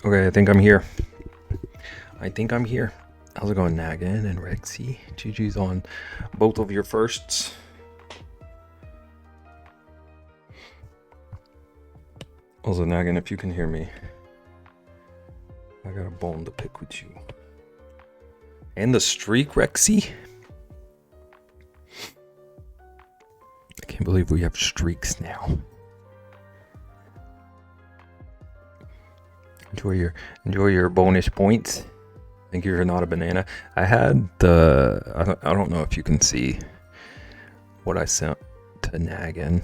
Okay, I think I'm here. How's it going, Nagan and Rexy? GG's on both of your firsts. Also, Nagan, if you can hear me, I got a bone to pick with you. And the streak, Rexy? I can't believe we have streaks now. Enjoy your bonus points. Thank you for not a banana. I had I don't know if you can see what I sent to Nagan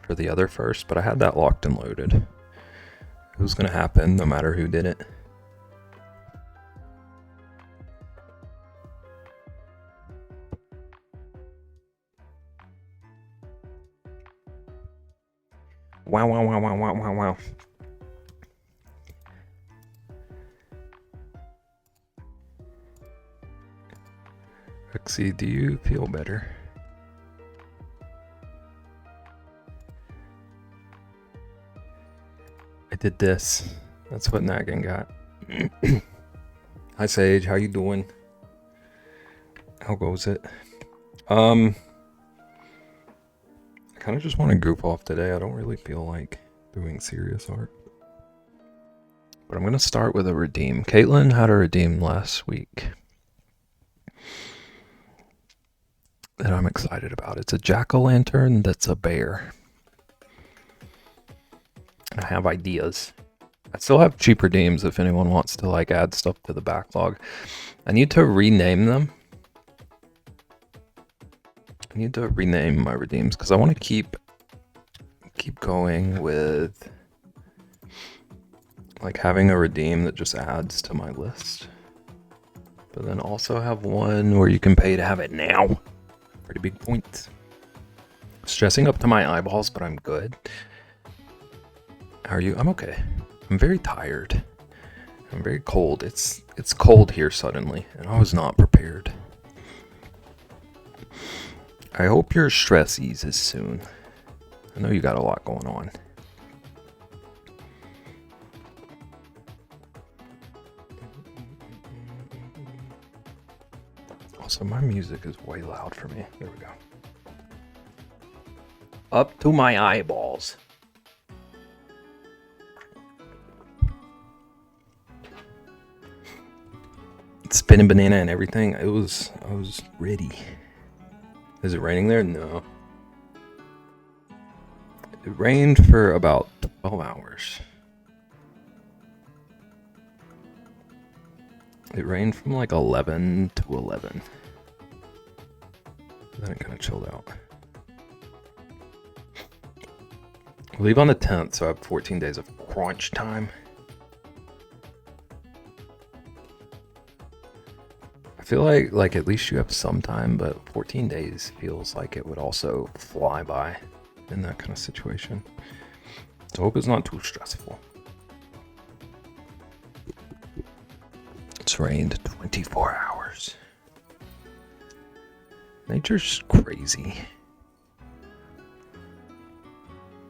for the other first, but I had that locked and loaded. It was gonna happen no matter who did it. Wow. Rexy, do you feel better? I did this. That's what Nagan got. Hi Sage, how you doing? How goes it? I kind of just want to goof off today. I don't really feel like doing serious art. But I'm going to start with a redeem. Caitlin had a redeem last week that I'm excited about. It's a jack-o'-lantern that's a bear. And I have ideas. I still have cheap redeems if anyone wants to like add stuff to the backlog. I need to rename them. I need to rename my redeems because I want to keep going with like having a redeem that just adds to my list. But then also have one where you can pay to have it now. Pretty big point. Stressing up to my eyeballs, but I'm good. How are you? I'm okay. I'm very tired. I'm very cold. It's cold here suddenly, and I was not prepared. I hope your stress eases soon. I know you got a lot going on. Also, my music is way loud for me. There we go. Up to my eyeballs. Spinning banana and everything. I was ready. Is it raining there? No. It rained for about 12 hours. It rained from like 11 to 11. Then it kind of chilled out. I leave on the 10th, so I have 14 days of crunch time. I feel like at least you have some time, but 14 days feels like it would also fly by in that kind of situation. So I hope it's not too stressful. It's just rained 24 hours. Nature's crazy.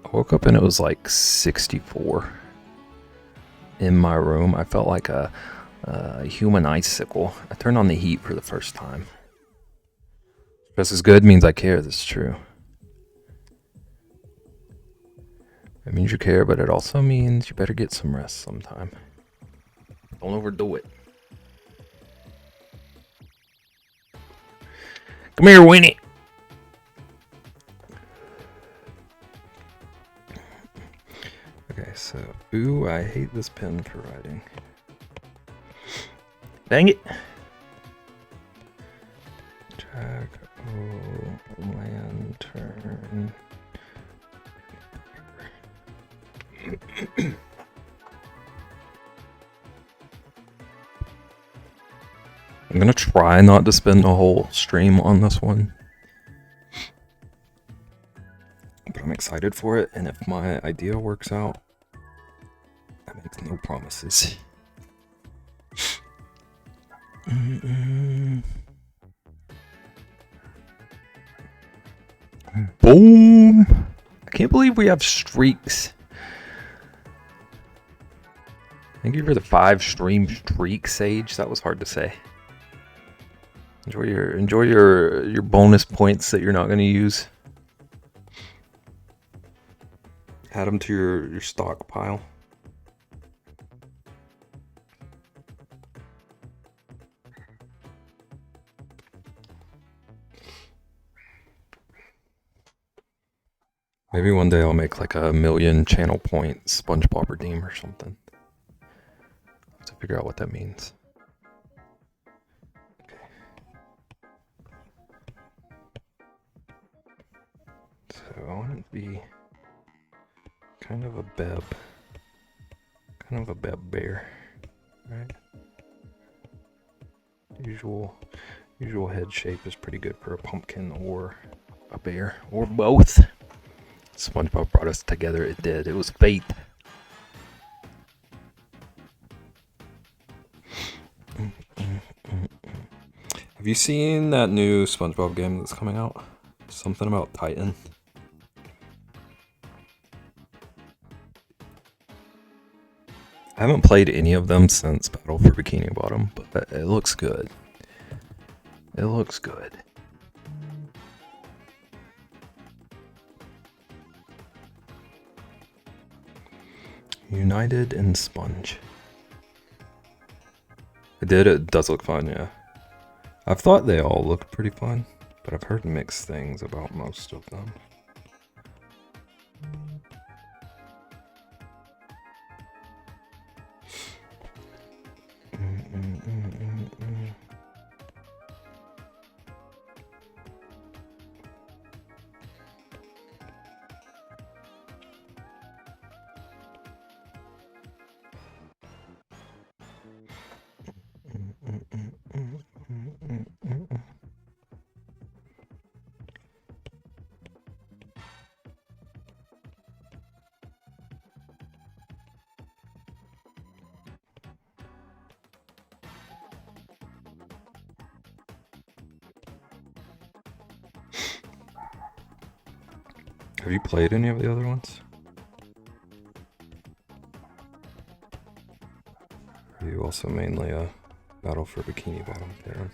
I woke up and it was like 64 in my room. I felt like a human icicle. I turned on the heat for the first time. Stress is good means I care. That's true. It means you care, but it also means you better get some rest sometime. Don't overdo it. Come here, Winnie. Okay, so, ooh, I hate this pen for writing. Dang it. Jack-o'-lantern. I'm gonna try not to spend the whole stream on this one. But I'm excited for it, and if my idea works out, I make no promises. Boom! I can't believe we have streaks. Thank you for the 5 stream streak, Sage. That was hard to say. Enjoy your bonus points that you're not going to use. Add them to your stockpile. Maybe one day I'll make like a 1,000,000 channel point SpongeBob redeem or something. I have to figure out what that means. Okay. So I want it to be kind of a beb. Kind of a beb bear. Right? Usual head shape is pretty good for a pumpkin or a bear. Or both. SpongeBob brought us together. It did. It was fate. Have you seen that new SpongeBob game that's coming out? Something about Titan. I haven't played any of them since Battle for Bikini Bottom, but it looks good. It looks good. United and Sponge. It does look fun, yeah. I've thought they all look pretty fun, but I've heard mixed things about most of them. Have you played any of the other ones? Are you also mainly a Battle for Bikini Bottom fan?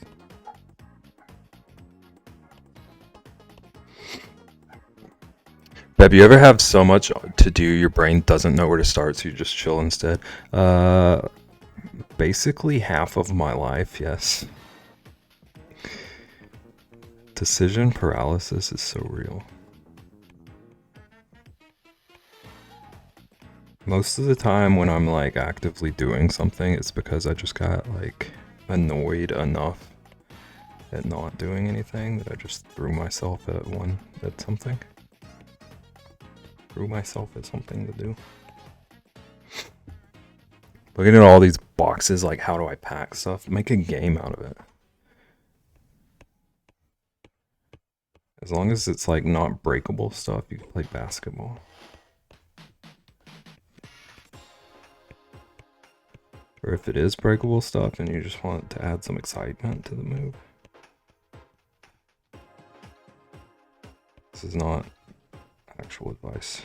Beb, you ever have so much to do your brain doesn't know where to start, so you just chill instead? Basically half of my life, yes. Decision paralysis is so real. Most of the time when I'm like actively doing something, it's because I just got like annoyed enough at not doing anything that I just threw myself at something. Threw myself at something to do. Looking at all these boxes, like how do I pack stuff? Make a game out of it. As long as it's like not breakable stuff, you can play basketball. Or if it is breakable stuff and you just want to add some excitement to the move. This is not actual advice.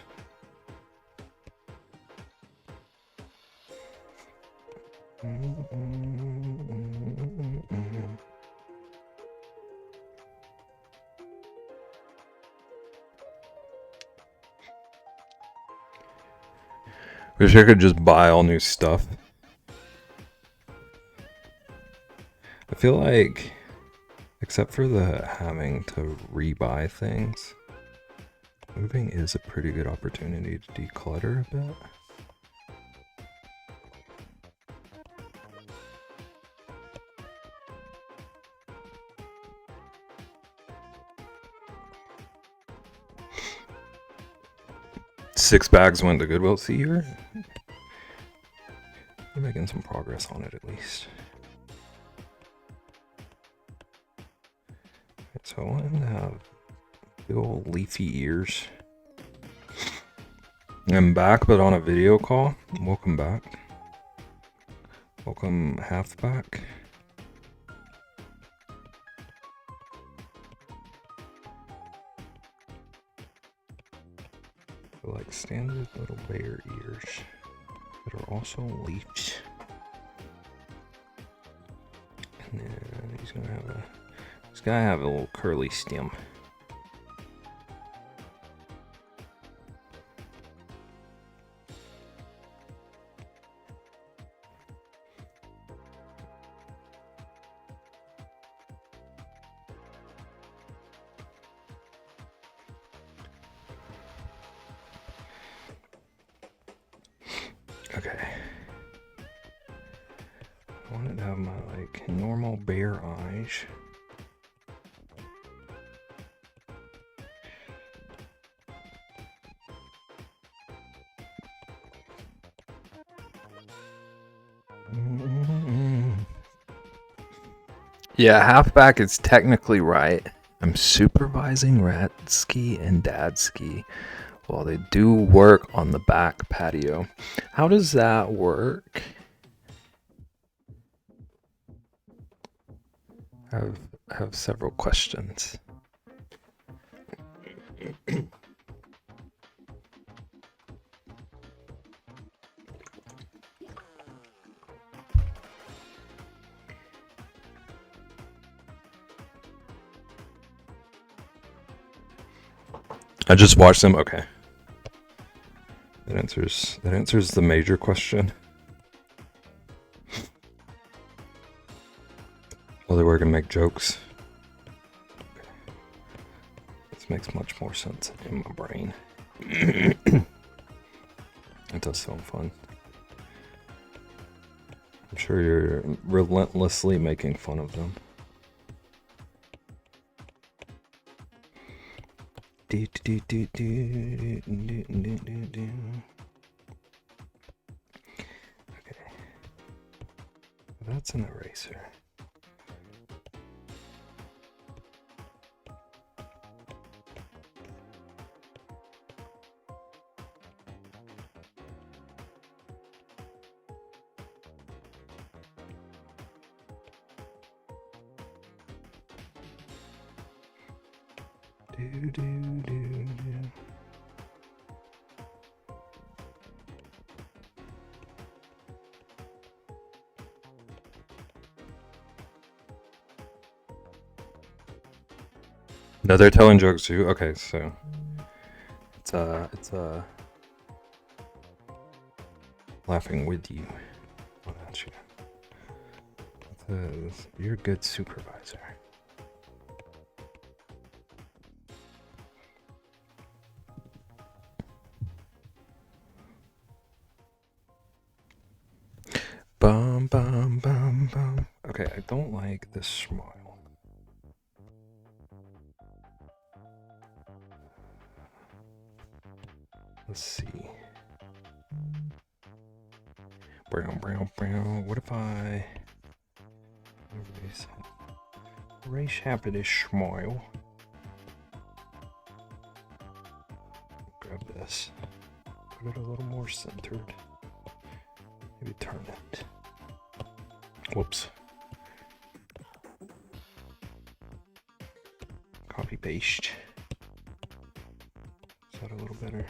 Wish I could just buy all new stuff. I feel like, except for the having to rebuy things, moving is a pretty good opportunity to declutter a bit. Six bags went to Goodwill. See, you're making some progress on it at least. So I want him to have big old leafy ears. I'm back, but on a video call. Welcome back. Welcome halfback. Like standard little bear ears that are also leafs. And then he's gonna have a little curly stem. Okay. I wanted to have my like normal bear eyes. Yeah, halfback is technically right. I'm supervising Ratsky and Dadsky while they do work on the back patio. How does that work? I have several questions. I just watched them. Okay. That answers the major question. Well, they were gonna make jokes. Okay. This makes much more sense in my brain. It does sound fun. I'm sure you're relentlessly making fun of them. Okay. That's an eraser. No, they're telling jokes too. Okay, so it's laughing with you. What about you? It says, you're a good supervisor. Bum bum bum bum. Okay, I don't like this smile. Let's see. Brown, brown, brown. What if I erase half of this smile? Grab this. Put it a little more centered. Maybe turn it. Whoops. Copy paste. Is that a little better?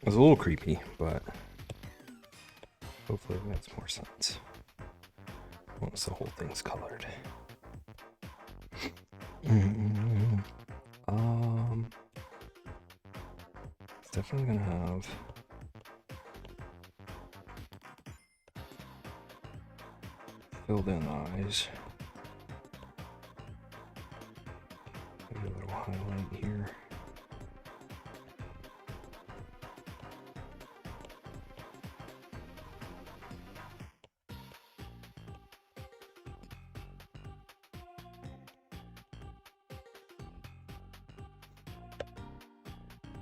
It's a little creepy, but hopefully it makes more sense once the whole thing's colored. It's definitely gonna have filled in eyes. Maybe a little highlight here.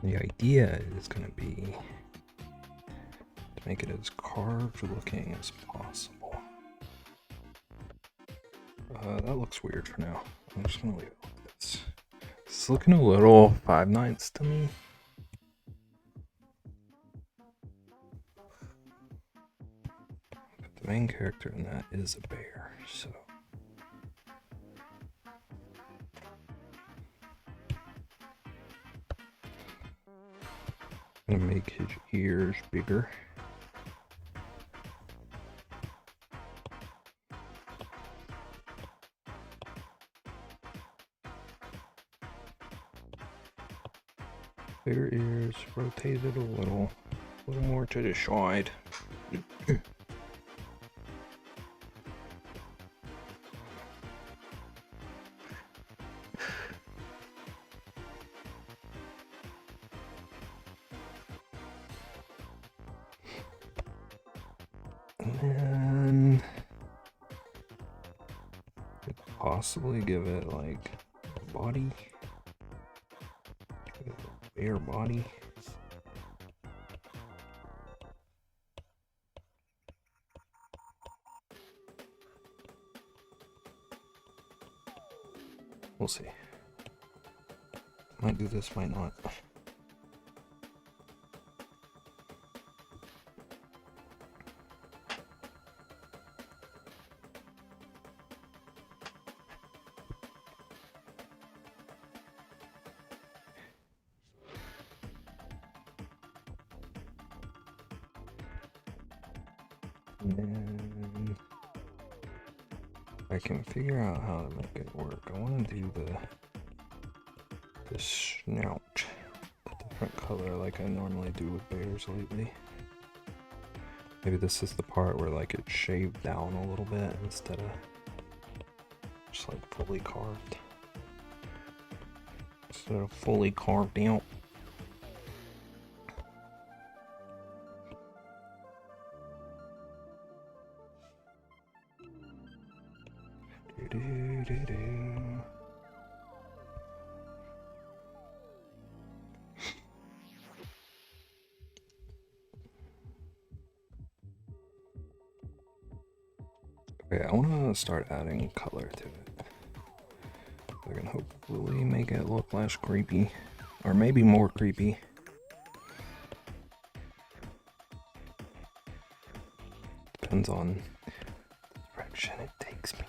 The idea is going to be to make it as carved looking as possible. That looks weird for now. I'm just going to leave it like this. It's looking a little 5/9 to me. But the main character in that is a bear, so. I'm gonna make his ears bigger. Bigger ears, rotate it a little more to the side. And then possibly give it like a body. Give it a bear body. We'll see. Might do this, might not. And then I can figure out how to make it work. I want to do the snout a different color like I normally do with bears lately. Maybe this is the part where like it's shaved down a little bit instead of just like fully carved. Instead of fully carved out. Okay, I want to start adding color to it. I can hopefully make it look less creepy, or maybe more creepy. Depends on the direction it takes me.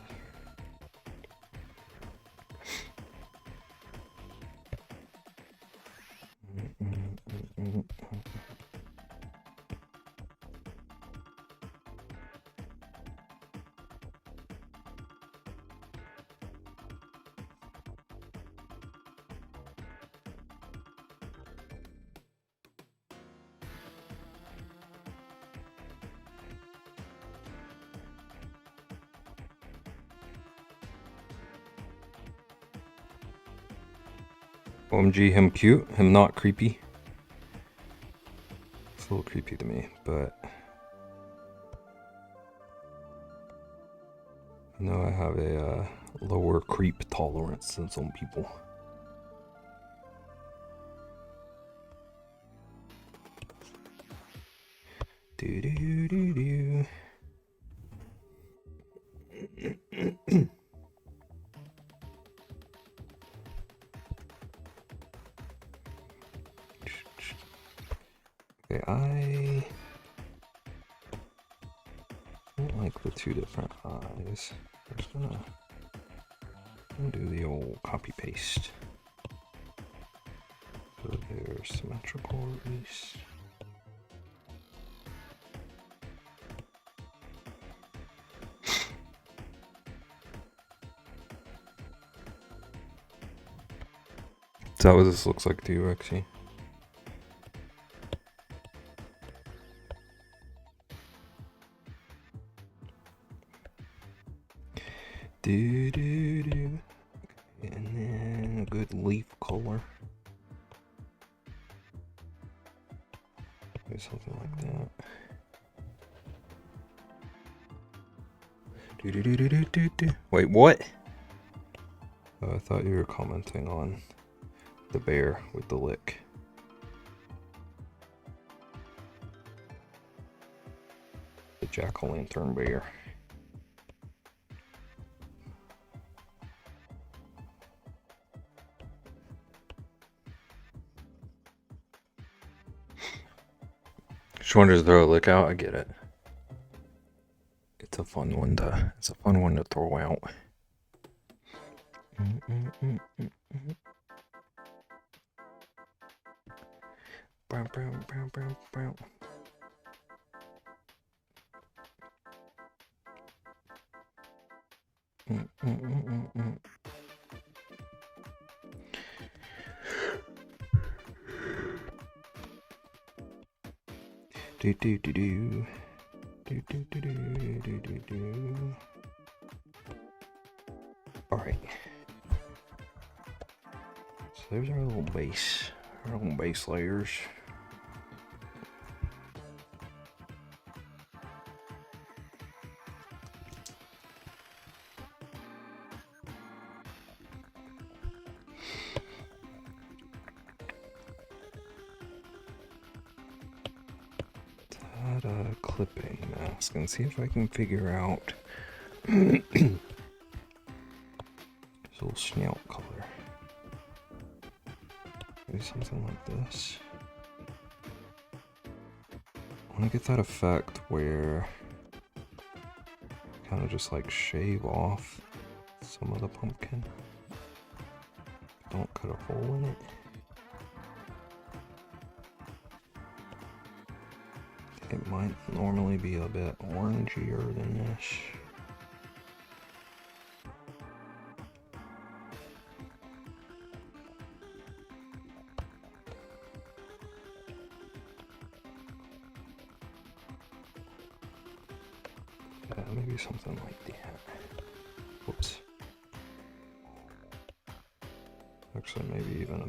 OMG, him cute, him not creepy. It's a little creepy to me, but I know I have a lower creep tolerance than some people. Do do do do. like the two different eyes. I'm just gonna do the old copy paste. So they're symmetrical at least. Is that what this looks like to you, Rexy? Do do do. Okay, and then a good leaf color. Maybe something like that. Do do do do do do do. Wait, what? I thought you were commenting on the bear with the lick. The jack-o'-lantern bear. Just wanted to throw a lick out. I get it. It's a fun one to throw out. Brown, brown, brown, brown, brown. Do do do do. Do do do do do do do. Alright. So there's our little base. Our little base layers. A clipping mask and see if I can figure out this little snout color. Maybe something like this. I want to get that effect where kind of just like shave off some of the pumpkin. Don't cut a hole in it. It might normally be a bit orangier than this. Yeah, maybe something like that. Whoops. Actually, maybe even a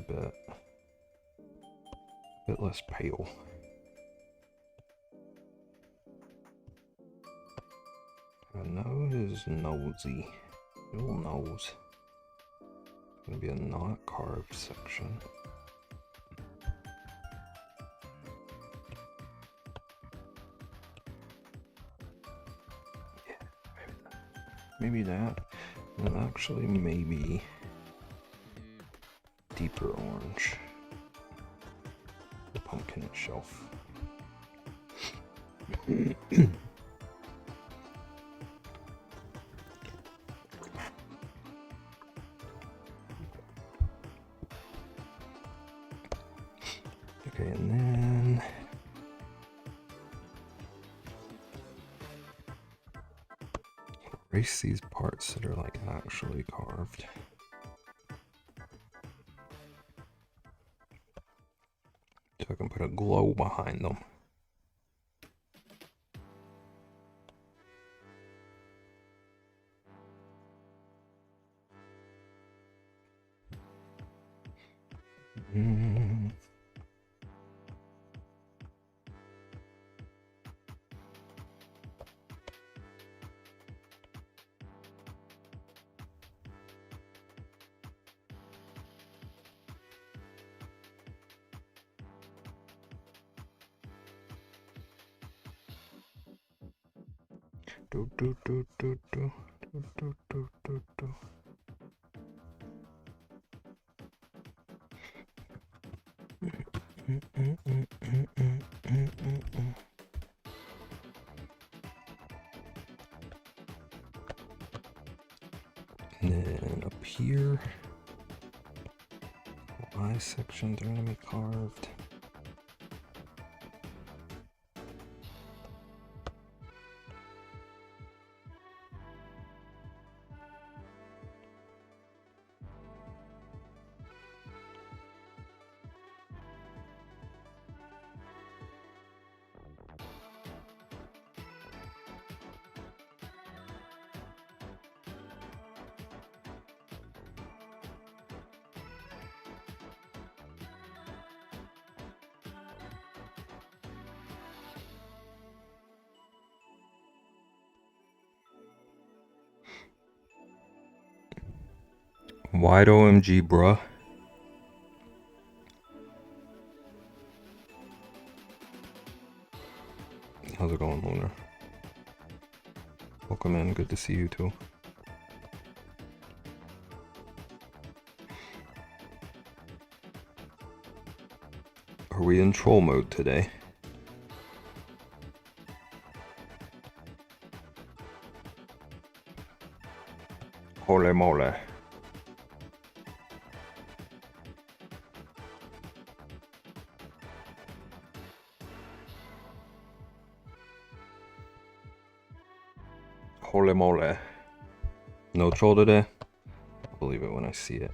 bit less pale. Her nose is nosy. Little nose. It's gonna be a not carved section. Yeah, maybe that. And actually, maybe deeper orange. The pumpkin itself. Okay, and then erase these parts that are like actually carved. So I can put a glow behind them. Do do do do do do do do do do. And then up here, eye sections are going to be carved. Wide OMG, bruh. How's it going, Luna? Welcome in. Good to see you too. Are we in troll mode today? Holy moly. Holy moly. No troll today? I'll believe it when I see it.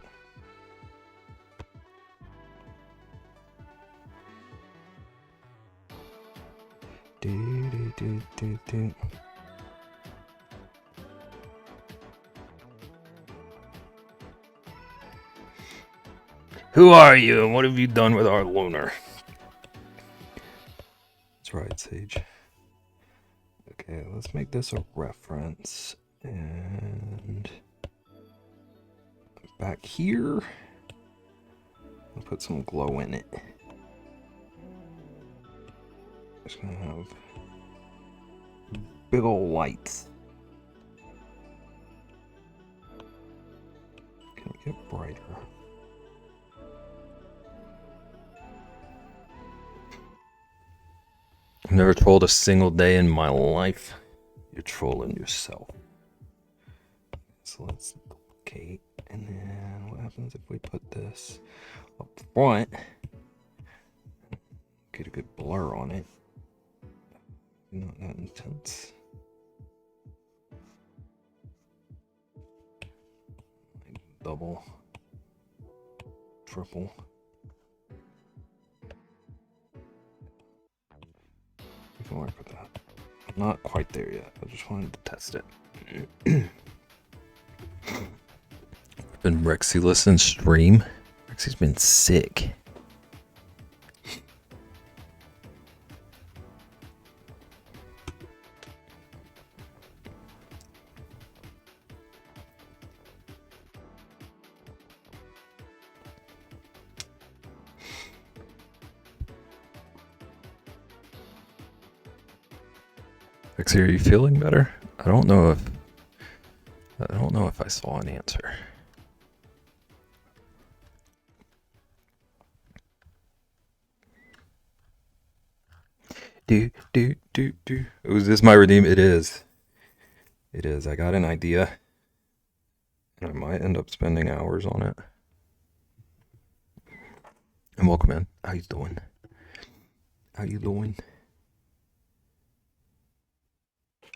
Who are you and what have you done with our lunar? That's right, Sage. Okay, let's make this a reference. And back here, I'll put some glow in it. Just gonna have big old lights. Can it get brighter? I've never trolled a single day in my life. You're trolling yourself. So let's duplicate. And then what happens if we put this up front? Get a good blur on it. Not that intense. Like double, triple. We can work with that. I'm not quite there yet. I just wanted to test it. Been Rexyless in stream. Rexy's been sick. Rexy, are you feeling better? I don't know if I saw an answer. Is this my redeem? It is. It is. I got an idea. And I might end up spending hours on it. And welcome in. How you doing? How you doing?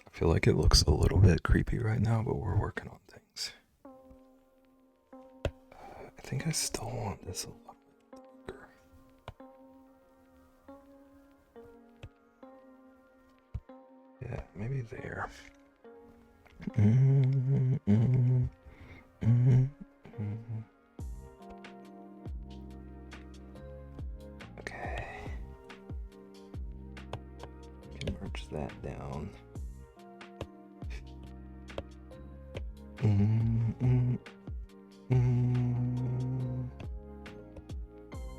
I feel like it looks a little bit creepy right now, but we're working on things. I think I still want this a lot bigger. Yeah, maybe there. Okay. Can merge that down.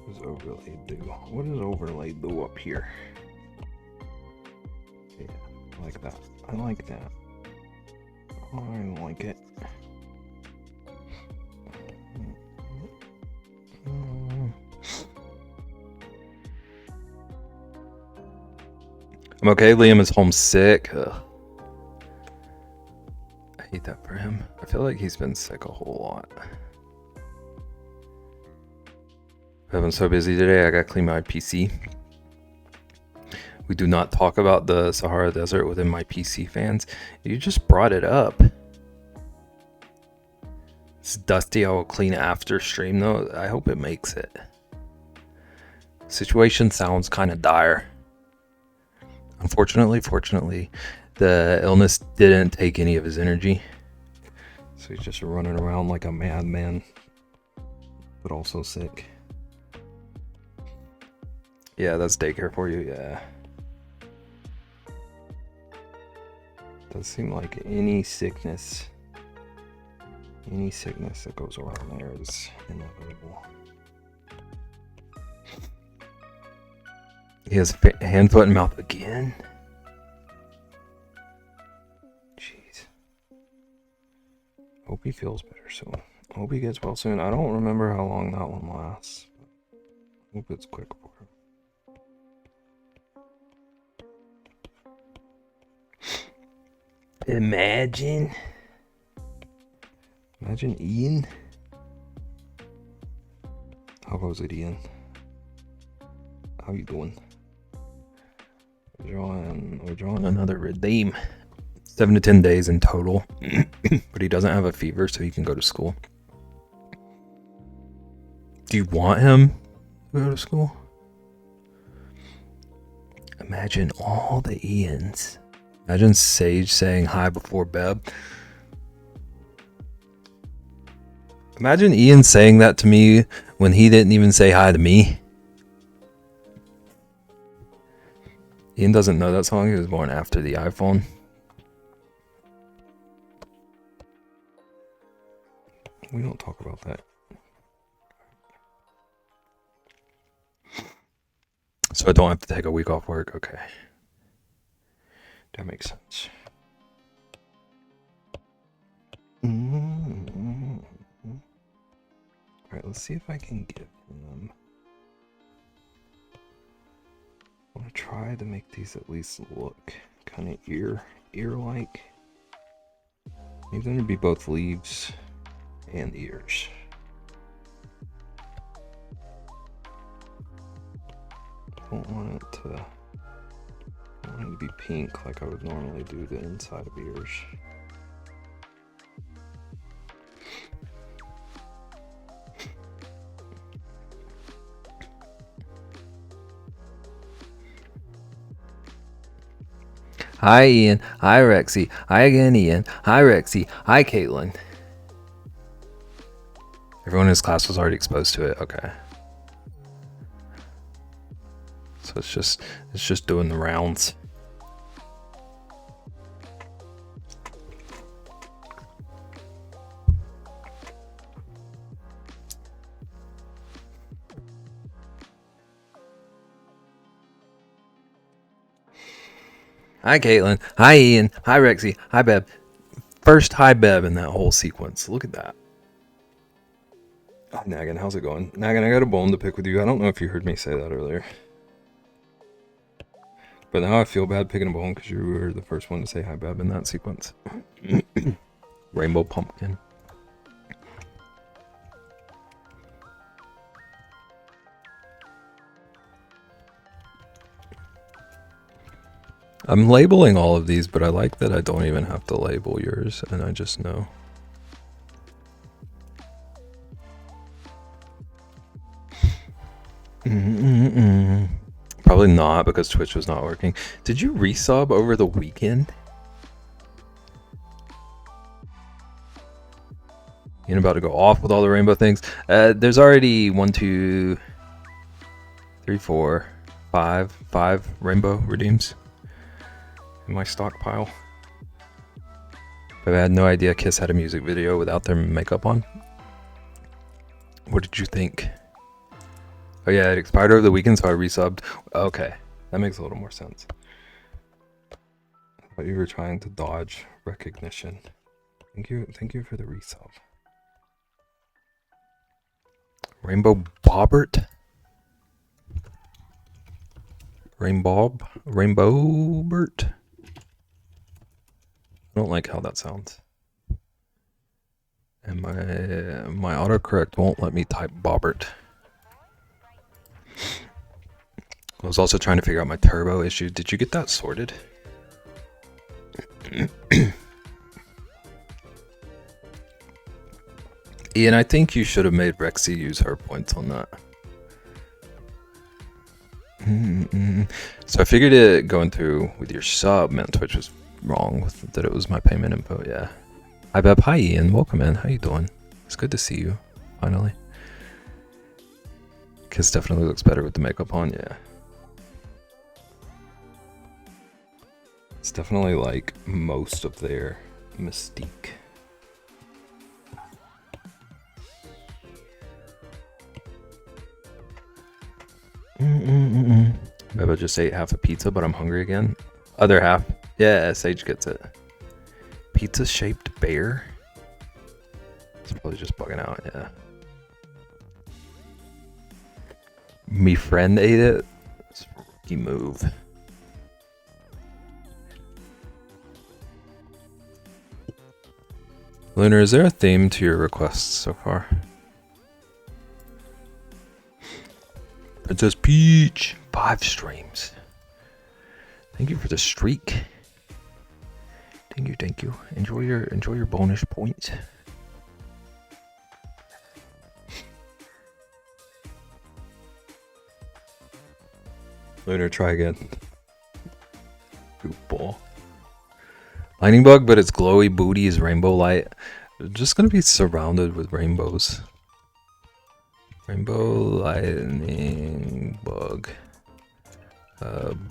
What does overlay do? What does overlay do up here? Yeah, I like that. I like that. I like it. I'm okay. Liam is homesick. Ugh. hate that for him. I feel like he's been sick a whole lot. I've been so busy today, I gotta clean my PC. We do not talk about the Sahara Desert within my PC fans. You just brought it up. It's dusty. I will clean after stream though. I hope it makes it. Situation sounds kind of dire. Fortunately, the illness didn't take any of his energy. So he's just running around like a madman, but also sick. Yeah, that's daycare for you, yeah. Does seem like any sickness that goes around there is inevitable. He has hand, foot, and mouth again. Jeez. Hope he feels better soon. Hope he gets well soon. I don't remember how long that one lasts. Hope it's quick for him. Imagine Ian. How goes it, Ian? How you doing? We're drawing another redeem. 7 to 10 days in total. But he doesn't have a fever, so he can go to school. Do you want him to go to school? Imagine all the Ians. Imagine Sage saying hi before Beb. Imagine Ian saying that to me when he didn't even say hi to me. Ian doesn't know that song. He was born after the iPhone. We don't talk about that. So I don't have to take a week off work. Okay. That makes sense. Alright, let's see if I can give him. I want to try to make these at least look kind of ear-like. Maybe then it'd be both leaves and ears. I don't want it to be pink like I would normally do the inside of ears. Hi Ian, hi Rexy, hi again Ian, hi Rexy, hi Caitlin. Everyone in his class was already exposed to it, okay. So it's just doing the rounds. Hi Caitlin, hi Ian, hi Rexy, hi Beb. First hi Beb in that whole sequence. Look at that. Oh, Nagan, how's it going? Nagan, I got a bone to pick with you. I don't know if you heard me say that earlier. But now I feel bad picking a bone because you were the first one to say hi Beb in that sequence. Rainbow pumpkin. I'm labeling all of these, but I like that I don't even have to label yours, and I just know. Probably not, because Twitch was not working. Did you resub over the weekend? You're about to go off with all the rainbow things. There's already 1, 2, 3, 4, 5 rainbow redeems in my stockpile. But I had no idea Kiss had a music video without their makeup on. What did you think? Oh yeah, it expired over the weekend, so I resubbed. Okay, that makes a little more sense. I thought you were trying to dodge recognition. Thank you for the resub. Rainbow Bobbert? Rainbow Bert? I don't like how that sounds. And my autocorrect won't let me type Bobbert. I was also trying to figure out my turbo issue. Did you get that sorted? Ian, I think you should have made Rexy use her points on that. So I figured it going through with your sub meant Twitch was wrong with that it was my payment info. Yeah. Hi Beb. Hi Ian. Welcome in. How you doing? It's good to see you. Finally. Kiss definitely looks better with the makeup on. Yeah. It's definitely like most of their mystique. Maybe I just ate half a pizza, but I'm hungry again. Other half. Yeah, Sage gets it. Pizza shaped bear? It's probably just bugging out, yeah. Me friend ate it? It's a rookie move. Lunar, is there a theme to your requests so far? Princess Peach, 5 streams. Thank you for the streak. Thank you. Enjoy your bonus points. Lunar, try again. Goofball. Lightning bug, but its glowy booty is rainbow light. They're just gonna be surrounded with rainbows. Rainbow lightning bug.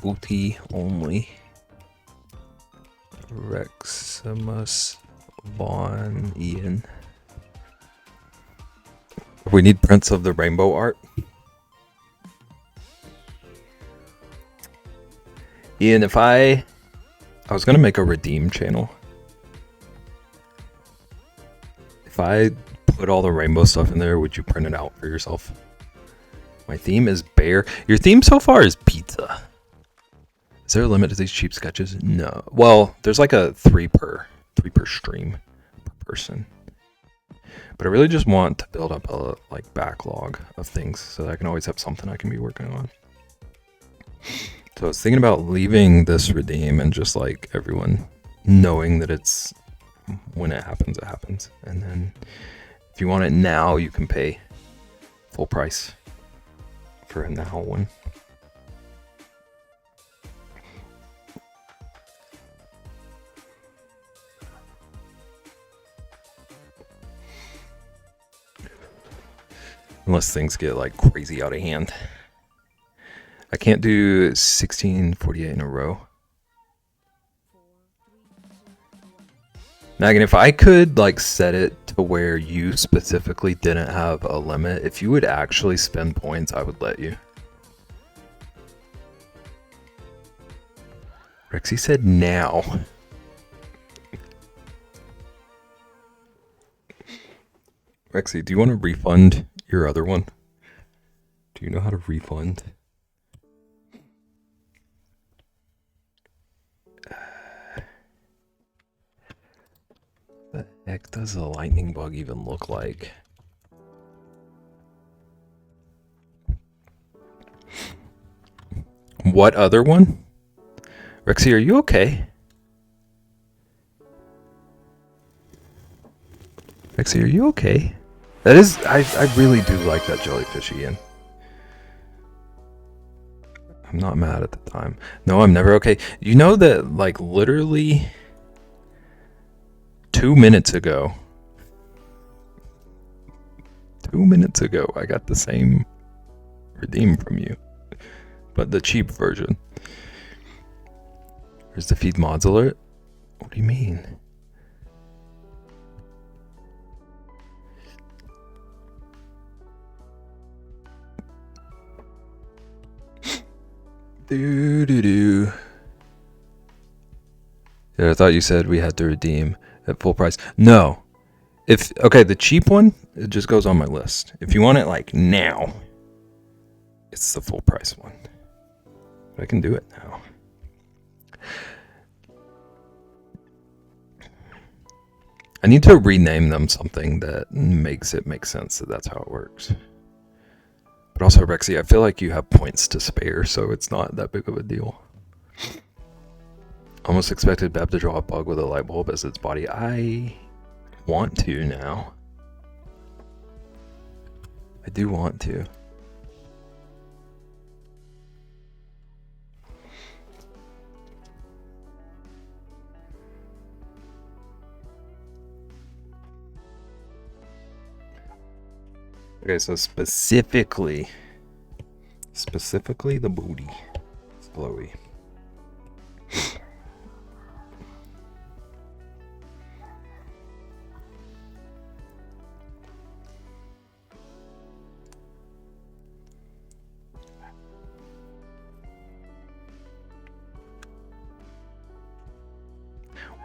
Booty only. Reximus Von Ian. We need Prince of the Rainbow art. Ian, if I was gonna make a redeem channel. If I put all the rainbow stuff in there, would you print it out for yourself? My theme is bear. Your theme so far is pizza. Is there a limit to these cheap sketches? No. Well, there's like a 3 per stream per person. But I really just want to build up a like backlog of things so that I can always have something I can be working on. So I was thinking about leaving this redeem and just like everyone knowing that it's when it happens. And then if you want it now, you can pay full price for a now one. Unless things get like crazy out of hand. I can't do 1648 in a row. Megan, if I could like set it to where you specifically didn't have a limit, if you would actually spend points, I would let you. Rexy said now. Rexy, do you want to refund your other one? Do you know how to refund? The heck does a lightning bug even look like? What other one? Rexy, are you okay? Rexy, are you okay? That is, I really do like that jellyfish, Ian. I'm not mad at the time. No, I'm never okay. You know that, like, literally 2 minutes ago, I got the same redeem from you, but the cheap version. Where's the feed mods alert? What do you mean? Yeah, I thought you said we had to redeem at full price. No. Okay, the cheap one, it just goes on my list. If you want it like now, it's the full price one. But I can do it now. I need to rename them something that makes it make sense that that's how it works. But also, Rexy, I feel like you have points to spare, so it's not that big of a deal. Almost expected Beb to draw a bug with a light bulb as its body. I want to now. I do want to. Okay, so specifically the booty. It's glowy.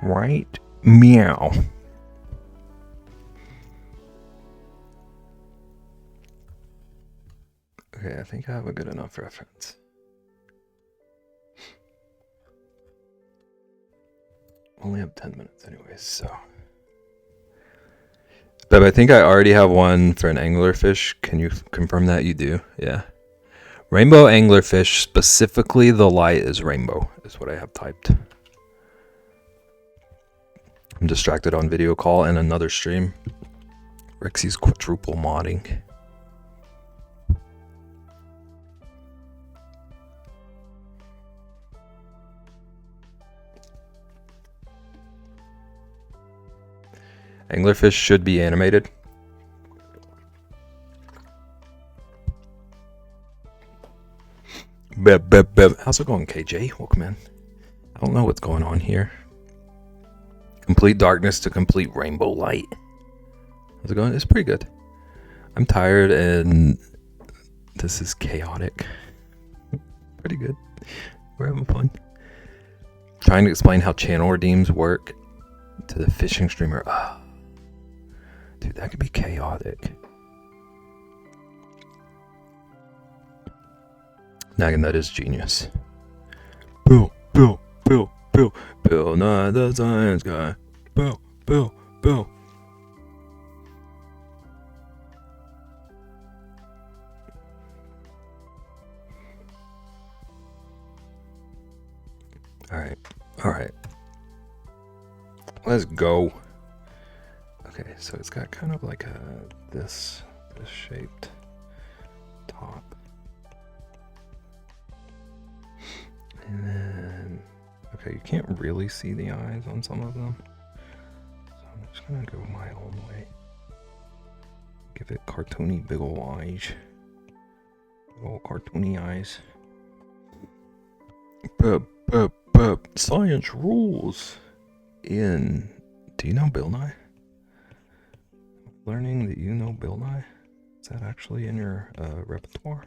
Right? Meow. Okay, I think I have a good enough reference. Only have 10 minutes anyways, so. But I think I already have one for an anglerfish. Can you confirm that you do? Yeah. Rainbow anglerfish, specifically the light is rainbow, is what I have typed. I'm distracted on video call and another stream. Rexy's quadruple modding. Anglerfish should be animated. Beb. How's it going, KJ? Welcome in. I don't know what's going on here. Complete darkness to complete rainbow light. How's it going? It's pretty good. I'm tired and this is chaotic. Pretty good. We're having fun. Trying to explain how channel redeems work to the fishing streamer. Dude, that could be chaotic. Naggin, that is genius. Bill, not the science guy. Bill. All right. Let's go. Okay, so it's got kind of like this shaped top. And then, okay, you can't really see the eyes on some of them. So I'm just gonna go my own way. Give it cartoony big ol' eyes. Big ol' cartoony eyes. Science rules. Do you know Bill Nye? Learning that you know Bill Nye? Is that actually in your repertoire?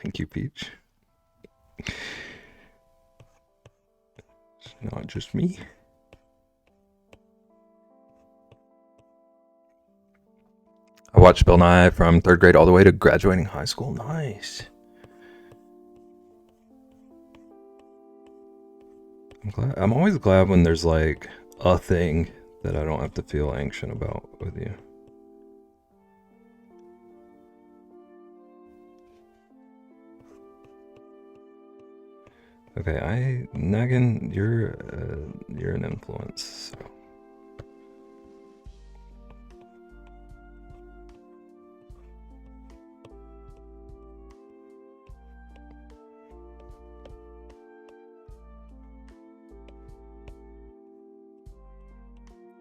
Thank you, Peach. It's not just me. I watched Bill Nye from 3rd grade all the way to graduating high school. Nice. I'm always glad when there's like a thing that I don't have to feel anxious about with you. Okay, Naggin, you're an influence. So.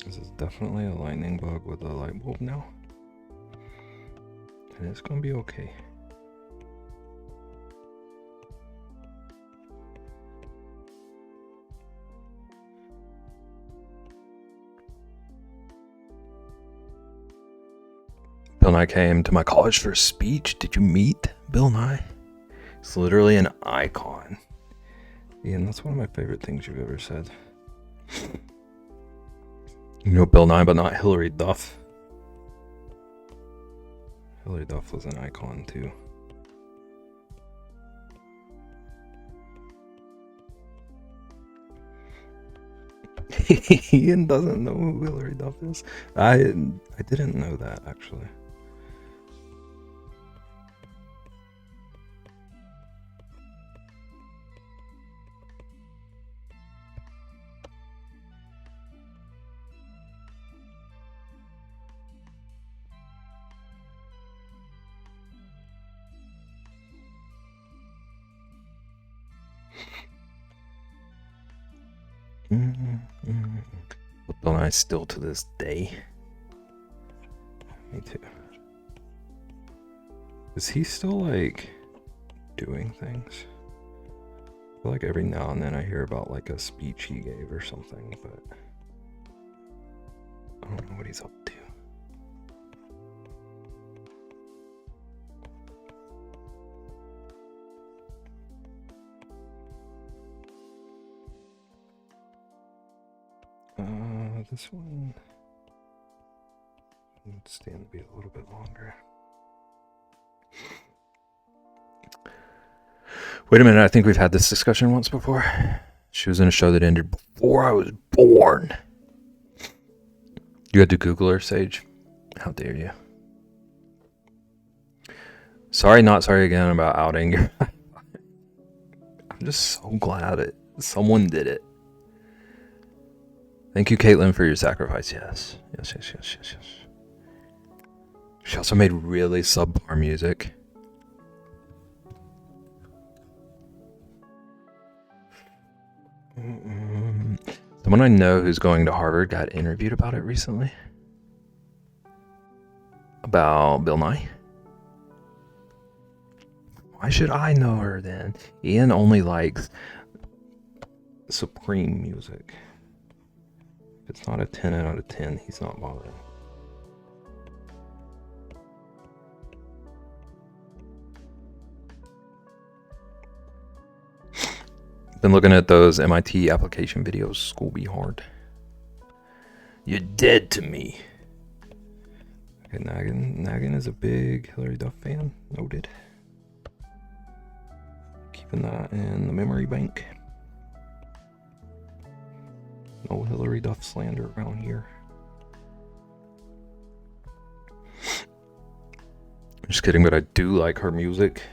This is definitely a lightning bug with a light bulb now. And it's gonna be okay. Bill Nye came to my college for a speech. Did you meet Bill Nye? It's literally an icon. Ian, that's one of my favorite things you've ever said. You know Bill Nye, but not Hilary Duff. Hilary Duff was an icon too. Ian doesn't know who Hilary Duff is. I didn't know that actually. But don't I still to this day? Me too. Is he still like doing things? I feel like every now and then I hear about like a speech he gave or something, but I don't know what he's up to. This one would stand to be a little bit longer. Wait a minute, I think we've had this discussion once before. She was in a show that ended before I was born. You had to Google her, Sage. How dare you? Sorry, not sorry again about outing your. I'm just so glad someone did it. Thank you, Caitlin, for your sacrifice. Yes. She also made really subpar music. Someone I know who's going to Harvard got interviewed about it recently. About Bill Nye. Why should I know her then? Ian only likes Supreme music. If it's not a 10 out of 10, he's not bothering. Been looking at those MIT application videos. School be hard. You're dead to me. Okay, Nagin is a big Hilary Duff fan. Noted. Keeping that in the memory bank. No Hilary Duff slander around here. Just kidding, but I do like her music.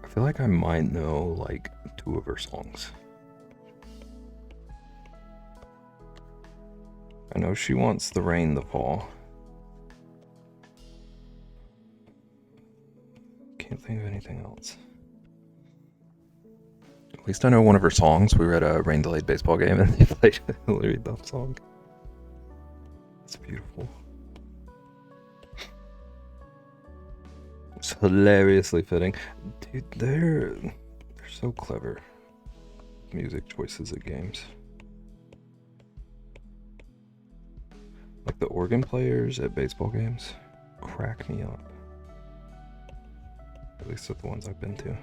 I feel like I might know like 2 of her songs. I know she wants the rain to fall. Can't think of anything else. At least I know one of her songs. We were at a rain-delayed baseball game and they played a Hilary Duff song. It's beautiful. It's hilariously fitting. Dude, they're so clever. Music choices at games. Like the organ players at baseball games crack me up. At least at the ones I've been to.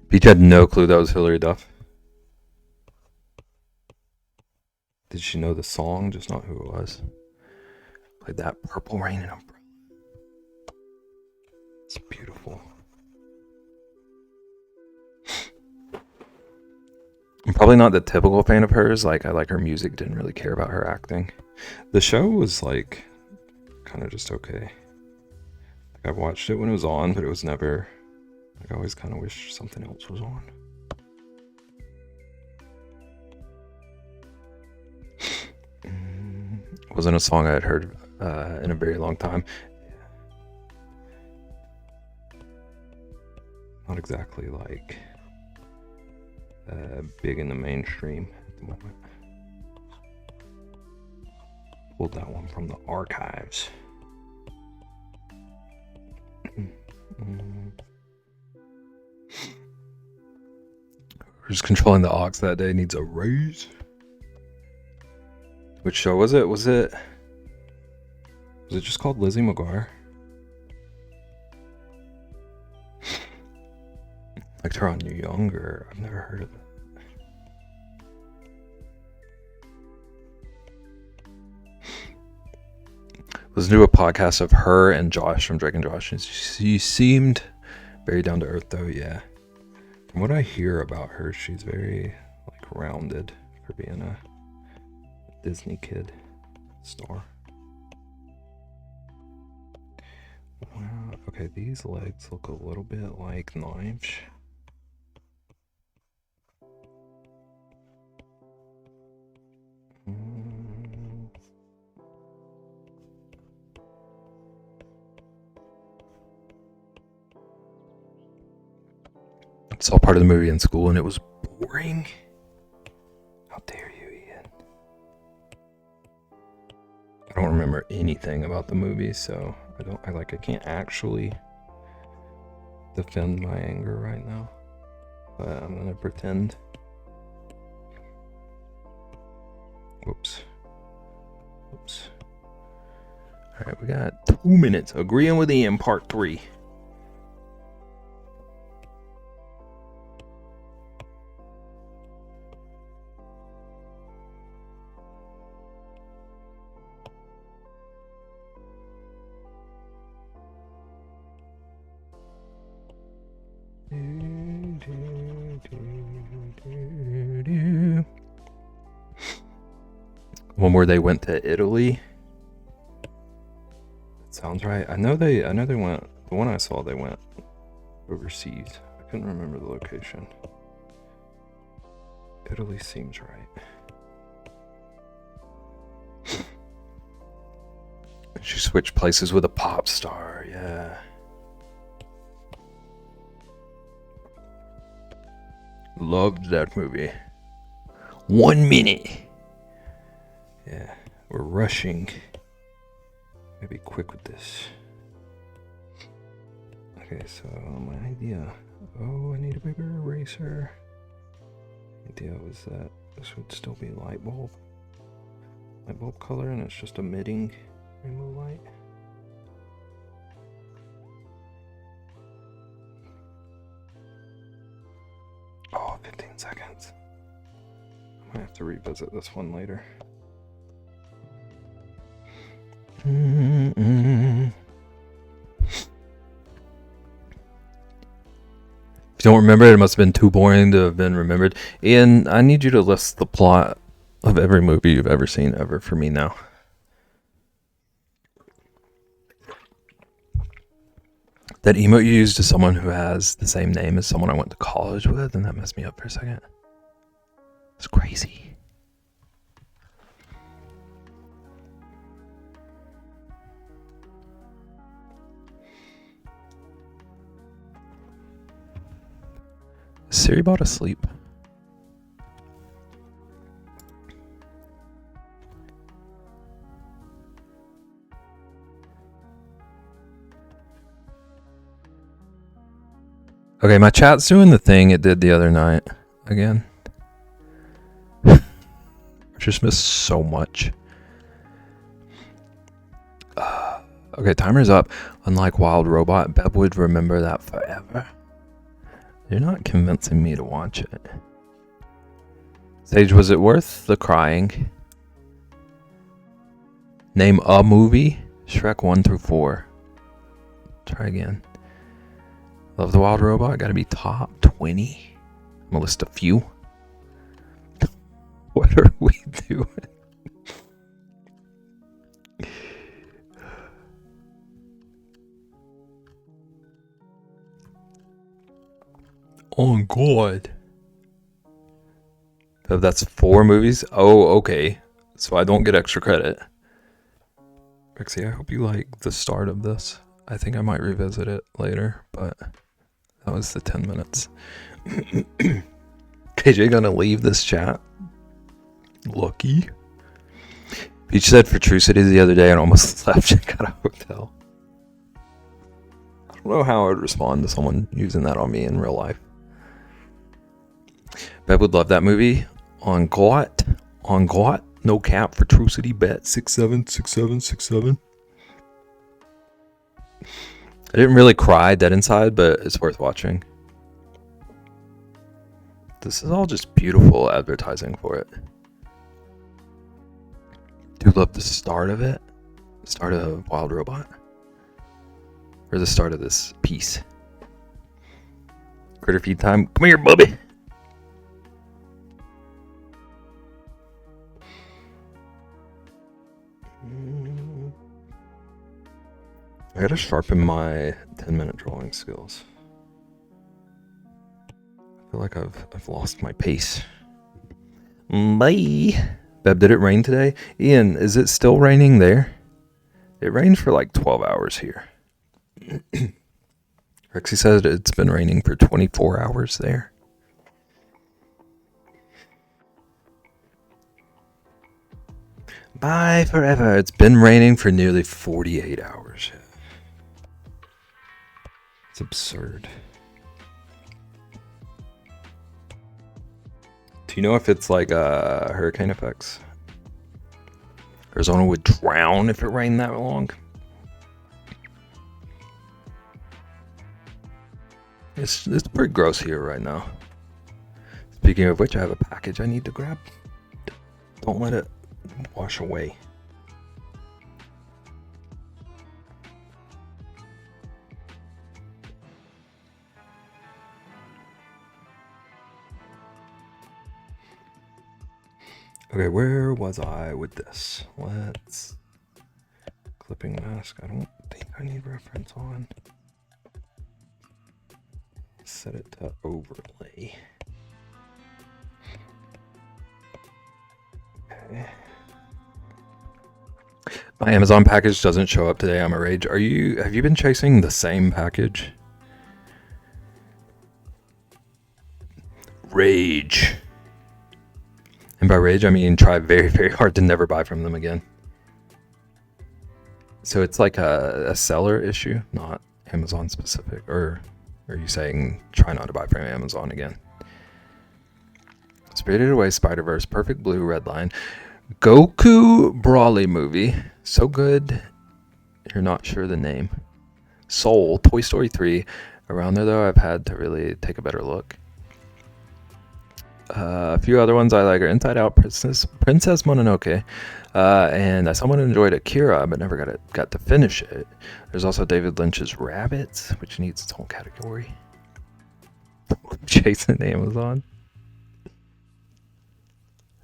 Peach had no clue that was Hilary Duff. Did she know the song, just not who it was? Played that Purple Rain and Umbrella. It's beautiful. I'm probably not the typical fan of hers. Like, I like her music, didn't really care about her acting. The show was like kind of just okay. Like, I watched it when it was on, but it was never. Like, I always kind of wish something else was on. Wasn't a song I had heard in a very long time. Not exactly like big in the mainstream at the moment. Pulled that one from the archives. Who's controlling the aux that day needs a raise. Which show was it? Was it just called Lizzie McGuire? Like her on Younger. I've never heard of it. Listen to a podcast of her and Josh from Drake and Josh, and she seemed very down to earth, though. Yeah, from what I hear about her, she's very like rounded for being a Disney kid star. Wow. Okay, these legs look a little bit like knives. It's all part of the movie in school, and it was boring. How dare you, Ian? I don't remember anything about the movie, so I can't actually defend my anger right now, but I'm gonna pretend. Whoops. All right, we got 2 minutes. Agreeing with Ian, part 3. One where they went to Italy. That sounds right. I know they went. The one I saw, they went overseas. I couldn't remember the location. Italy seems right. She switched places with a pop star. Yeah. Loved that movie. 1 minute. Yeah, we're rushing. Gotta be quick with this. Okay, so my idea. Oh, I need a bigger eraser. Idea was that this would still be light bulb color, and it's just emitting rainbow light. Oh, 15 seconds. I might have to revisit this one later. If you don't remember it, it must have been too boring to have been remembered. Ian, I need you to list the plot of every movie you've ever seen ever for me now. That emote you used to someone who has the same name as someone I went to college with, and that messed me up for a second. It's crazy. Is Siri bought asleep? Okay, my chat's doing the thing it did the other night again. I just missed so much. Okay, timer's up. Unlike Wild Robot, Beb would remember that forever. You're not convincing me to watch it. Sage, was it worth the crying? Name a movie. Shrek 1 through 4. Try again. Love the Wild Robot. Gotta be top 20. I'm gonna list a few. What are we doing? Oh God. If that's 4 movies? Oh, okay. So I don't get extra credit. Rexy, I hope you like the start of this. I think I might revisit it later, but that was the 10 minutes. KJ gonna leave this chat? Lucky. Peach said for True City the other day and almost left and got a hotel. I don't know how I would respond to someone using that on me in real life. Beb would love that movie. On GOT. No cap for True City. Bet 676767. I didn't really cry dead inside, but it's worth watching. This is all just beautiful advertising for it. Do love the start of it. Start of Wild Robot. Or the start of this piece. Critter feed time. Come here, Bubby. I gotta sharpen my 10-minute drawing skills. I feel like I've lost my pace. Bye. Beb, did it rain today? Ian, is it still raining there? It rained for like 12 hours here. Rexy said it's been raining for 24 hours there. Bye forever. It's been raining for nearly 48 hours. It's absurd. Do you know if it's like hurricane effects? Arizona would drown if it rained that long. It's pretty gross here right now. Speaking of which, I have a package I need to grab. Don't let it wash away. Okay, where was I with this? Let's... Clipping mask. I don't think I need reference on. Set it to overlay. Okay. My Amazon package doesn't show up today. I'm a rage. Have you been chasing the same package? Rage. And by rage, I mean try very, very hard to never buy from them again. So it's like a seller issue, not Amazon specific. Or are you saying try not to buy from Amazon again? Spirited Away, Spider-Verse, Perfect Blue, Redline, Goku Brawly movie. So good, you're not sure the name. Soul, Toy Story 3. Around there, though, I've had to really take a better look. A few other ones I like are Inside Out, Princess Mononoke, and I somewhat enjoyed Akira, but never got to finish it. There's also David Lynch's Rabbids, which needs its own category. Chasing Amazon.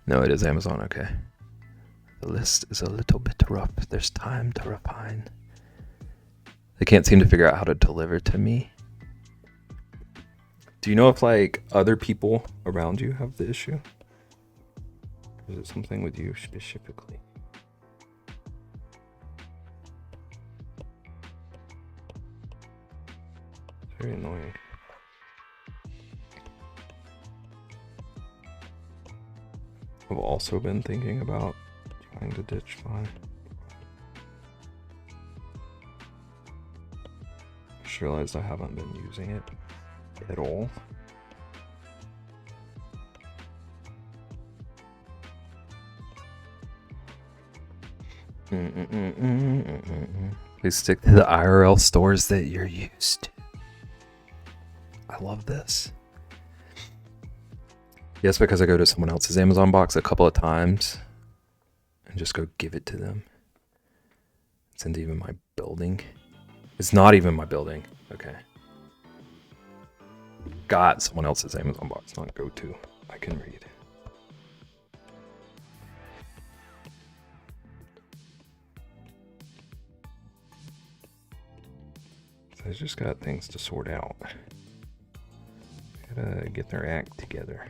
No, it is Amazon, okay. The list is a little bit rough. There's time to refine. They can't seem to figure out how to deliver to me. Do you know if like other people around you have the issue? Or is it something with you specifically? It's very annoying. I've also been thinking about trying to ditch mine. I just realized I haven't been using it at all. Please stick to the IRL stores that you're used to. I love this. Yes, because I go to someone else's Amazon box a couple of times and just go give it to them. It's into even my building. It's not even my building. Okay. Got someone else's Amazon box, not go to. I can read. So I just got things to sort out. Gotta get their act together.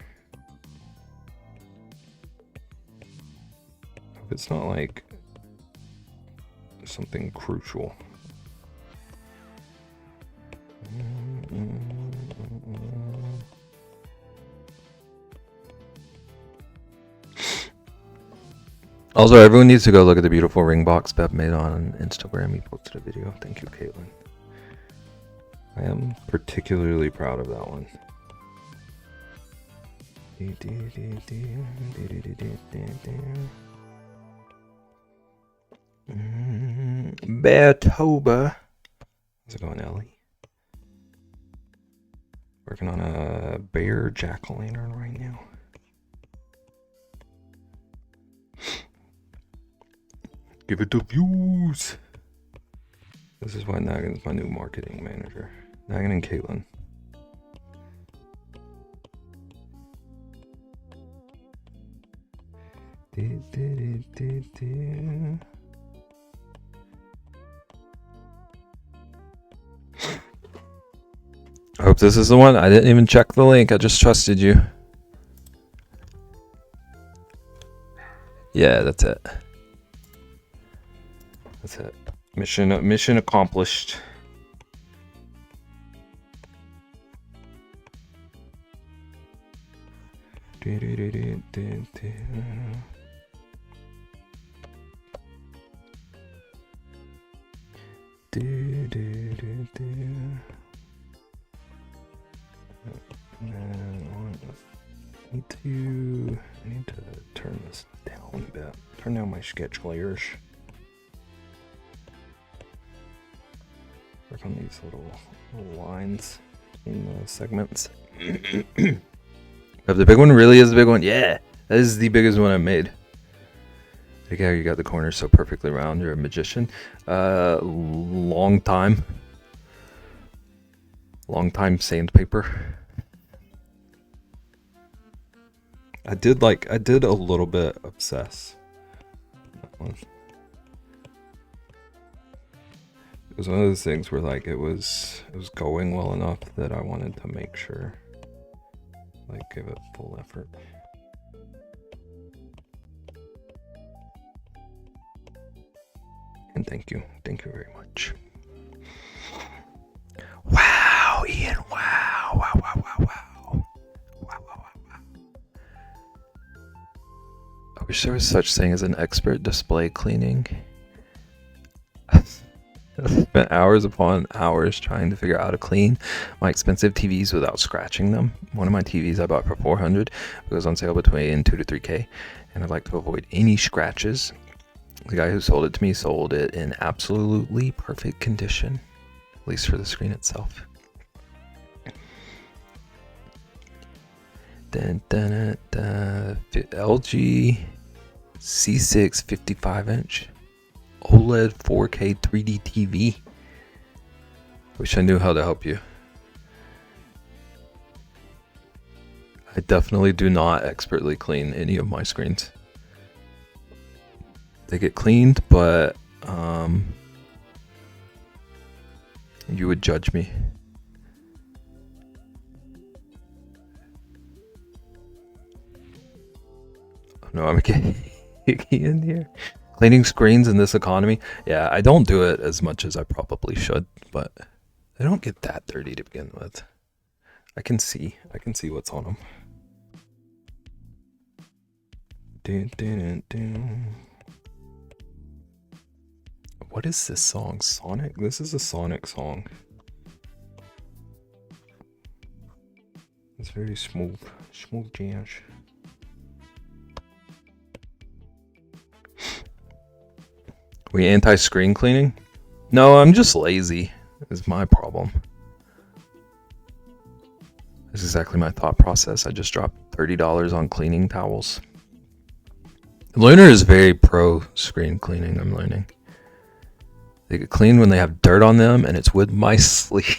Hope it's not like something crucial. Also, everyone needs to go look at the beautiful ring box Beb made on Instagram. He posted a video. Thank you, Caitlin. I am particularly proud of that one. Beartober. How's it going, Ellie? Working on a bear jack-o'-lantern right now. Give it the views. This is why Nagin's my new marketing manager. Nagin and Caitlin. I hope this is the one. I didn't even check the link. I just trusted you. Yeah, that's it. That's it. Mission accomplished. I need to turn this down a bit. Turn down my sketch layers. Work on these little lines in the segments. If the big one really is the big one, yeah, that is the biggest one I've made. Look how you got the corners so perfectly round. You're a magician. Long time sandpaper. I did a little bit obsess. That one. It was one of those things where like it was going well enough that I wanted to make sure, like, give it full effort. And thank you very much. Wow, Ian! Wow! I wish there was such thing as an expert display cleaning. I spent hours upon hours trying to figure out how to clean my expensive TVs without scratching them. One of my TVs I bought for $400. It was on sale between $2,000 to $3,000, and I'd like to avoid any scratches. The guy who sold it to me sold it in absolutely perfect condition, at least for the screen itself. LG C6 55-inch OLED 4K 3D TV. Wish I knew how to help you. I definitely do not expertly clean any of my screens. They get cleaned, but you would judge me. Oh, no, I'm getting in here. Cleaning screens in this economy, yeah, I don't do it as much as I probably should, but they don't get that dirty to begin with. I can see what's on them. What is this song? Sonic? This is a Sonic song. It's very smooth jazz. We anti-screen cleaning? No, I'm just lazy, is my problem. That's exactly my thought process. I just dropped $30 on cleaning towels. Lunar is very pro screen cleaning, I'm learning. They get clean when they have dirt on them, and it's with my sleep.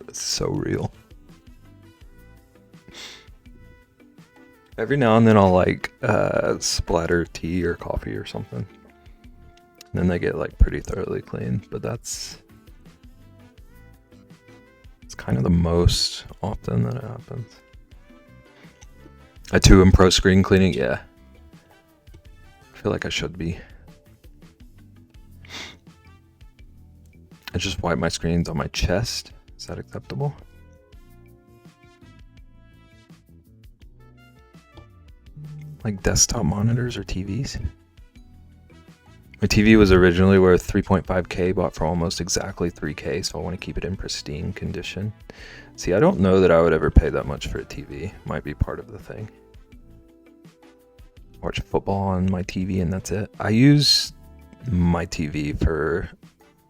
It's so real. Every now and then I'll like splatter tea or coffee or something. And then they get like pretty thoroughly clean, but it's kind of the most often that it happens. I too am pro screen cleaning, yeah. I feel like I should be. I just wipe my screens on my chest. Is that acceptable? Like desktop monitors or TVs? My TV was originally worth $3.5K, bought for almost exactly $3K, so I want to keep it in pristine condition. See, I don't know that I would ever pay that much for a TV. Might be part of the thing. Watch football on my TV and that's it. I use my TV for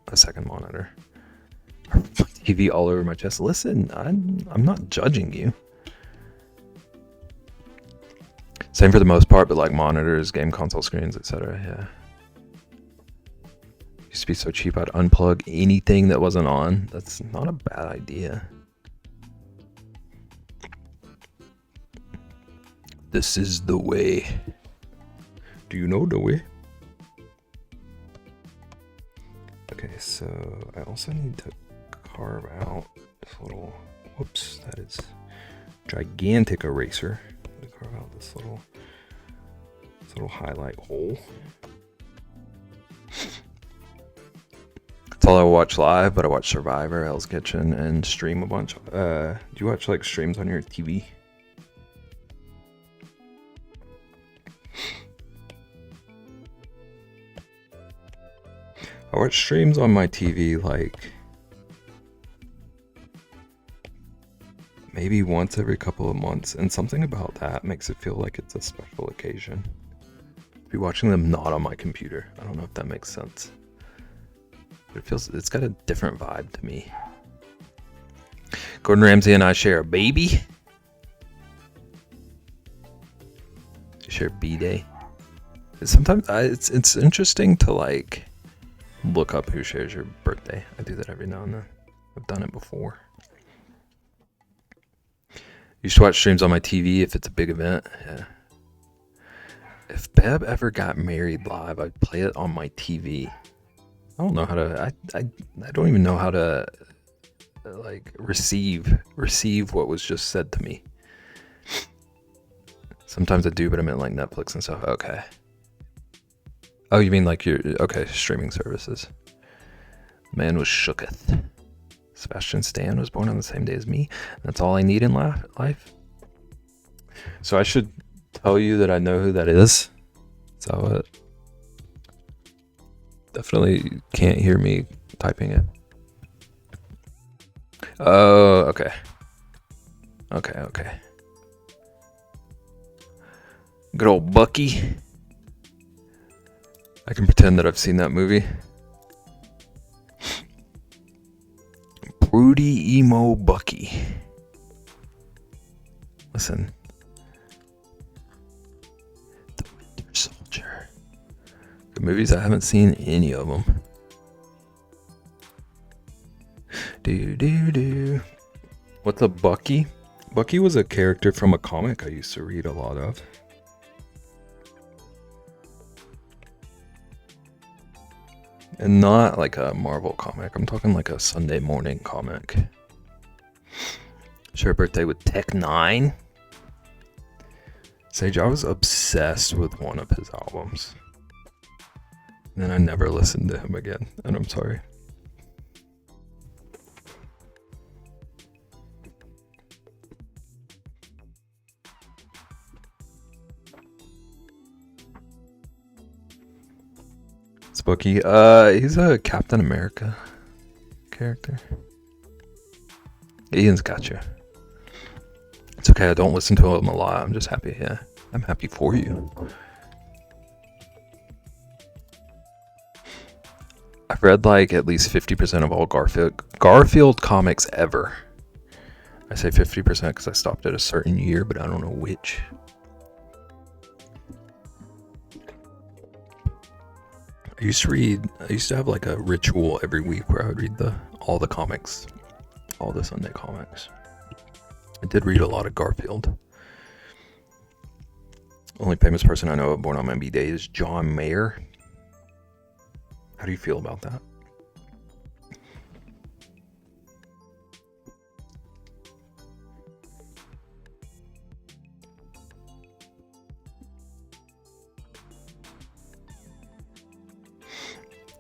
a second monitor. My TV all over my chest. Listen, I'm not judging you. Same for the most part, but like monitors, game console screens, etc. Yeah. Used to be so cheap I'd unplug anything that wasn't on. That's not a bad idea. This is the way. Do you know the way? Okay, so I also need to carve out this little, whoops, that is gigantic eraser. Carve out this little highlight hole. That's all I watch live, but I watch Survivor, Hell's Kitchen, and stream a bunch. Do you watch like streams on your TV? I watch streams on my TV like maybe once every couple of months, and something about that makes it feel like it's a special occasion. Be watching them not on my computer. I don't know if that makes sense. But it's got a different vibe to me. Gordon Ramsay and I share a baby. We share B-Day. Sometimes it's interesting to like look up who shares your birthday. I do that every now and then. I've done it before. Used to watch streams on my TV if it's a big event. Yeah. If Beb ever got married live, I'd play it on my TV. I don't know how to. I don't even know how to like receive what was just said to me. Sometimes I do, but I meant like Netflix and stuff. Okay. Oh, you mean like your streaming services? Man was shooketh. Sebastian Stan was born on the same day as me. That's all I need in life. So I should tell you that I know who that is. So definitely can't hear me typing it. Oh, okay. Okay. Good old Bucky. I can pretend that I've seen that movie. Broody emo Bucky. Listen. The Winter Soldier. Good movies. I haven't seen any of them. What's a Bucky? Bucky was a character from a comic I used to read a lot of. And not like a Marvel comic. I'm talking like a Sunday morning comic. Share a birthday with Tech 9. Sage, I was obsessed with one of his albums. And then I never listened to him again. And I'm sorry. Bucky. He's a Captain America character. Ian's got you. It's okay, I don't listen to him a lot. I'm just happy, yeah. I'm happy for you. I've read like at least 50% of all Garfield comics ever. I say 50% because I stopped at a certain year, but I don't know which. I used to have like a ritual every week where I would read all the comics, all the Sunday comics. I did read a lot of Garfield. Only famous person I know born on my B-Day is John Mayer. How do you feel about that?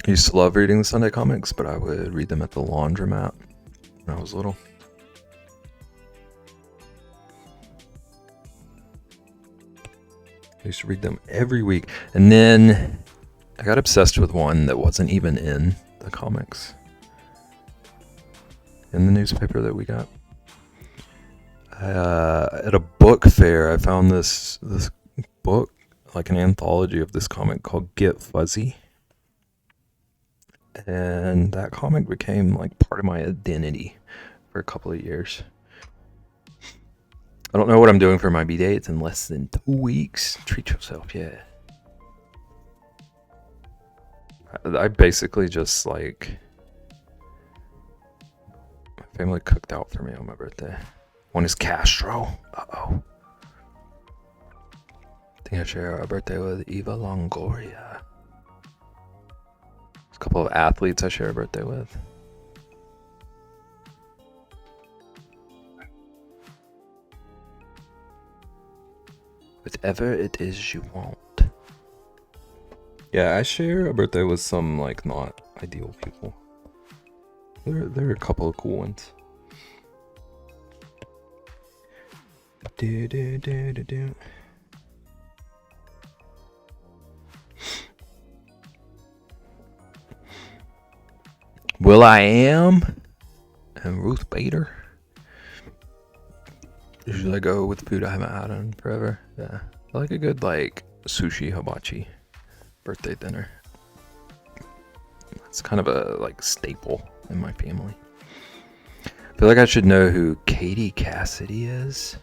I used to love reading the Sunday comics, but I would read them at the laundromat when I was little. I used to read them every week. And then I got obsessed with one that wasn't even in the comics. In the newspaper that we got. At a book fair, I found this book, like an anthology of this comic called Get Fuzzy. And that comic became like part of my identity for a couple of years. I don't know what I'm doing for my B-Day. It's in less than 2 weeks. Treat yourself, yeah. I basically just, like... My family cooked out for me on my birthday. One is Castro. Uh-oh. I think I share a birthday with Eva Longoria. There's a couple of athletes I share a birthday with. Whatever it is you want. Yeah, I share a birthday with some, like, not ideal people. There are a couple of cool ones. Will I Am and Ruth Bader. Usually I go with food I haven't had in forever. Yeah, I like a good, like, sushi hibachi birthday dinner. It's kind of a, like, staple in my family. I feel like I should know who Katie Cassidy is.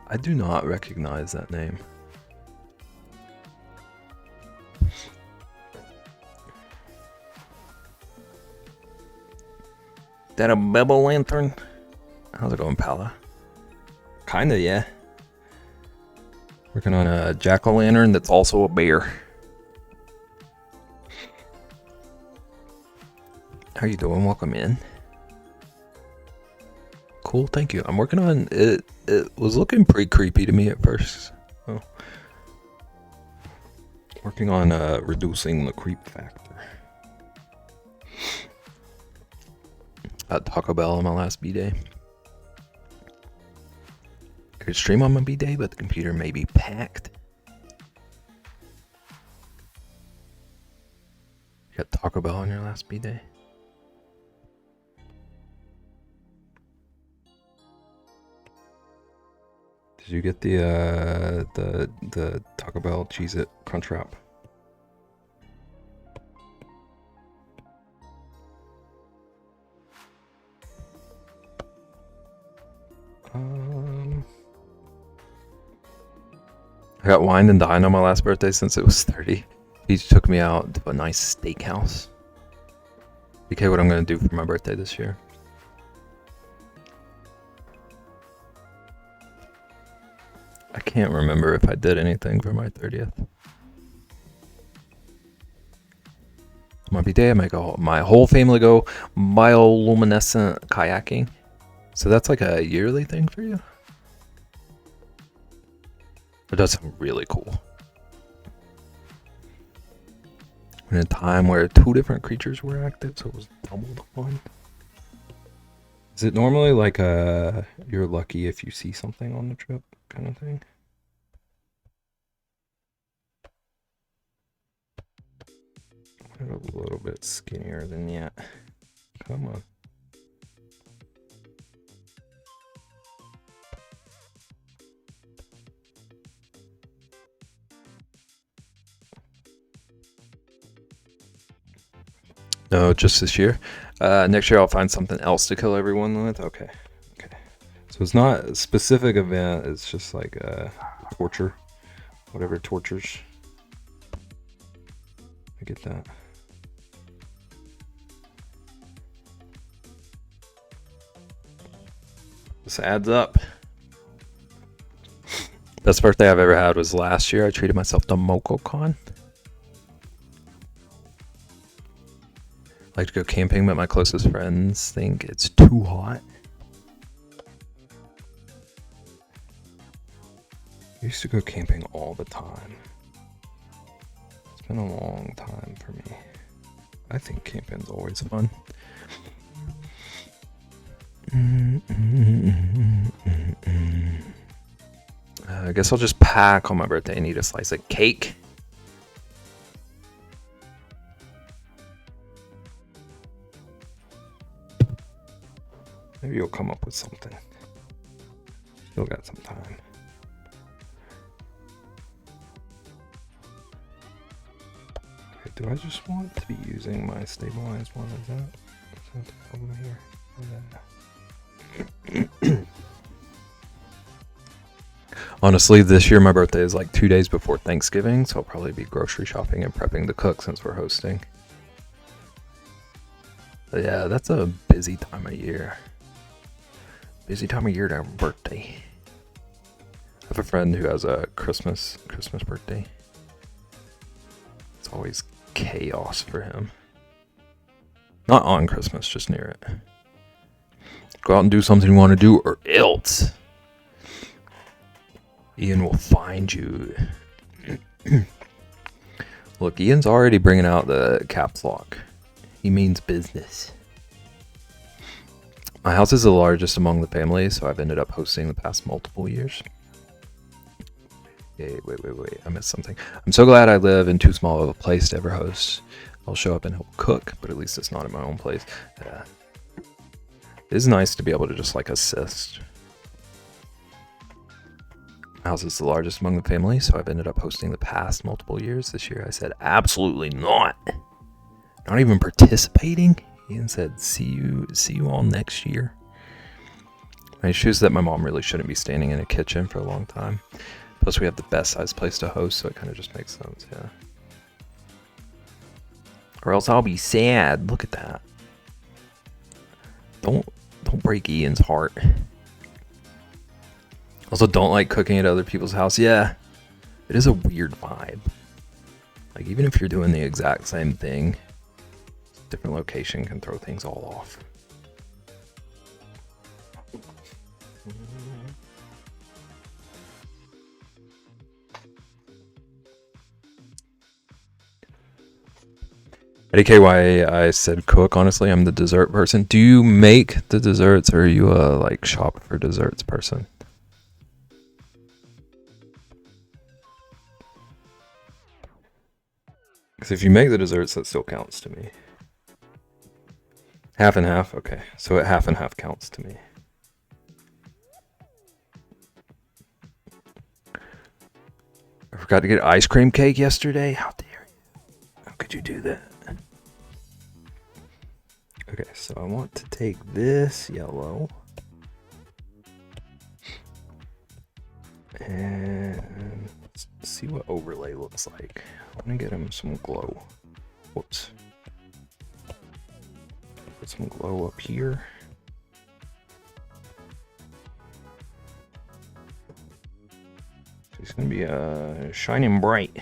I do not recognize that name. That a Bebel lantern? How's it going, Pala? Kinda, yeah. Working on a jack-o'-lantern that's also a bear. How you doing? Welcome in. Cool, thank you. I'm working on it. It was looking pretty creepy to me at first. Oh. Working on reducing the creep factor. At Taco Bell on my last B-Day. Could stream on my B-Day, but the computer may be packed. You got Taco Bell on your last B-Day? Did you get the Taco Bell Cheez-It Crunchwrap? I got wined and dined on my last birthday since it was 30. He took me out to a nice steakhouse. Okay, what I'm gonna do for my birthday this year. I can't remember if I did anything for my 30th. My B-Day, I make my whole family go bioluminescent kayaking. So that's like a yearly thing for you? It does sound really cool. In a time where 2 different creatures were active, so it was double the fun. Is it normally like you're lucky if you see something on the trip kind of thing? I'm a little bit skinnier than that. Come on. No, just this year. Next year I'll find something else to kill everyone with. Okay. So it's not a specific event. It's just like torture, whatever tortures. I get that. This adds up. Best birthday I've ever had was last year. I treated myself to MocoCon. I like to go camping, but my closest friends think it's too hot. I used to go camping all the time. It's been a long time for me. I think camping's always fun. I guess I'll just pack on my birthday and eat a slice of cake. Maybe you'll come up with something. Still got some time. Okay, do I just want to be using my stabilized one? Is that the problem here? Honestly, this year my birthday is like 2 days before Thanksgiving, so I'll probably be grocery shopping and prepping to cook since we're hosting. But yeah, that's a busy time of year. Busy time of year to have a birthday. I have a friend who has a Christmas birthday. It's always chaos for him. Not on Christmas, just near it. Go out and do something you want to do, or else Ian will find you. Look, Ian's already bringing out the caps lock. He means business. My house is the largest among the family, so I've ended up hosting the past multiple years. Wait, I missed something. I'm so glad I live in too small of a place to ever host. I'll show up and help cook, but at least it's not in my own place. It is nice to be able to just like assist. My house is the largest among the family, so I've ended up hosting the past multiple years. This year I said, absolutely not. Not even participating? Ian said, see you all next year. My issue is that my mom really shouldn't be standing in a kitchen for a long time. Plus we have the best sized place to host, so it kind of just makes sense, yeah. Or else I'll be sad. Look at that. Don't break Ian's heart. Also, don't like cooking at other people's house. Yeah, it is a weird vibe. Like, even if you're doing the exact same thing, different location can throw things all off. AKY, I said cook. Honestly, I'm the dessert person. Do you make the desserts, or are you a like shop for desserts person? Because if you make the desserts, that still counts to me. Half and half? Okay. So half and half counts to me. I forgot to get ice cream cake yesterday. How dare you? How could you do that? Okay, so I want to take this yellow. And let's see what overlay looks like. I want to get him some glow. Whoops. Put some glow up here. He's going to be shining bright.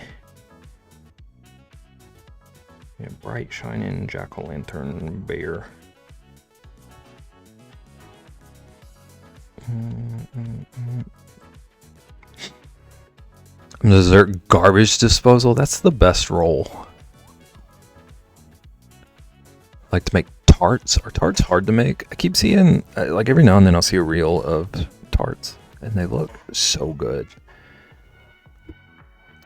Yeah, bright, shining jack-o'-lantern bear. Dessert garbage disposal. That's the best role. I like to make tarts. Are tarts hard to make? I keep seeing, like every now and then I'll see a reel of tarts and they look so good.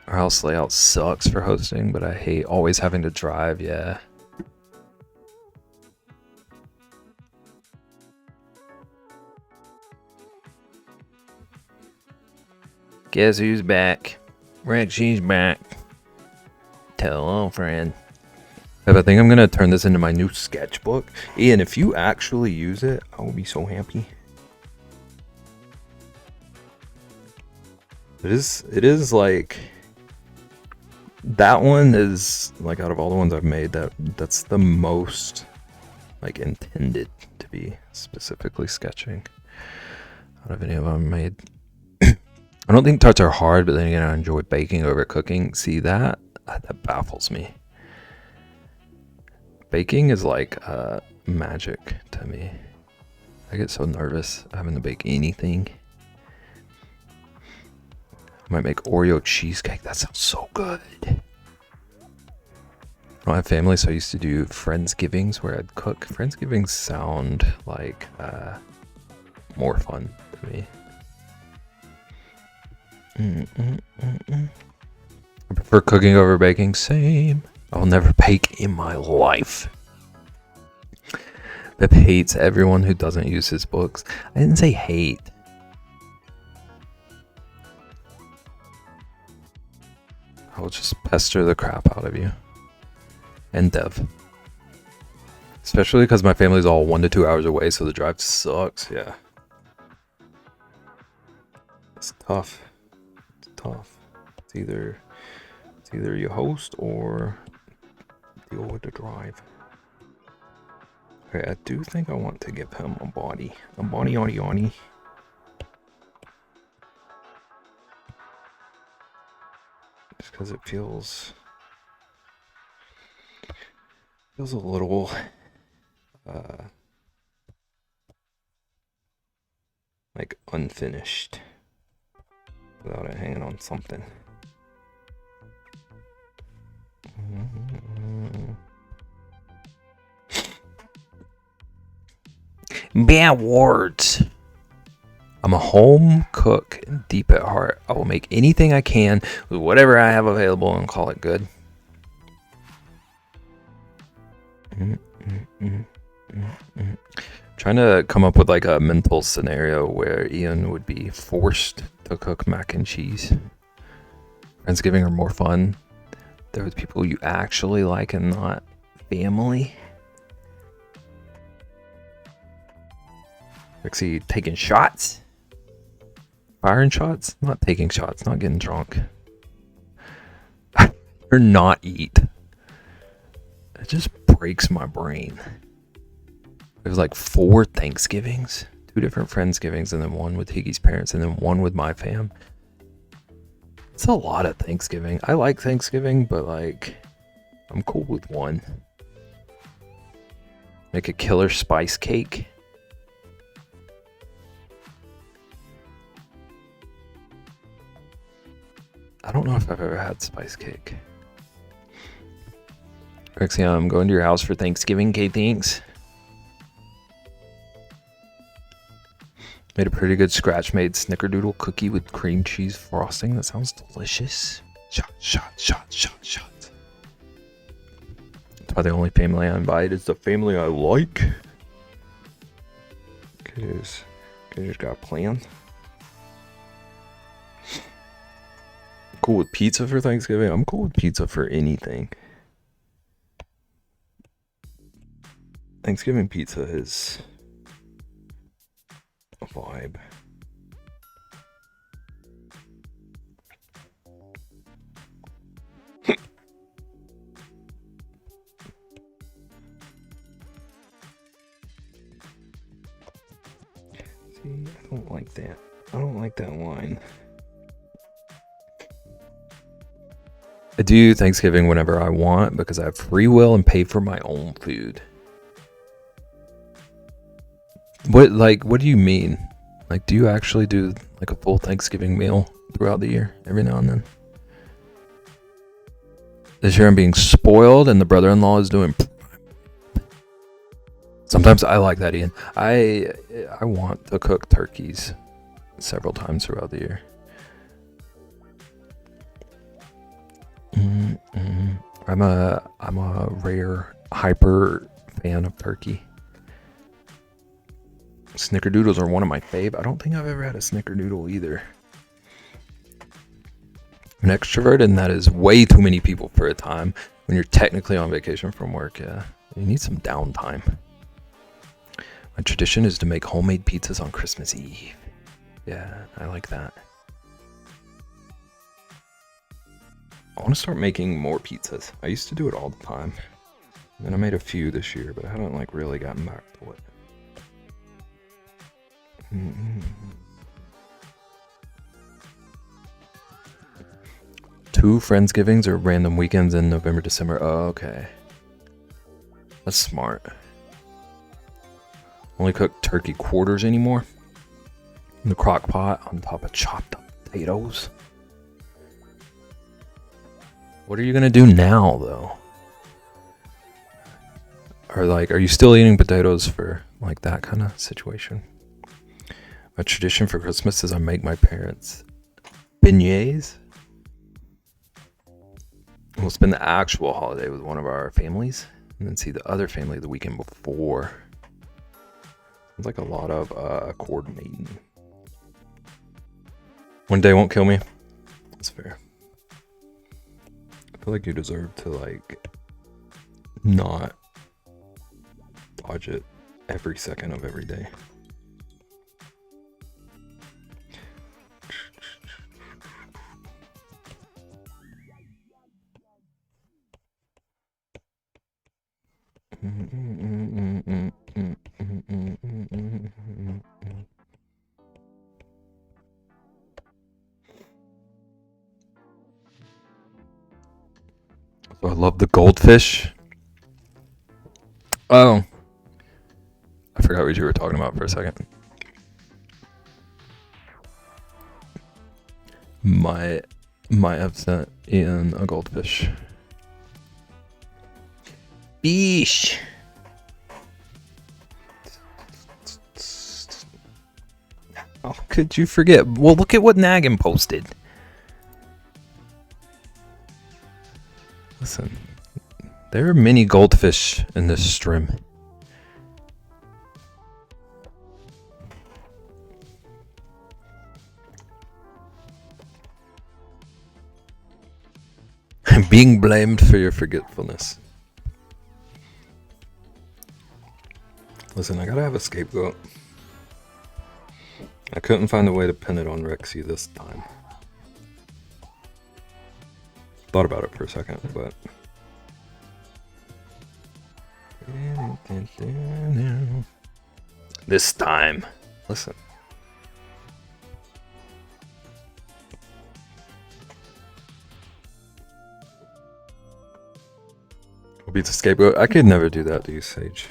Our house layout sucks for hosting, but I hate always having to drive, yeah. Guess who's back? Rex, she's back. Tell old friend. I think I'm going to turn this into my new sketchbook. Ian, if you actually use it, I will be so happy. It is like... That one is, like, out of all the ones I've made, that's the most, like, intended to be specifically sketching out of any of them made. I don't think tarts are hard, but then again, I enjoy baking over cooking. See, that baffles me. Baking is like magic to me. I get so nervous having to bake anything. I might make Oreo cheesecake. That sounds so good. I don't have family, so I used to do Friendsgivings where I'd cook. Friendsgivings sound like more fun to me. I prefer cooking over baking. Same. I'll never bake in my life. Pip hates everyone who doesn't use his books. I didn't say hate. I'll just pester the crap out of you. And Dev. Especially because my family's all 1 to 2 hours away, so the drive sucks. Yeah. It's tough. It's tough. It's either you host or deal with the drive. Okay, I do think I want to give him a body. A body, yawny. Just because it feels a little like unfinished without it hanging on something. Bad words. I'm a home cook and deep at heart. I will make anything I can with whatever I have available and call it good. Trying to come up with like a mental scenario where Ian would be forced to cook mac and cheese. Friendsgiving are more fun. They're with people you actually like and not family. Rixie taking shots? Firing shots? Not taking shots, not getting drunk. Or not eat. It just breaks my brain. There's like 4 Thanksgivings, 2 different Friendsgivings, and then 1 with Higgy's parents, and then 1 with my fam. It's a lot of Thanksgiving. I like Thanksgiving, but like, I'm cool with 1. Make a killer spice cake. I don't know if I've ever had spice cake. Rexy, I'm going to your house for Thanksgiving. Okay, thanks. Made a pretty good scratch-made snickerdoodle cookie with cream cheese frosting. That sounds delicious. Shot. That's why the only family I invite is the family I like. Because just got a plan. Cool with pizza for Thanksgiving. I'm cool with pizza for anything. Thanksgiving pizza is a vibe. See, I don't like that. I don't like that wine. I do Thanksgiving whenever I want because I have free will and pay for my own food. What do you mean? Like, do you actually do like a full Thanksgiving meal throughout the year, every now and then? This year I'm being spoiled and the brother-in-law is doing... Sometimes I like that, Ian. I want to cook turkeys several times throughout the year. I'm a rare hyper fan of turkey. Snickerdoodles are one of my fave. I don't think I've ever had a snickerdoodle either. I'm an extrovert, and that is way too many people for a time when you're technically on vacation from work. Yeah, you need some downtime. My tradition is to make homemade pizzas on Christmas Eve. Yeah, I like that. I want to start making more pizzas. I used to do it all the time. And then I made a few this year, but I haven't like really gotten back to it. Two Friendsgivings or random weekends in November, December. Oh, okay. That's smart. Only cook turkey quarters anymore. In the crock pot on top of chopped up potatoes. What are you gonna do now, though? Or like, are you still eating potatoes for like that kind of situation? My tradition for Christmas is I make my parents beignets. We'll spend the actual holiday with one of our families and then see the other family the weekend before. It's like a lot of coordinating. One day won't kill me. That's fair. I feel like you deserve to like not watch it every second of every day. So I love the goldfish. Oh, I forgot what you were talking about for a second. My upset in a goldfish. Beesh. How could you forget? Well, look at what Naggin posted. Listen, there are many goldfish in this stream. I'm being blamed for your forgetfulness. Listen, I gotta have a scapegoat. I couldn't find a way to pin it on Rexy this time. Thought about it for a second, but... This time. Listen. Will be the scapegoat. I could never do that to you, Sage.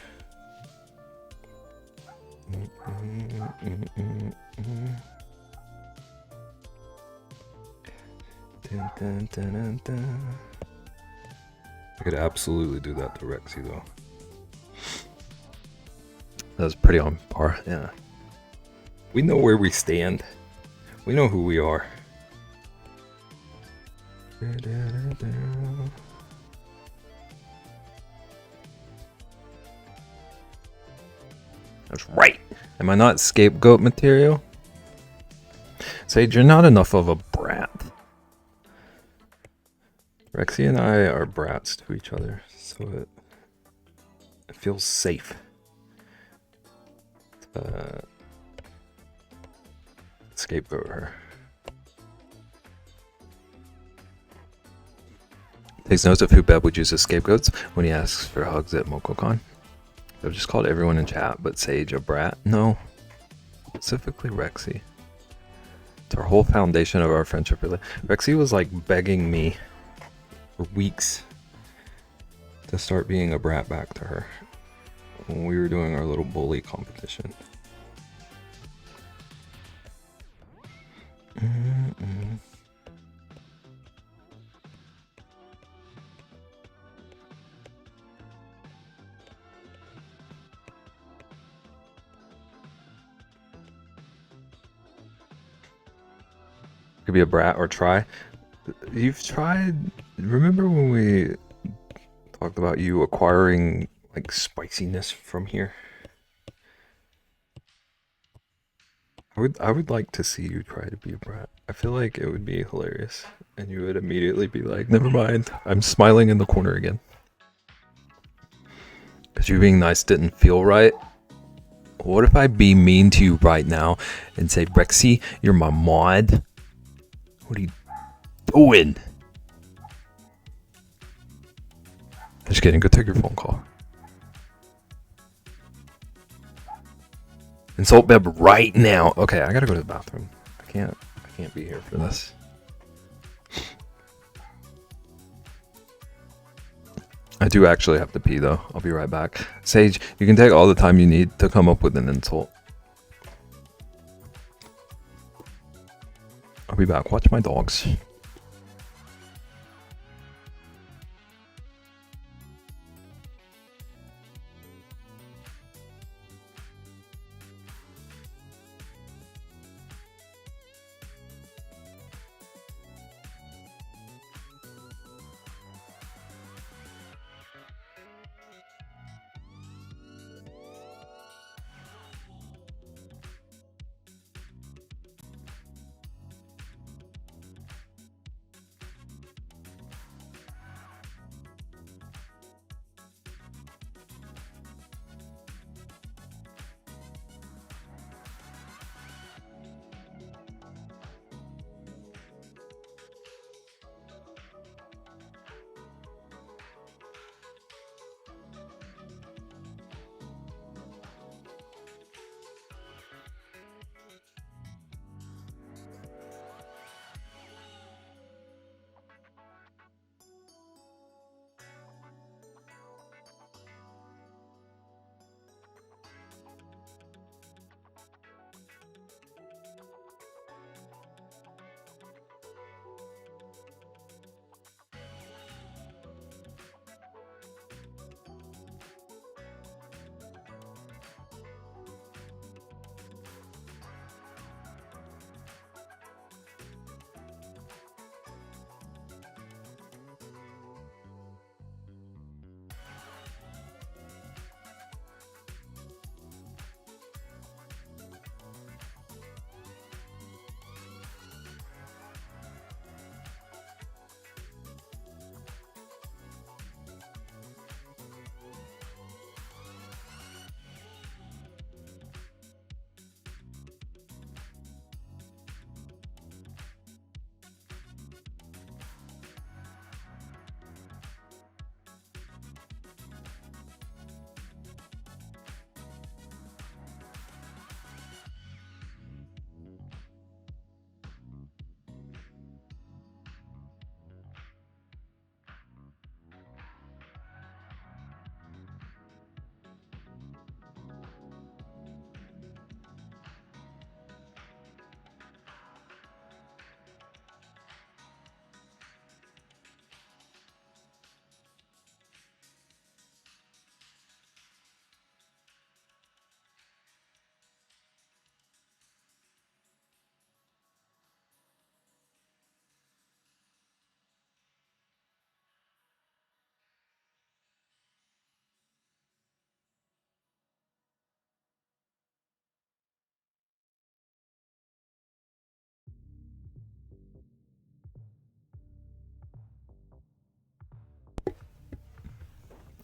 I could absolutely do that to Rexy, though. That was pretty on par, yeah. We know where we stand. We know who we are. That's right. Am I not scapegoat material? Sage, you're not enough of a brat. Rexy and I are brats to each other, so it feels safe. Scapegoat her. Takes notes of who Beb would use as scapegoats when he asks for hugs at MokoCon. I've just called everyone in chat, but Sage a brat? No. Specifically Rexy. It's our whole foundation of our friendship. Rexy was like begging me for weeks to start being a brat back to her when we were doing our little bully competition. Could be a brat or try. You've tried. Remember when we talked about you acquiring like spiciness from here? I would like to see you try to be a brat. I feel like it would be hilarious, and you would immediately be like, "Never mind, I'm smiling in the corner again." Because you being nice didn't feel right. What if I be mean to you right now and say, Rexy, you're my mod? What are you doing? Just kidding, go take your phone call. Insult Beb right now. Okay, I gotta go to the bathroom. I can't be here for this. I do actually have to pee though. I'll be right back. Sage, you can take all the time you need to come up with an insult. I'll be back. Watch my dogs.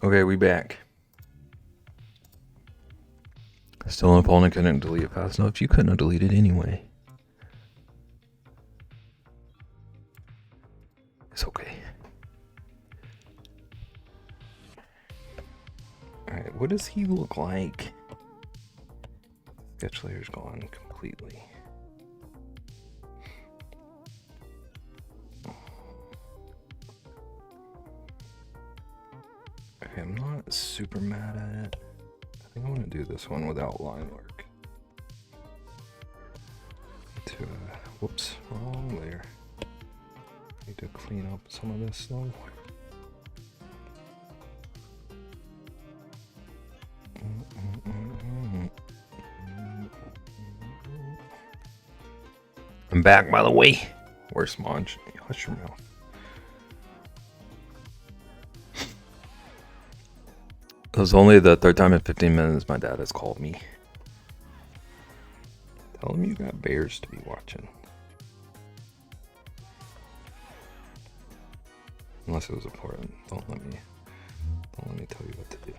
Okay, we back. Still on phone and couldn't delete it fast enough. You couldn't have deleted it anyway. It's okay. Alright, what does he look like? Sketch layer's gone completely. Okay, I'm not super mad at it. I think I want to do this one without line work. Whoops, wrong layer. Need to clean up some of this though. I'm back, by the way. Where's Monge? Hush your mouth. It was only the third time in 15 minutes my dad has called me. Tell him you got bears to be watching. Unless it was important. Don't let me tell you what to do.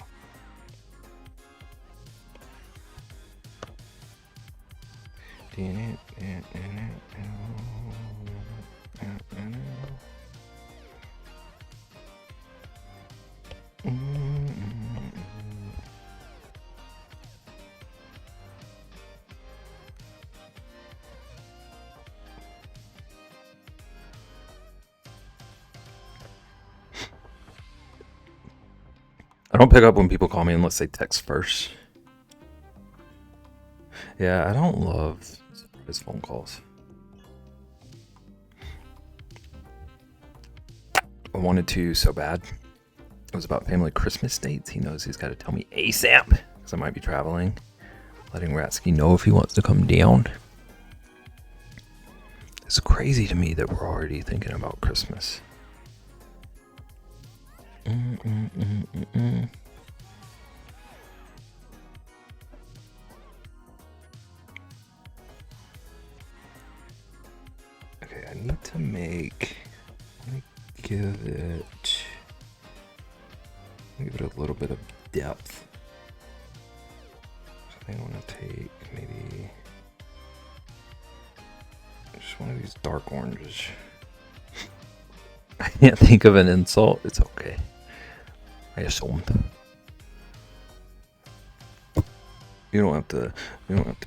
I don't pick up when people call me unless they text first. Yeah, I don't love surprise phone calls. I wanted to so bad. It was about family Christmas dates. He knows he's got to tell me ASAP because I might be traveling. Letting Ratsky know if he wants to come down. It's crazy to me that we're already thinking about Christmas. Okay, I need to make. Let me give it a little bit of depth. So I think I want to take maybe just one of these dark oranges. I can't think of an insult. It's okay. I assumed. You don't have to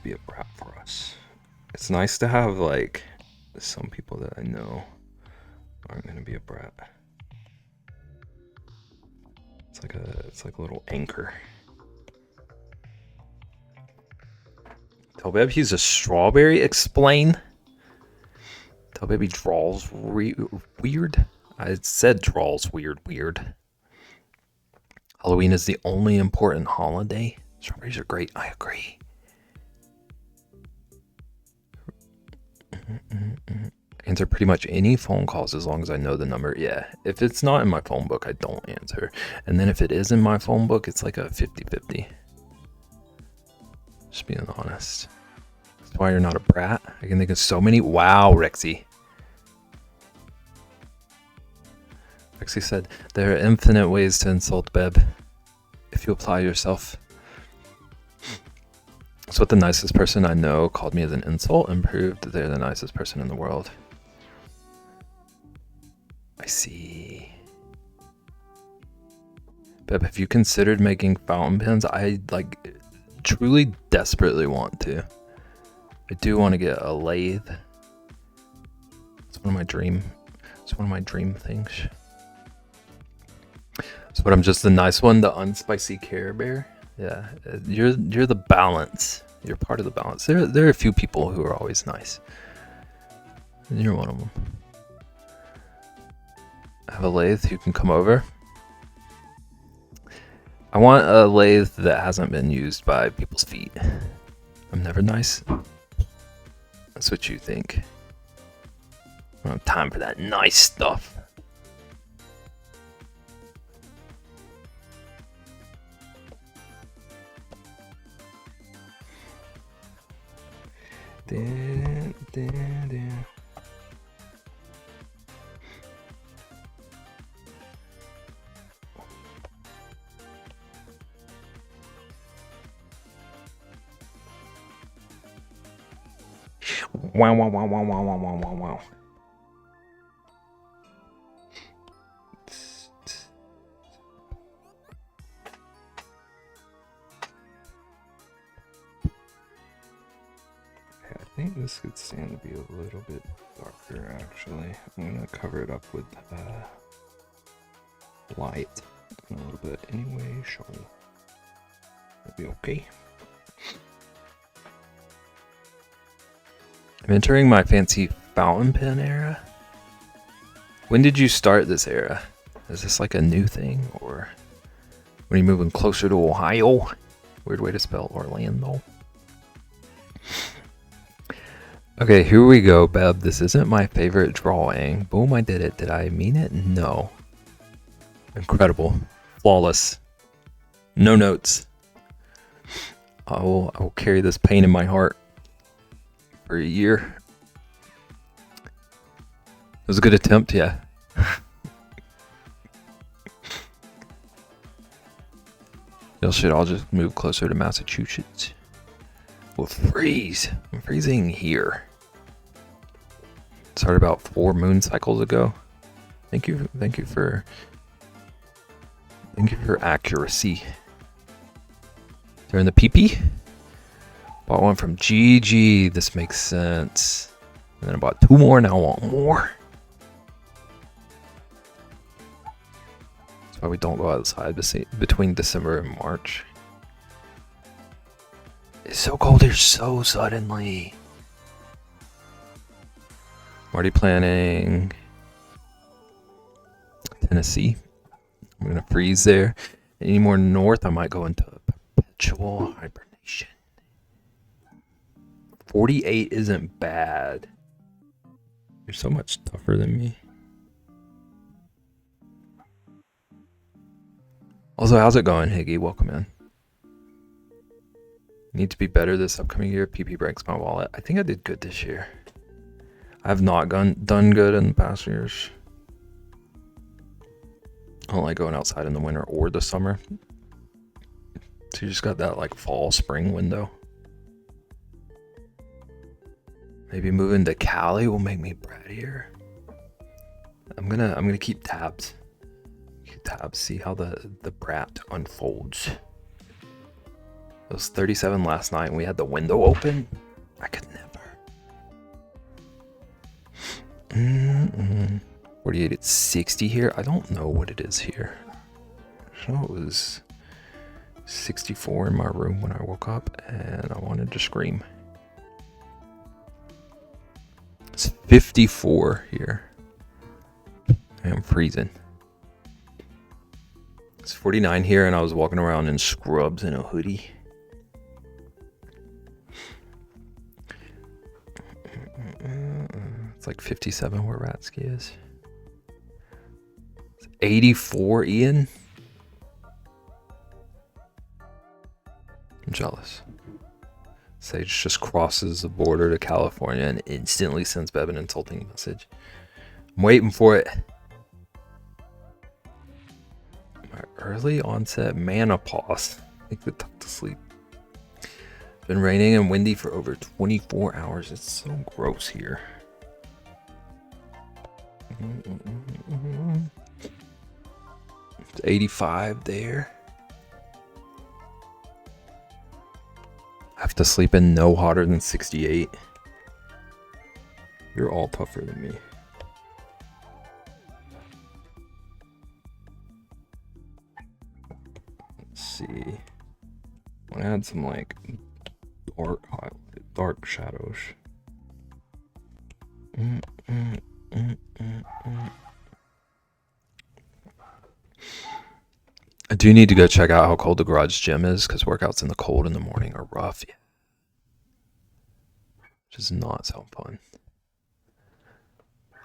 be a brat for us. It's nice to have like some people that I know aren't gonna be a brat. It's like a little anchor. Tell Beb he's a strawberry. Explain. Tell Baby draws weird. I said draws weird. Halloween is the only important holiday. Strawberries are great. I agree. Answer pretty much any phone calls as long as I know the number. Yeah, if it's not in my phone book, I don't answer. And then if it is in my phone book, it's like a 50-50. Just being honest. That's why you're not a brat. I can think of so many. Wow, Rexy. Rexy said, there are infinite ways to insult Beb if you apply yourself. That's what the nicest person I know called me as an insult and proved that they're the nicest person in the world. I see. Beb, have you considered making fountain pens? I truly desperately want to. I do want to get a lathe. It's one of my dream things. So, but I'm just the nice one, the unspicy Care Bear. Yeah, you're the balance. You're part of the balance. There are a few people who are always nice, and you're one of them. I have a lathe who can come over. I want a lathe that hasn't been used by people's feet. I'm never nice. That's what you think. I don't have time for that nice stuff. Wow, wow, wow, wow, wow, wow, wow, wow, wow. I think this could stand to be a little bit darker, actually. I'm gonna cover it up with light a little bit anyway, so it'll be okay. I'm entering my fancy fountain pen era. When did you start this era? Is this like a new thing, or when are you moving closer to Ohio? Weird way to spell Orlando. Okay, here we go, Beb. This isn't my favorite drawing. Boom, I did it. Did I mean it? No. Incredible. Flawless. No notes. I will carry this pain in my heart for a year. It was a good attempt, yeah. Y'all should all just move closer to Massachusetts. We'll freeze. I'm freezing here. Started about 4 moon cycles ago. Thank you for accuracy. They're in the PP. Bought one from GG. This makes sense. And then I bought 2 more. Now I want more. That's why we don't go outside between December and March. It's so cold here so suddenly. I'm already planning Tennessee. I'm gonna freeze there. Any more north, I might go into perpetual hibernation. 48 isn't bad. You're so much tougher than me. Also, how's it going, Higgy? Welcome in. Need to be better this upcoming year. PP breaks my wallet. I think I did good this year. I have not done good in the past years. I don't like going outside in the winter or the summer. So you just got that like fall, spring window. Maybe moving to Cali will make me brattier. I'm gonna keep tabs. See how the brat unfolds. It was 37 last night and we had the window open. I could never. 48 at 60 here. I don't know what it is here. I know it was 64 in my room when I woke up and I wanted to scream. It's 54 here. I am freezing. It's 49 here and I was walking around in scrubs and a hoodie. It's like 57 where Ratsky is. It's 84, Ian. I'm jealous. Sage just crosses the border to California and instantly sends Bev an insulting message. I'm waiting for it. My early onset menopause. Make the tuck to sleep. Been raining and windy for over 24 hours. It's so gross here. It's 85 there. I have to sleep in no hotter than 68. You're all tougher than me. Let's see. I want to add some like dark shadows. I do need to go check out how cold the garage gym is because workouts in the cold in the morning are rough. Yeah. Which does not sound fun.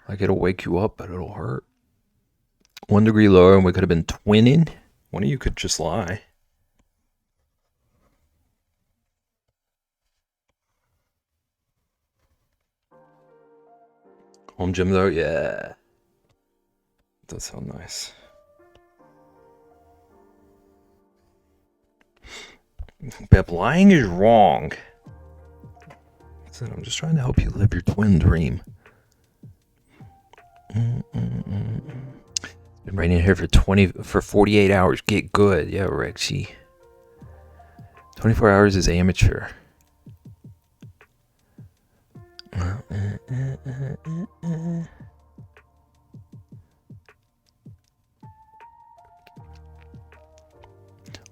Like it'll wake you up, but it'll hurt. 1 degree lower and we could have been twinning. One of you could just lie. Home gym though, yeah. That sounds nice. Beb, lying is wrong. Listen, I'm just trying to help you live your twin dream. Been raining here for 48 hours. Get good. Yeah, Rexy. 24 hours is amateur.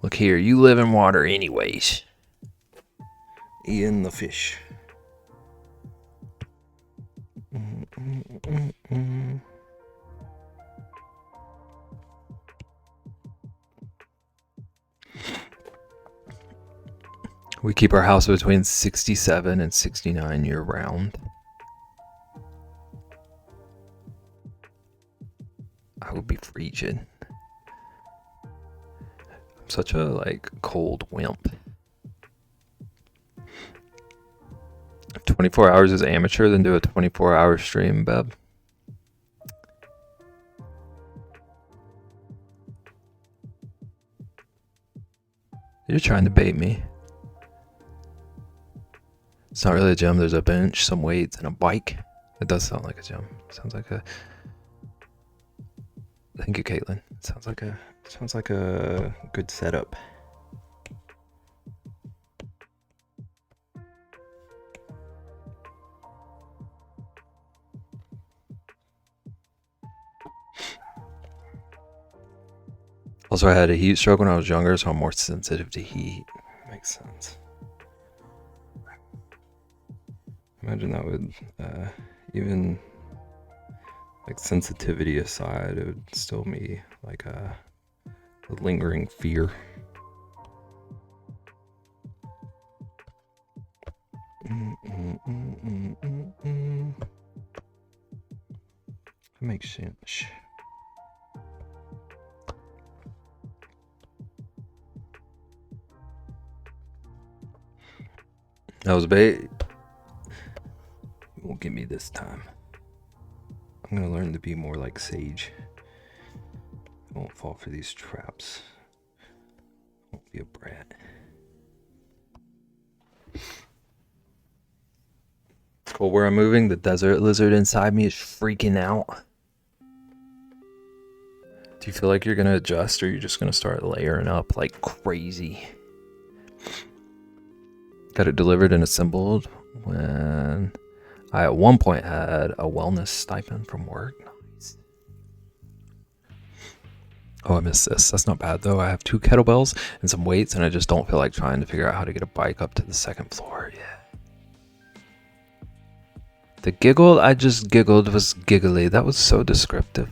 Look here, you live in water anyways. Ian the fish. We keep our house between 67 and 69 year round. I would be frigid. I'm such a cold wimp. If 24 hours is amateur, then do a 24-hour stream, Beb. You're trying to bait me. It's not really a gym. There's a bench, some weights, and a bike. It does sound like a gym. Sounds like a... Thank you, Caitlin. Sounds like a good setup. Also, I had a heat stroke when I was younger, so I'm more sensitive to heat. Makes sense. Imagine that would, even sensitivity aside, it would still be a lingering fear. That makes sense. That was bait. You won't get me this time. I'm gonna learn to be more like Sage. I won't fall for these traps. I won't be a brat. Well, where I'm moving, the desert lizard inside me is freaking out. Do you feel like you're gonna adjust, or you're just gonna start layering up like crazy? Got it delivered and assembled when I at one point had a wellness stipend from work. Nice. Oh, I missed this. That's not bad though. I have 2 kettlebells and some weights, and I just don't feel like trying to figure out how to get a bike up to the 2nd floor. Yeah. The giggle I just giggled was giggly. That was so descriptive.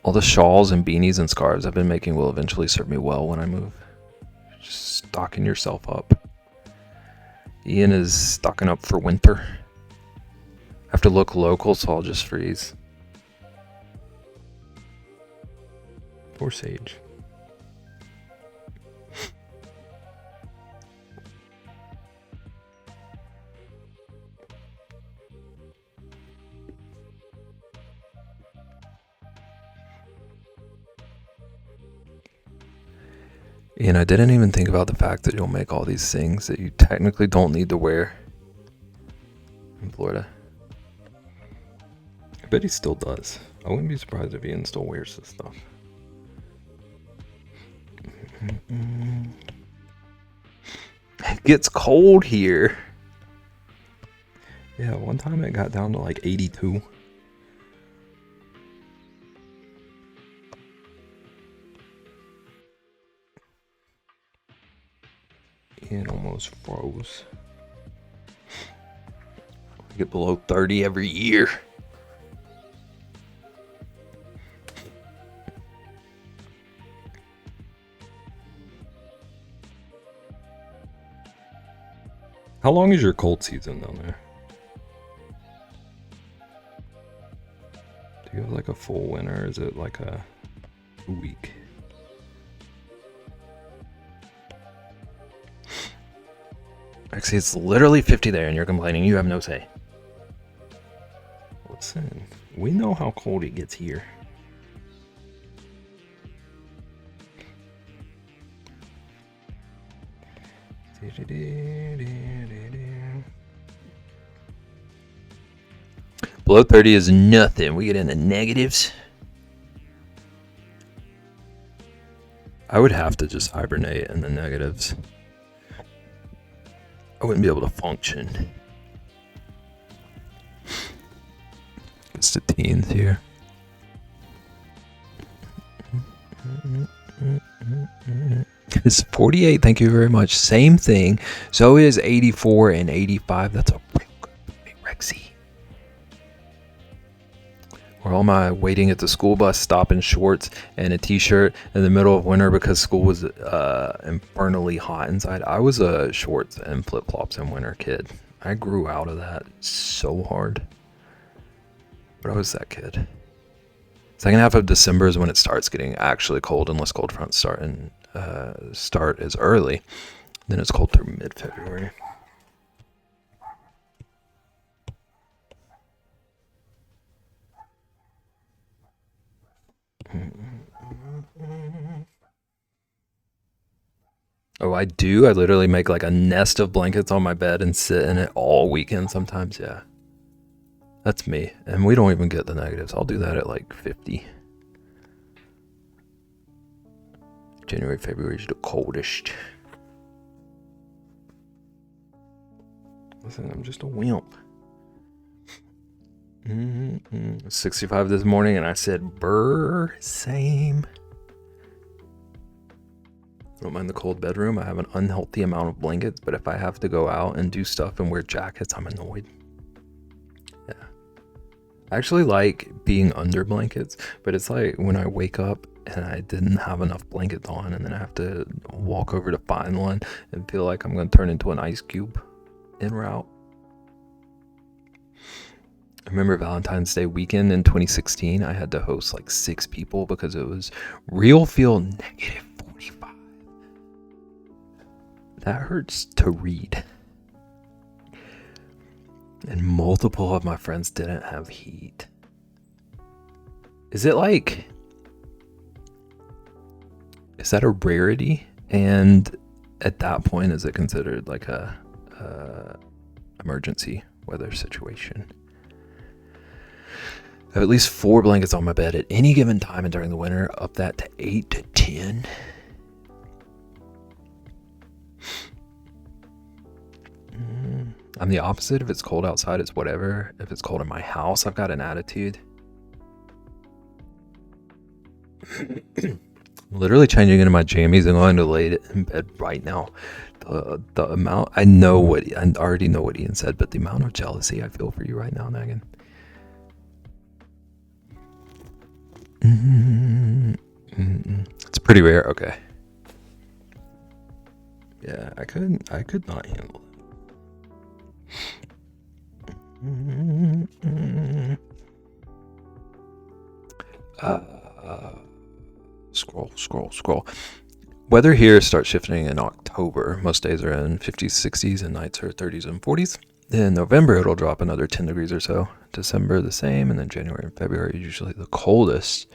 All the shawls and beanies and scarves I've been making will eventually serve me well when I move. Just stocking yourself up. Ian is stocking up for winter. I have to look local, so I'll just freeze. Poor Sage. And I didn't even think about the fact that you'll make all these things that you technically don't need to wear in Florida. I bet he still does. I wouldn't be surprised if Ian still wears this stuff. It gets cold here. Yeah, one time it got down to 82. Ian almost froze. We get below 30 every year. How long is your cold season down there? Do you have a full winter, or is it a week? Actually, it's literally 50 there, and you're complaining. You have no say. Listen, we know how cold it gets here. Below 30 is nothing. We get into negatives. I would have to just hibernate in the negatives. I wouldn't be able to function. It's the teens here. It's 48. Thank you very much. Same thing. So is 84 and 85. That's a real good Rexy. Or all my waiting at the school bus stop in shorts and a t-shirt in the middle of winter because school was infernally hot inside. I was a shorts and flip-flops in winter kid. I grew out of that so hard. But I was that kid. Second half of December is when it starts getting actually cold unless cold fronts start as early. Then it's cold through mid-February. Oh, I do? I literally make like a nest of blankets on my bed and sit in it all weekend sometimes, yeah. That's me. And we don't even get the negatives. I'll do that at like 50. January, February is the coldest. Listen, I'm just a wimp. 65 this morning and I said, brr, same. I don't mind the cold bedroom. I have an unhealthy amount of blankets, but if I have to go out and do stuff and wear jackets, I'm annoyed. Yeah. I actually like being under blankets, but it's like when I wake up and I didn't have enough blankets on and then I have to walk over to find one and feel like I'm going to turn into an ice cube en route. I remember Valentine's Day weekend in 2016, I had to host like 6 people because it was real feel negative 45. That hurts to read. And multiple of my friends didn't have heat. Is that a rarity? And at that point, is it considered like a emergency weather situation? I have at least 4 blankets on my bed at any given time, and during the winter, up that to 8 to 10. I'm the opposite. If it's cold outside, it's whatever. If it's cold in my house, I've got an attitude. Literally changing into my jammies and going to lay in bed right now. The amount, I already know what Ian said, but the amount of jealousy I feel for you right now, Megan. It's pretty rare. Okay. Yeah, I could not handle it. Scroll. Weather here starts shifting in October. Most days are in 50s, 60s, and nights are 30s and 40s. Then November, it'll drop another 10 degrees or so. December, the same. And then January and February are usually the coldest.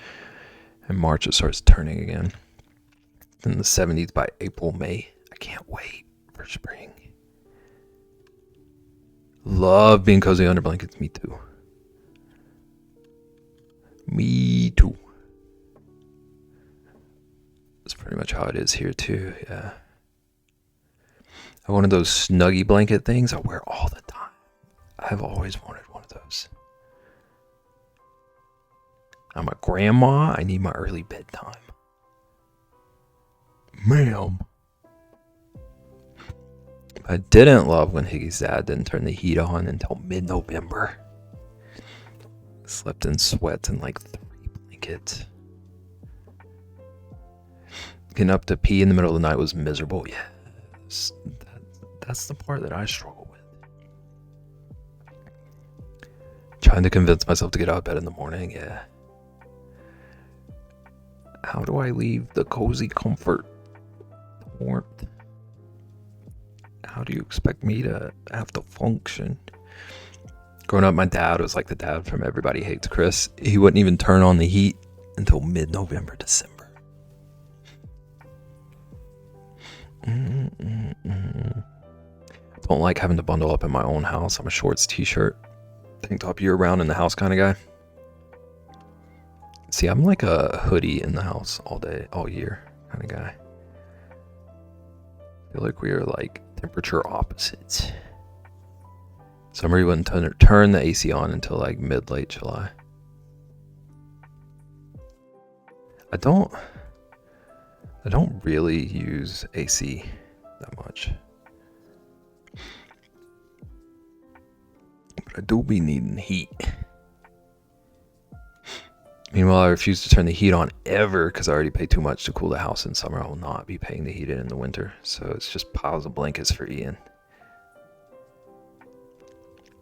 In March, it starts turning again. In the 70s by April, May. I can't wait for spring. Love being cozy under blankets. Me too. That's pretty much how it is here too, yeah. I have one of those snuggie blanket things I wear all the time. I've always wanted one of those. I'm a grandma. I need my early bedtime. Ma'am. I didn't love when Higgy's dad didn't turn the heat on until mid-November. Slept in sweats and like 3 blankets. Getting up to pee in the middle of the night was miserable. Yeah, that's the part that I struggle with. Trying to convince myself to get out of bed in the morning, yeah. How do I leave the cozy comfort, the warmth? How do you expect me to have to function? Growing up, my dad was like the dad from Everybody Hates Chris. He wouldn't even turn on the heat until mid-November, December. Don't like having to bundle up in my own house. I'm a shorts, t-shirt, tank top year round in the house kind of guy. See, I'm like a hoodie in the house all day, all year kind of guy. I feel like we are like temperature opposites. Summer, you wouldn't turn the AC on until like mid-late July. I don't really use AC that much. But I do be needing heat. Meanwhile, I refuse to turn the heat on ever because I already pay too much to cool the house in summer. I will not be paying to heat it in the winter. So it's just piles of blankets for Ian.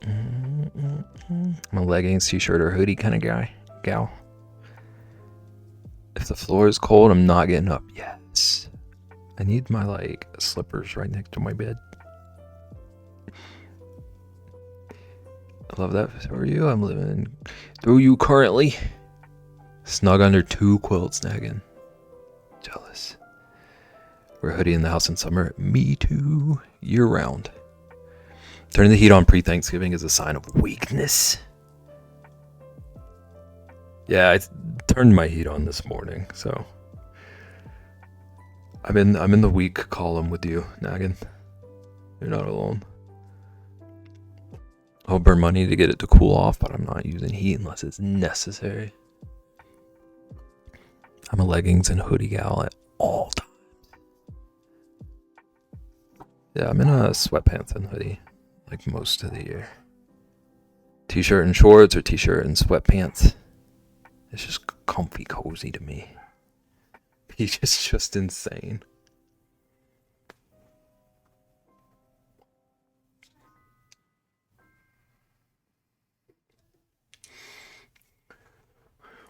I'm a leggings, t-shirt, or hoodie kind of gal. If the floor is cold, I'm not getting up. Yes. I need my like slippers right next to my bed. I love that for you. I'm living through you currently. Snug under 2 quilts, nagging. Jealous. Wear a hoodie in the house in summer. Me too. Year round. Turning the heat on pre-Thanksgiving is a sign of weakness. Yeah, I turned my heat on this morning, so I'm in the weak column with you, nagging. You're not alone. I'll burn money to get it to cool off, but I'm not using heat unless it's necessary. I'm a leggings and hoodie gal at all times. Yeah, I'm in a sweatpants and hoodie like most of the year. T-shirt and shorts or t-shirt and sweatpants. It's just comfy, cozy to me. He's just insane.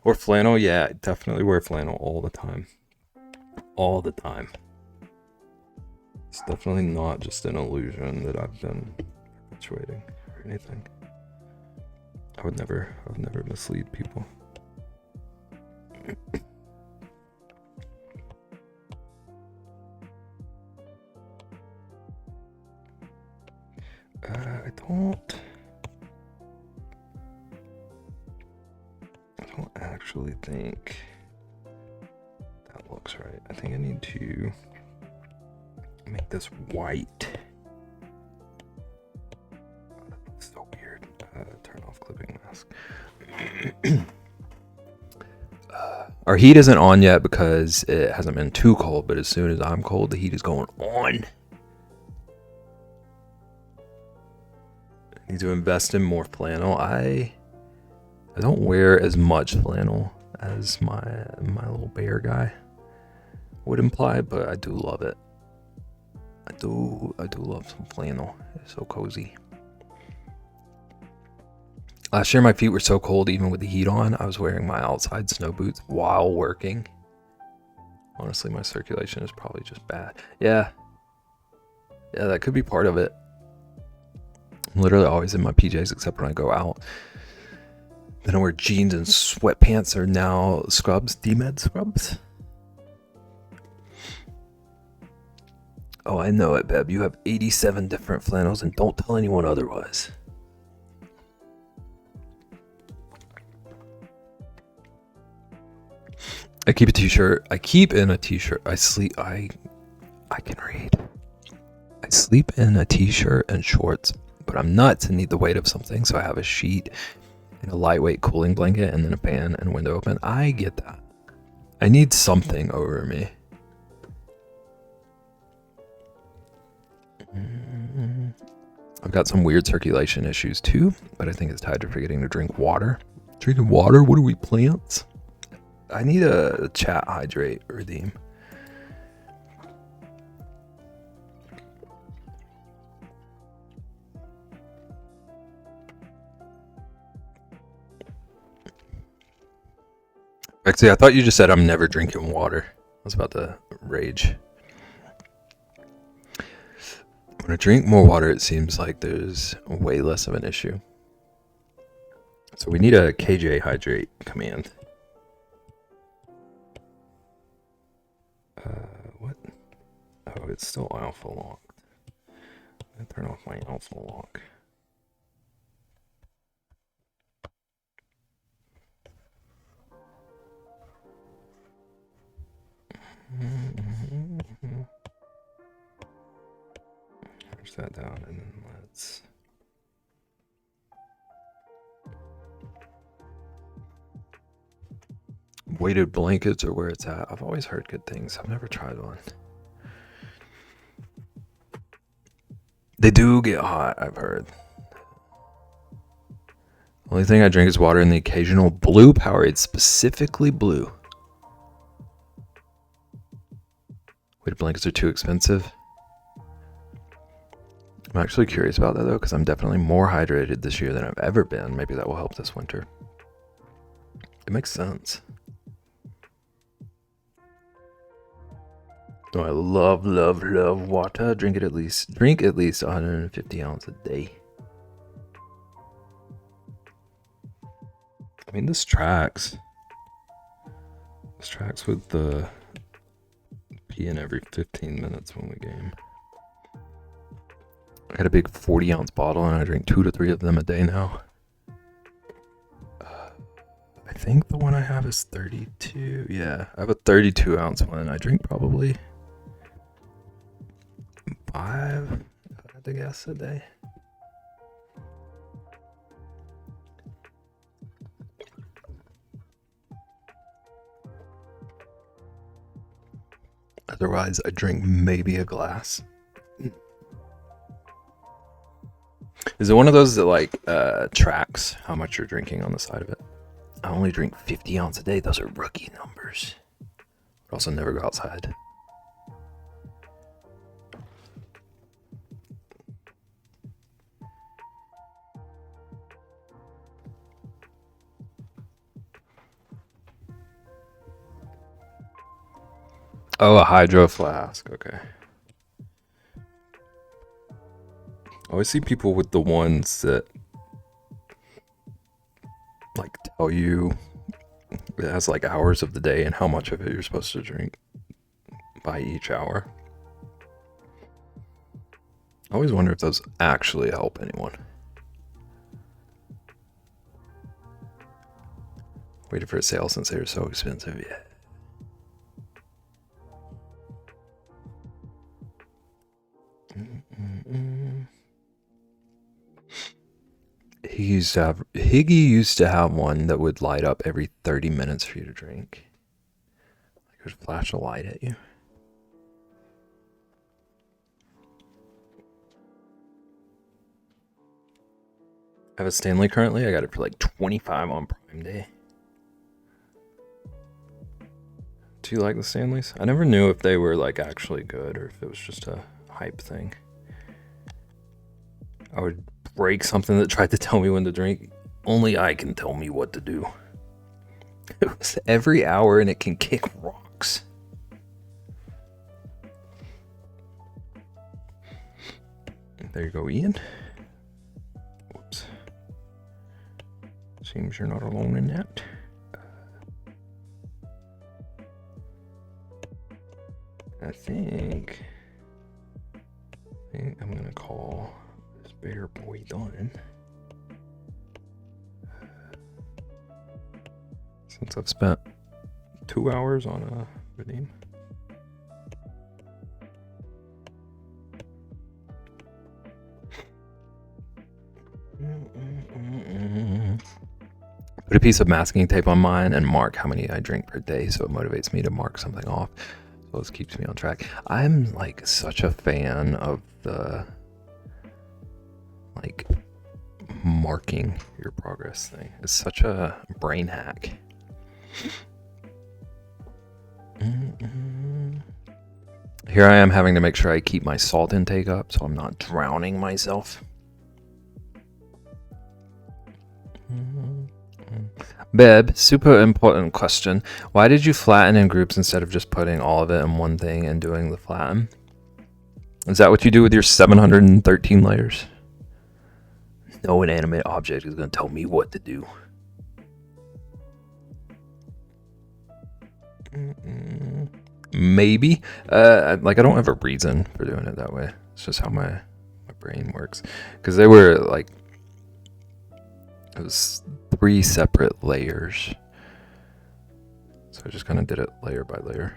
Or flannel, yeah, I definitely wear flannel all the time. All the time. It's definitely not just an illusion that I've been perpetuating or anything. I would never mislead people. I don't actually think that looks right. I think I need to make this white. Oh, that's so weird. Turn off clipping mask. Our heat isn't on yet because it hasn't been too cold, but as soon as I'm cold, the heat is going on. I need to invest in more flannel. I don't wear as much flannel as my little bear guy would imply, but I do love it. I do love some flannel. It's so cozy. Last year my feet were so cold even with the heat on. I was wearing my outside snow boots while working. Honestly, my circulation is probably just bad. Yeah, that could be part of it. I'm literally always in my PJs except when I go out. Then I wear jeans and sweatpants or now scrubs, D-Med scrubs. Oh, I know it, Beb. You have 87 different flannels and don't tell anyone otherwise. I keep a t-shirt. I keep in a t-shirt. I can read. I sleep in a t-shirt and shorts, but I'm nuts and need the weight of something, so I have a sheet and a lightweight cooling blanket and then a fan and window open. I get that. I need something over me. I've got some weird circulation issues too, but I think it's tied to forgetting to drink water. Drinking water? What are we, plants? I need a chat hydrate redeem. Actually, I thought you just said I'm never drinking water. I was about to rage. When I drink more water, it seems like there's way less of an issue. So we need a KJ hydrate command. What? Oh, Oh, it's still alpha locked. I'm gonna turn off my alpha lock. Push that down and then let's. Weighted blankets are where it's at. I've always heard good things. I've never tried one. They do get hot, I've heard. Only thing I drink is water and the occasional blue Powerade, specifically blue. Weighted blankets are too expensive. I'm actually curious about that though, because I'm definitely more hydrated this year than I've ever been. Maybe that will help this winter. It makes sense. Oh, I love water. Drink at least 150 ounces a day. I mean, this tracks. This tracks with the peeing every 15 minutes when we game. I got a big 40-ounce bottle and I drink 2 to 3 of them a day now. I think the one I have is 32. Yeah, I have a 32-ounce one. I drink probably 5, if I had to guess, a day. Otherwise, I drink maybe a glass. Is it one of those that like tracks how much you're drinking on the side of it? I only drink 50 ounces a day. Those are rookie numbers. But also never go outside. Oh, a hydro flask. Okay. I always see people with the ones that like tell you it has like hours of the day and how much of it you're supposed to drink by each hour. I always wonder if those actually help anyone. Waited for a sale since they were so expensive. Yeah. Higgy used to have one that would light up every 30 minutes for you to drink. Like it would flash a light at you. I have a Stanley currently. I got it for like 25 on Prime Day. Do you like the Stanleys? I never knew if they were like actually good or if it was just a hype thing. I would break something that tried to tell me when to drink. Only I can tell me what to do. It was every hour and it can kick rocks. There you go, Ian. Whoops. Seems you're not alone in that. I think I'm gonna call this bear boy done. Since I've spent 2 hours on a redeem. Put a piece of masking tape on mine and mark how many I drink per day so it motivates me to mark something off. So this keeps me on track. I'm like such a fan of the like marking your progress thing. It's such a brain hack. Here I am having to make sure I keep my salt intake up so I'm not drowning myself. Beb, super important question. Why did you flatten in groups instead of just putting all of it in one thing and doing the flatten? Is that what you do with your 713 layers? No inanimate object is going to tell me what to do. Maybe. Like I don't have a reason for doing it that way. It's just how my brain works. Because they were like, it was 3 separate layers. So I just kind of did it layer by layer.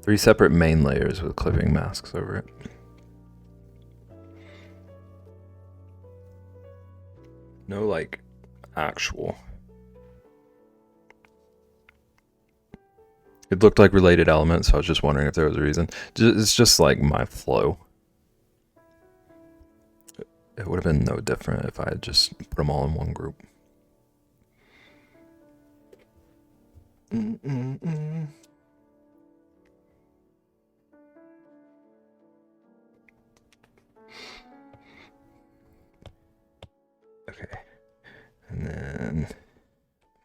3 separate main layers with clipping masks over it. No like actual. It looked like related elements, so I was just wondering if there was a reason. It's just like my flow. It would have been no different if I had just put them all in one group. Okay. And then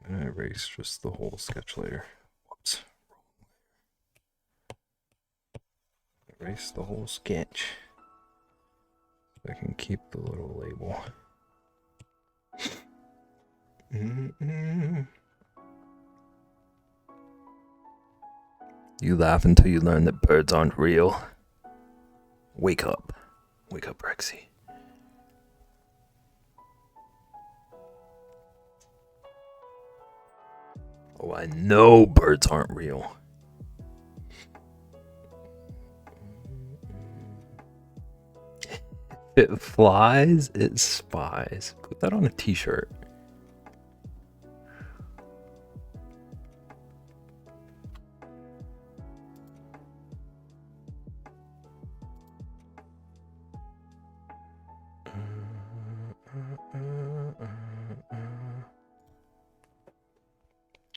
I'm going to erase just the whole sketch layer. Whoops. Erase the whole sketch. So I can keep the little label. You laugh until you learn that birds aren't real. Wake up. Wake up, Rexy. Oh, I know birds aren't real. If it flies, it spies. Put that on a t-shirt.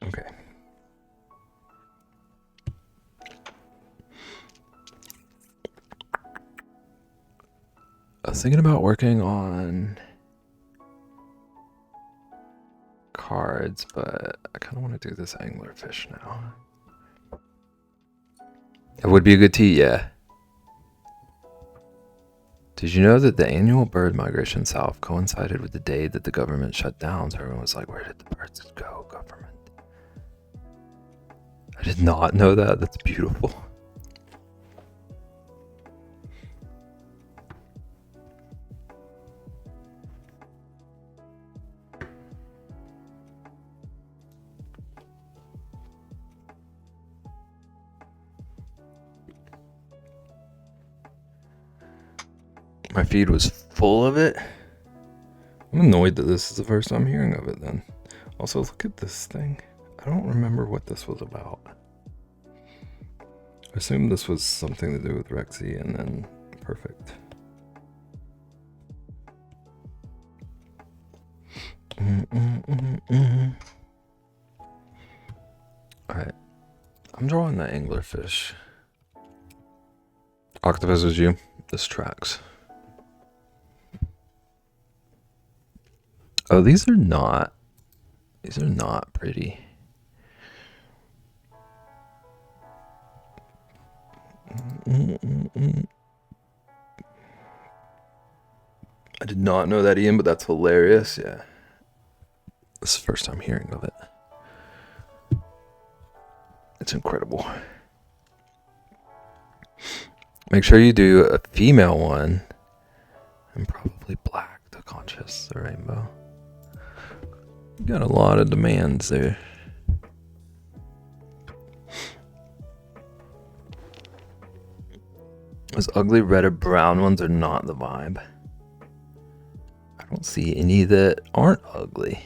Okay. I was thinking about working on cards, but I kind of want to do this anglerfish now. It would be a good tea, yeah. Did you know that the annual bird migration south coincided with the day that the government shut down? So everyone was like, where did the birds go, government? I did not know that. That's beautiful. My feed was full of it. I'm annoyed that this is the first I'm hearing of it then. Also, look at this thing. I don't remember what this was about. I assume this was something to do with Rexy and then perfect. Alright. I'm drawing the anglerfish. Octopus is you. This tracks. Oh, these are not pretty. I did not know that, Ian, but that's hilarious. Yeah. This is the first time hearing of it. It's incredible. Make sure you do a female one and probably black to contrast the rainbow. You got a lot of demands there. Those ugly red or brown ones are not the vibe. I don't see any that aren't ugly.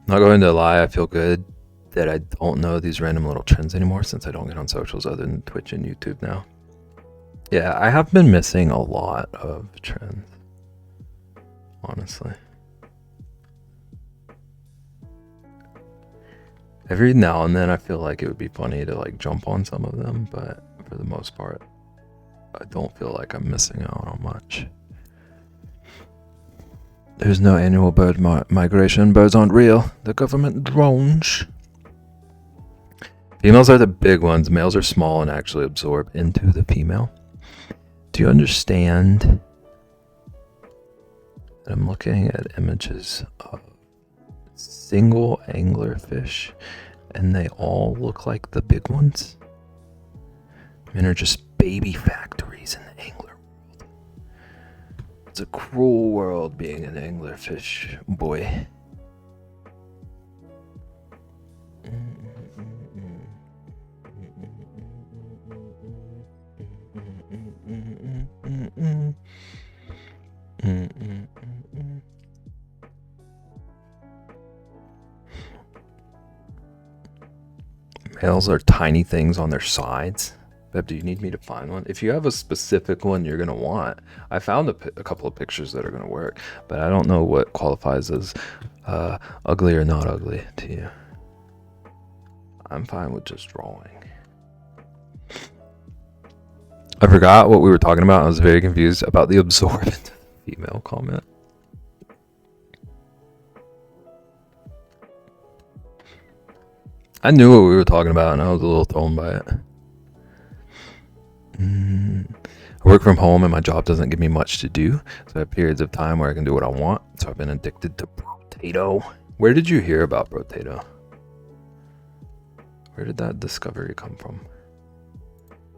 Not going to lie, I feel good that I don't know these random little trends anymore since I don't get on socials other than Twitch and YouTube now. Yeah, I have been missing a lot of trends, honestly. Every now and then I feel like it would be funny to like jump on some of them, but for the most part, I don't feel like I'm missing out on much. There's no annual bird migration. Birds aren't real. The government drones. Females are the big ones. Males are small and actually absorb into the female. Do you understand that I'm looking at images of single anglerfish and they all look like the big ones. And are just baby factories in the angler world. It's a cruel world being an anglerfish boy. Males are tiny things on their sides. Beb, do you need me to find one? If you have a specific one you're going to want, I found a couple of pictures that are going to work, but I don't know what qualifies as ugly or not ugly to you. I'm fine with just drawing. I forgot what we were talking about. I was very confused about the absorbent female comment. I knew what we were talking about, and I was a little thrown by it. I work from home, and my job doesn't give me much to do, so I have periods of time where I can do what I want. So I've been addicted to Brotato. Where did you hear about Brotato? Where did that discovery come from?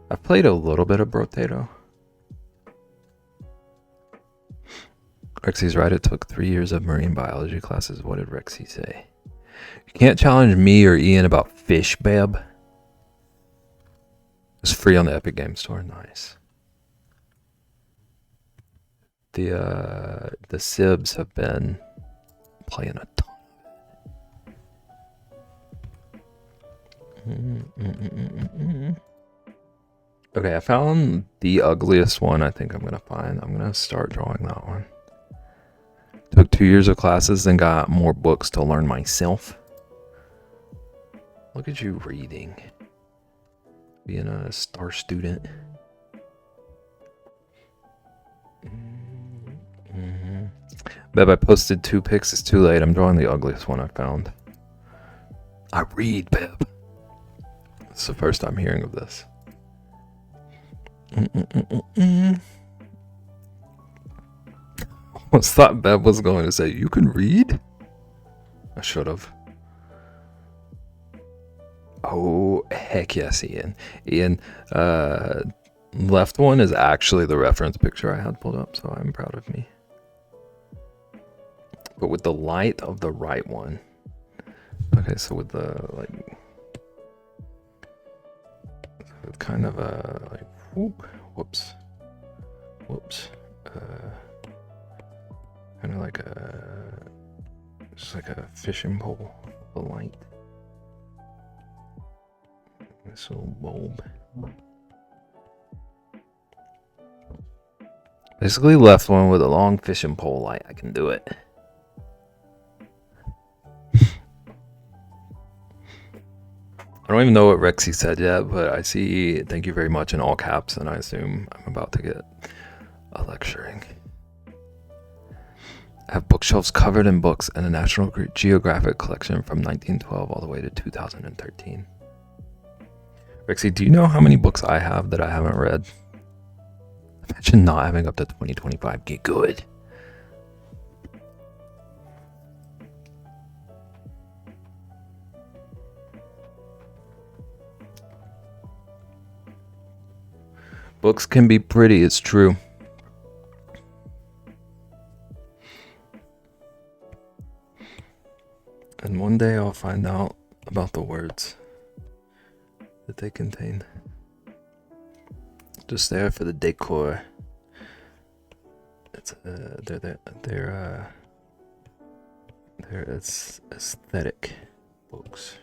I've played a little bit of Brotato. Rexy's right, it took 3 years of marine biology classes. What did Rexy say? You can't challenge me or Ian about fish, babe. It's free on the Epic Games Store. Nice. The Sibs have been playing a ton of it. Okay, I found the ugliest one I think I'm going to find. I'm going to start drawing that one. Took 2 years of classes, then got more books to learn myself. Look at you reading. Being a star student. Beb, I posted 2 pics. It's too late. I'm drawing the ugliest one I found. I read, Beb. It's the first time hearing of this. I almost thought Beb was going to say, you can read? I should have. Oh, heck yes, Ian. Ian, left one is actually the reference picture I had pulled up, so I'm proud of me. But with the light of the right one. Okay, so with the, like, kind of a, like, whoops. Kind of like a, just like a fishing pole, the light. This little bulb. Basically left one with a long fishing pole light. I can do it. I don't even know what Rexy said yet, but I see thank you very much in all caps, and I assume I'm about to get a lecturing. I have bookshelves covered in books and a National Geographic collection from 1912 all the way to 2013. Rexy, do you know how many books I have that I haven't read? Imagine not having up to 2025. Get good. Books can be pretty, it's true. And one day I'll find out about the words that they contain. Just there for the decor. It's they're aesthetic books.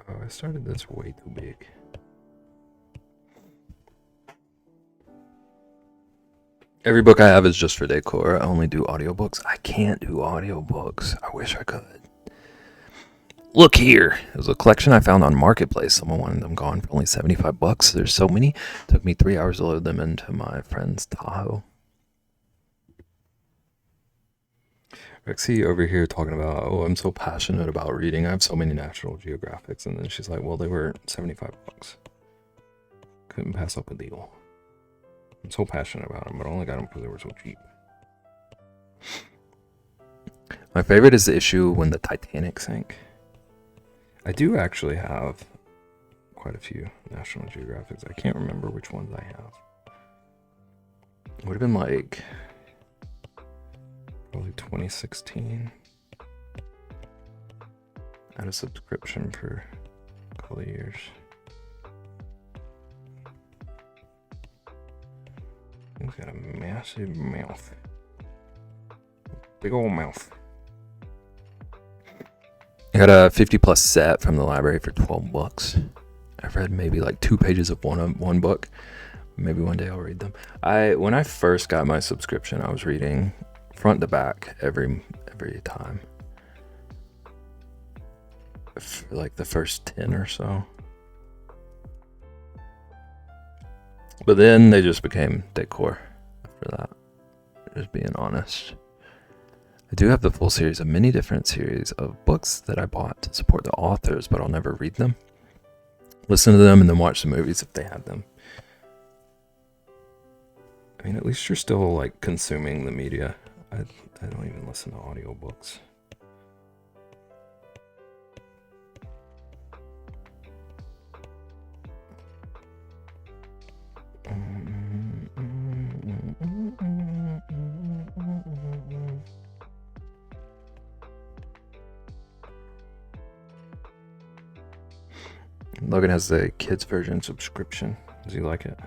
Oh, I started this way too big. Every book I have is just for decor. I only do audiobooks. I can't do audiobooks. I wish I could. Look here. It was a collection I found on Marketplace. Someone wanted them gone for only $75. There's so many. It took me 3 hours to load them into my friend's Tahoe. Rexy over here talking about, oh, I'm so passionate about reading. I have so many National Geographics. And then she's like, well, they were $75. Couldn't pass up a deal. I'm so passionate about them, but I only got them because they were so cheap. My favorite is the issue when the Titanic sank. I do actually have quite a few National Geographics. I can't remember which ones I have. It would have been like probably 2016. I had a subscription for a couple of years. He's got a massive mouth. Big old mouth. I got a 50 plus set from the library for $12. I've read maybe like 2 pages of one book. Maybe one day I'll read them. When I first got my subscription, I was reading front to back every time. For like the first 10 or so. But then they just became decor after that. Just being honest. I do have the full series of many different series of books that I bought to support the authors, but I'll never read them. Listen to them and then watch the movies if they had them. I mean, at least you're still like consuming the media. I don't even listen to audiobooks. Logan has the kids version subscription. Does he like it?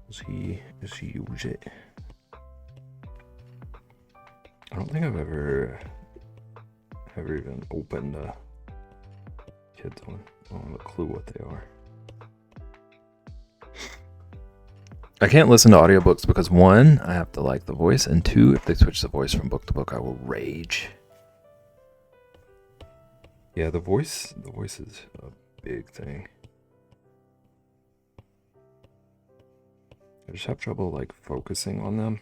Does he use it? I don't think I've ever even opened a kids one. I don't have a clue what they are. I can't listen to audiobooks because 1, I have to like the voice, and 2, if they switch the voice from book to book, I will rage. Yeah, the voice is a big thing. I just have trouble like focusing on them.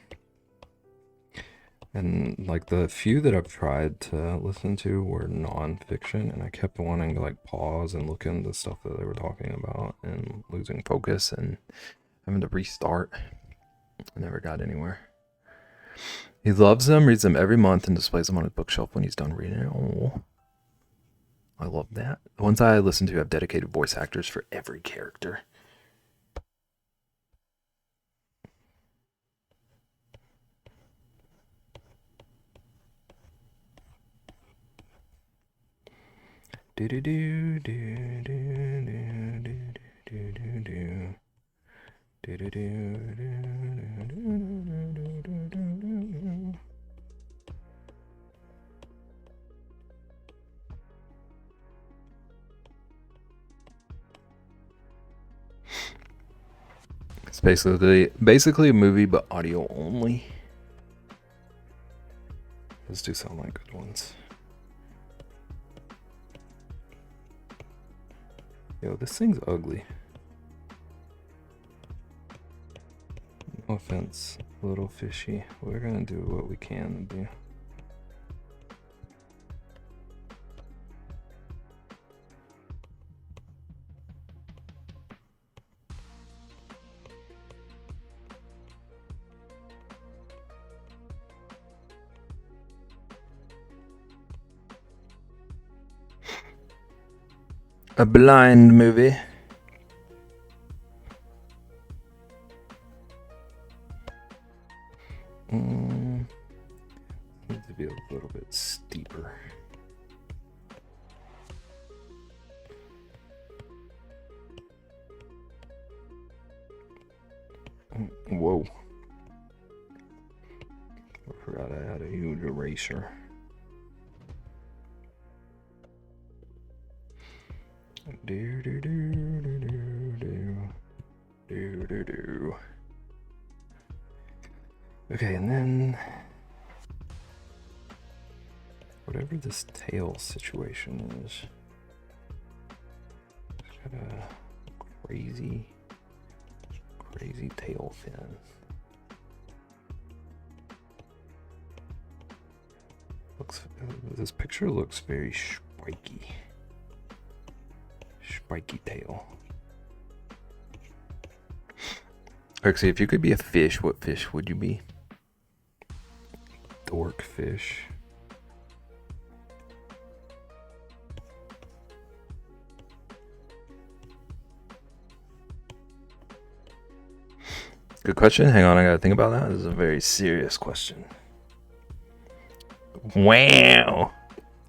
And like the few that I've tried to listen to were non-fiction, and I kept wanting to like pause and look into stuff that they were talking about and losing focus and having to restart. I never got anywhere. He loves them, reads them every month, and displays them on his bookshelf when he's done reading it. Oh, I love that. The ones I listen to have dedicated voice actors for every character. Do do do do do do do do do. Do do do do do do do. It's basically a movie, but audio only. Those do sound like good ones. Yo, this thing's ugly. No offense, a little fishy. We're gonna do what we can do. A blind movie. Needs to be a little bit steeper. Whoa. I forgot I had a huge eraser. Do do do do do do do do do. Okay, and then whatever this tail situation is, it's got a crazy tail fin. This picture looks very spiky tail. Alexi, if you could be a fish, what fish would you be? Dorkfish. Good question. Hang on, I gotta think about that. This is a very serious question. Wow.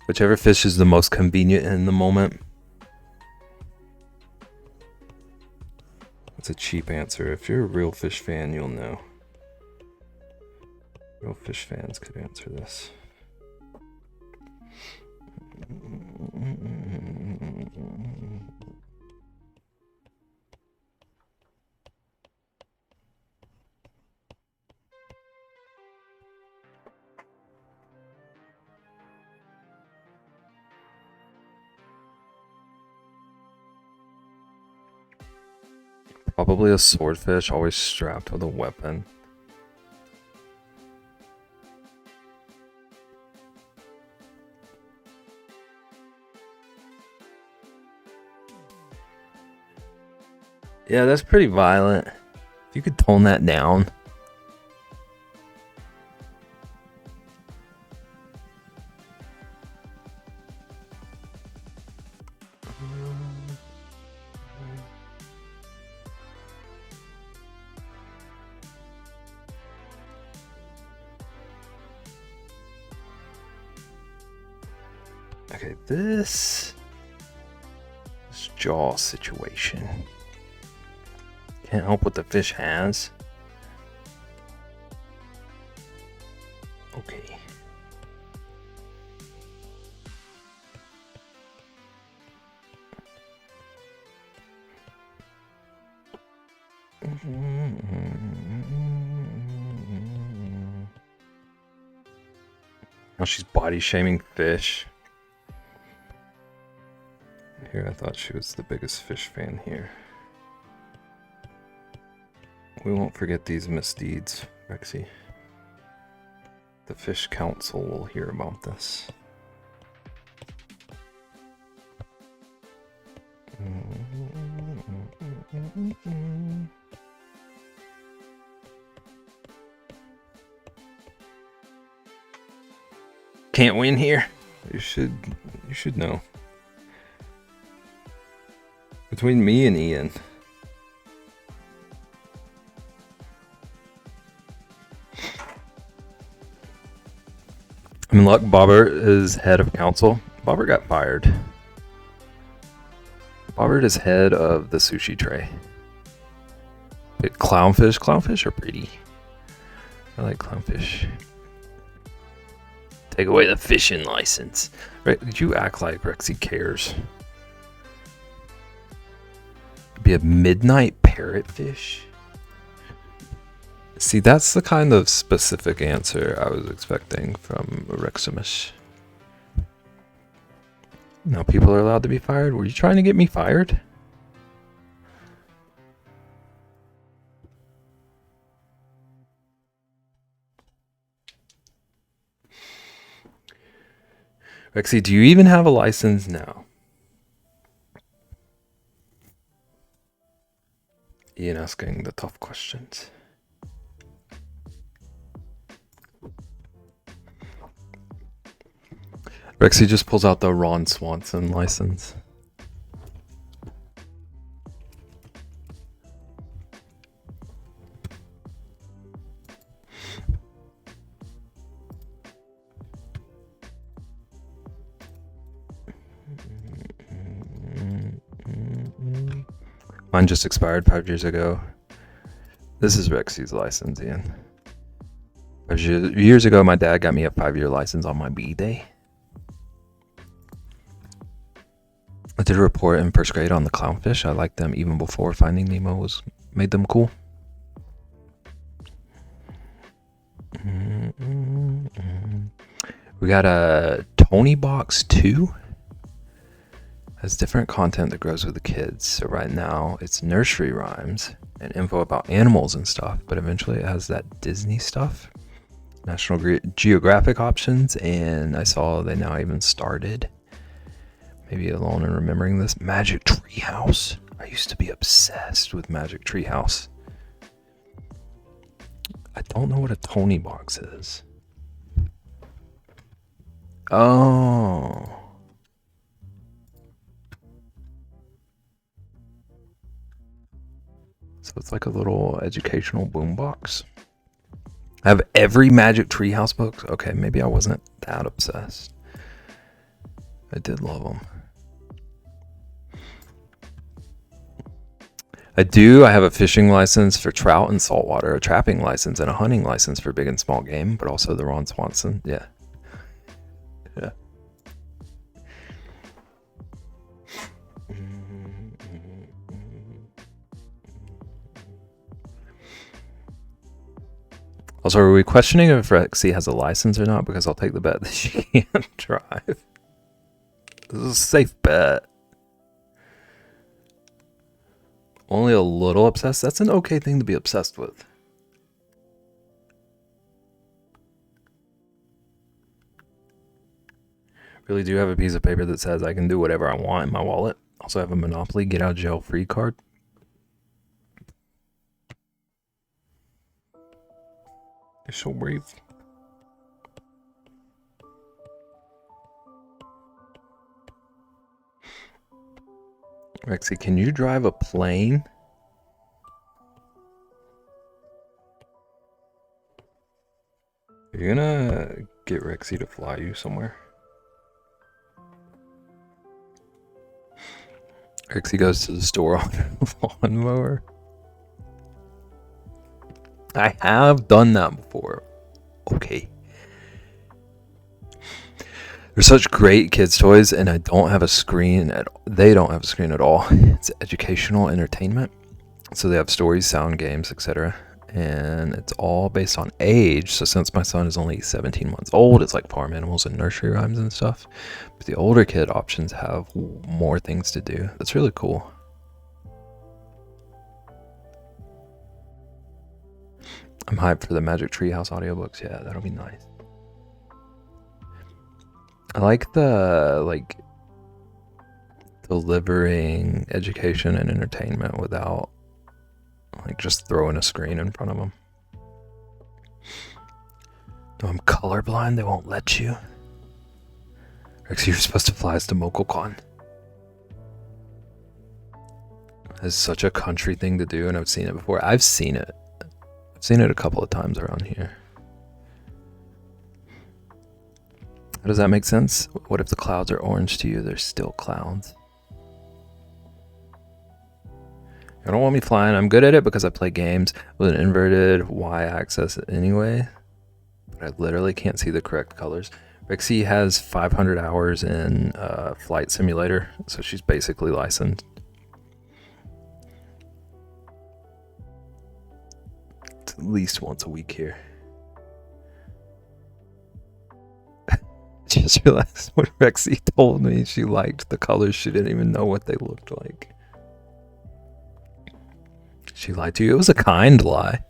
Whichever fish is the most convenient in the moment. That's a cheap answer. If you're a real fish fan, you'll know. Real fish fans could answer this. Probably a swordfish, always strapped with a weapon. Yeah, that's pretty violent. If you could tone that down. Okay, this jaw situation. Can't help what the fish has. Okay. Now she's body shaming fish. Here, I thought she was the biggest fish fan here. We won't forget these misdeeds, Rexy. The Fish Council will hear about this. Can't win here. You should know. Between me and Ian. I mean, look, Bobbert is head of council. Bobbert got fired. Bobbert is head of the sushi tray. Clownfish. Clownfish are pretty. I like clownfish. Take away the fishing license. Right? Did you act like Rexy cares? Be a midnight parrotfish? See, that's the kind of specific answer I was expecting from Reximus. Now people are allowed to be fired? Were you trying to get me fired? Rexy, do you even have a license now? Ian asking the tough questions. Rexy just pulls out the Ron Swanson license. Mine just expired 5 years ago. This is Rexy's license, Ian. 5 years ago, my dad got me a 5-year license on my B-day. I did a report in first grade on the clownfish. I liked them even before Finding Nemo made them cool. We got a Tony Box 2. Has different content that grows with the kids. So right now it's nursery rhymes and info about animals and stuff, but eventually it has that Disney stuff, National Geographic options, and I saw they now even started, maybe alone in remembering this, Magic Tree House. I used to be obsessed with Magic Tree House. I don't know what a Tony Box is. Oh. So it's like a little educational boombox. I have every Magic Treehouse book. Okay, maybe I wasn't that obsessed. I did love them. I do. I have a fishing license for trout and saltwater, a trapping license, and a hunting license for big and small game, but also the Ron Swanson. Yeah. Yeah. Also, are we questioning if Rexy has a license or not? Because I'll take the bet that she can't drive. This is a safe bet. Only a little obsessed? That's an okay thing to be obsessed with. Really do have a piece of paper that says I can do whatever I want in my wallet. Also have a Monopoly get out of jail free card. They're so brave. Rexy, can you drive a plane? Are you gonna get Rexy to fly you somewhere? Rexy goes to the store on a lawnmower. I have done that before. Okay. They're such great kids' toys, and I don't have a screen at. They don't have a screen at all. It's educational entertainment, so they have stories, sound, games, etc. And it's all based on age. So since my son is only 17 months old, it's like farm animals and nursery rhymes and stuff. But the older kid options have more things to do. That's really cool. I'm hyped for the Magic Treehouse audiobooks. Yeah, that'll be nice. I like the delivering education and entertainment without just throwing a screen in front of them. No, I'm colorblind. They won't let you. Rex, you're supposed to fly us to MocoCon. It's such a country thing to do, and I've seen it before. I've seen it a couple of times around here. How does that make sense? What if the clouds are orange to you? They're still clouds. I don't want me flying. I'm good at it because I play games with an inverted y-axis anyway. But I literally can't see the correct colors. Rexy has 500 hours in Flight Simulator, so she's basically licensed. It's at least once a week here. Just realized when Rexy told me she liked the colors, she didn't even know what they looked like. She lied to you. It was a kind lie.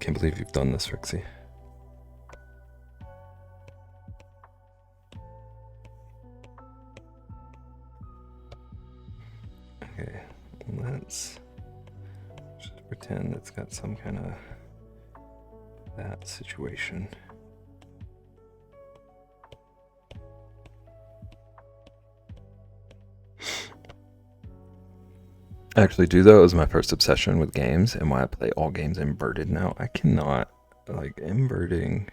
Can't believe you've done this, Rexy. Okay, let's just pretend it's got some kind of that situation. I actually do though. It was my first obsession with games and why I play all games inverted now. I cannot, inverted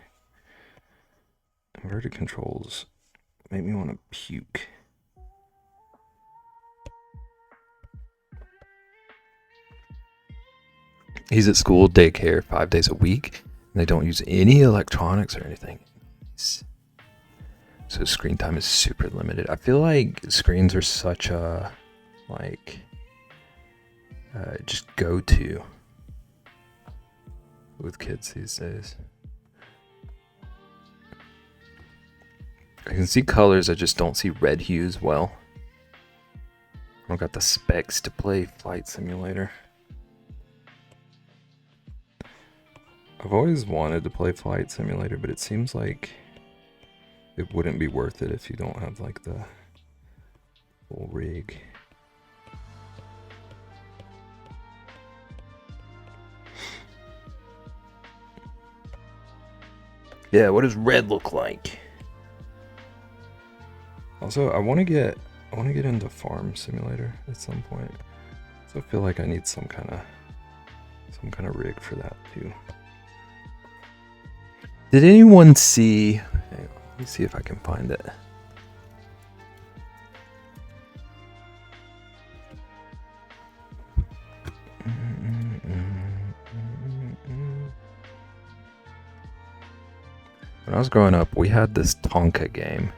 controls make me want to puke. He's at school, daycare, 5 days a week, and they don't use any electronics or anything. So screen time is super limited. I feel like screens are such a, just go-to with kids these days. I can see colors, I just don't see red hues well. I don't got the specs to play Flight Simulator. I've always wanted to play Flight Simulator, but it seems like it wouldn't be worth it if you don't have the full rig. Yeah, what does red look like? Also, I want to get into Farm Simulator at some point. So I feel like I need some kind of rig for that too. Did anyone see? Hang on, let me see if I can find it. When I was growing up, we had this Tonka game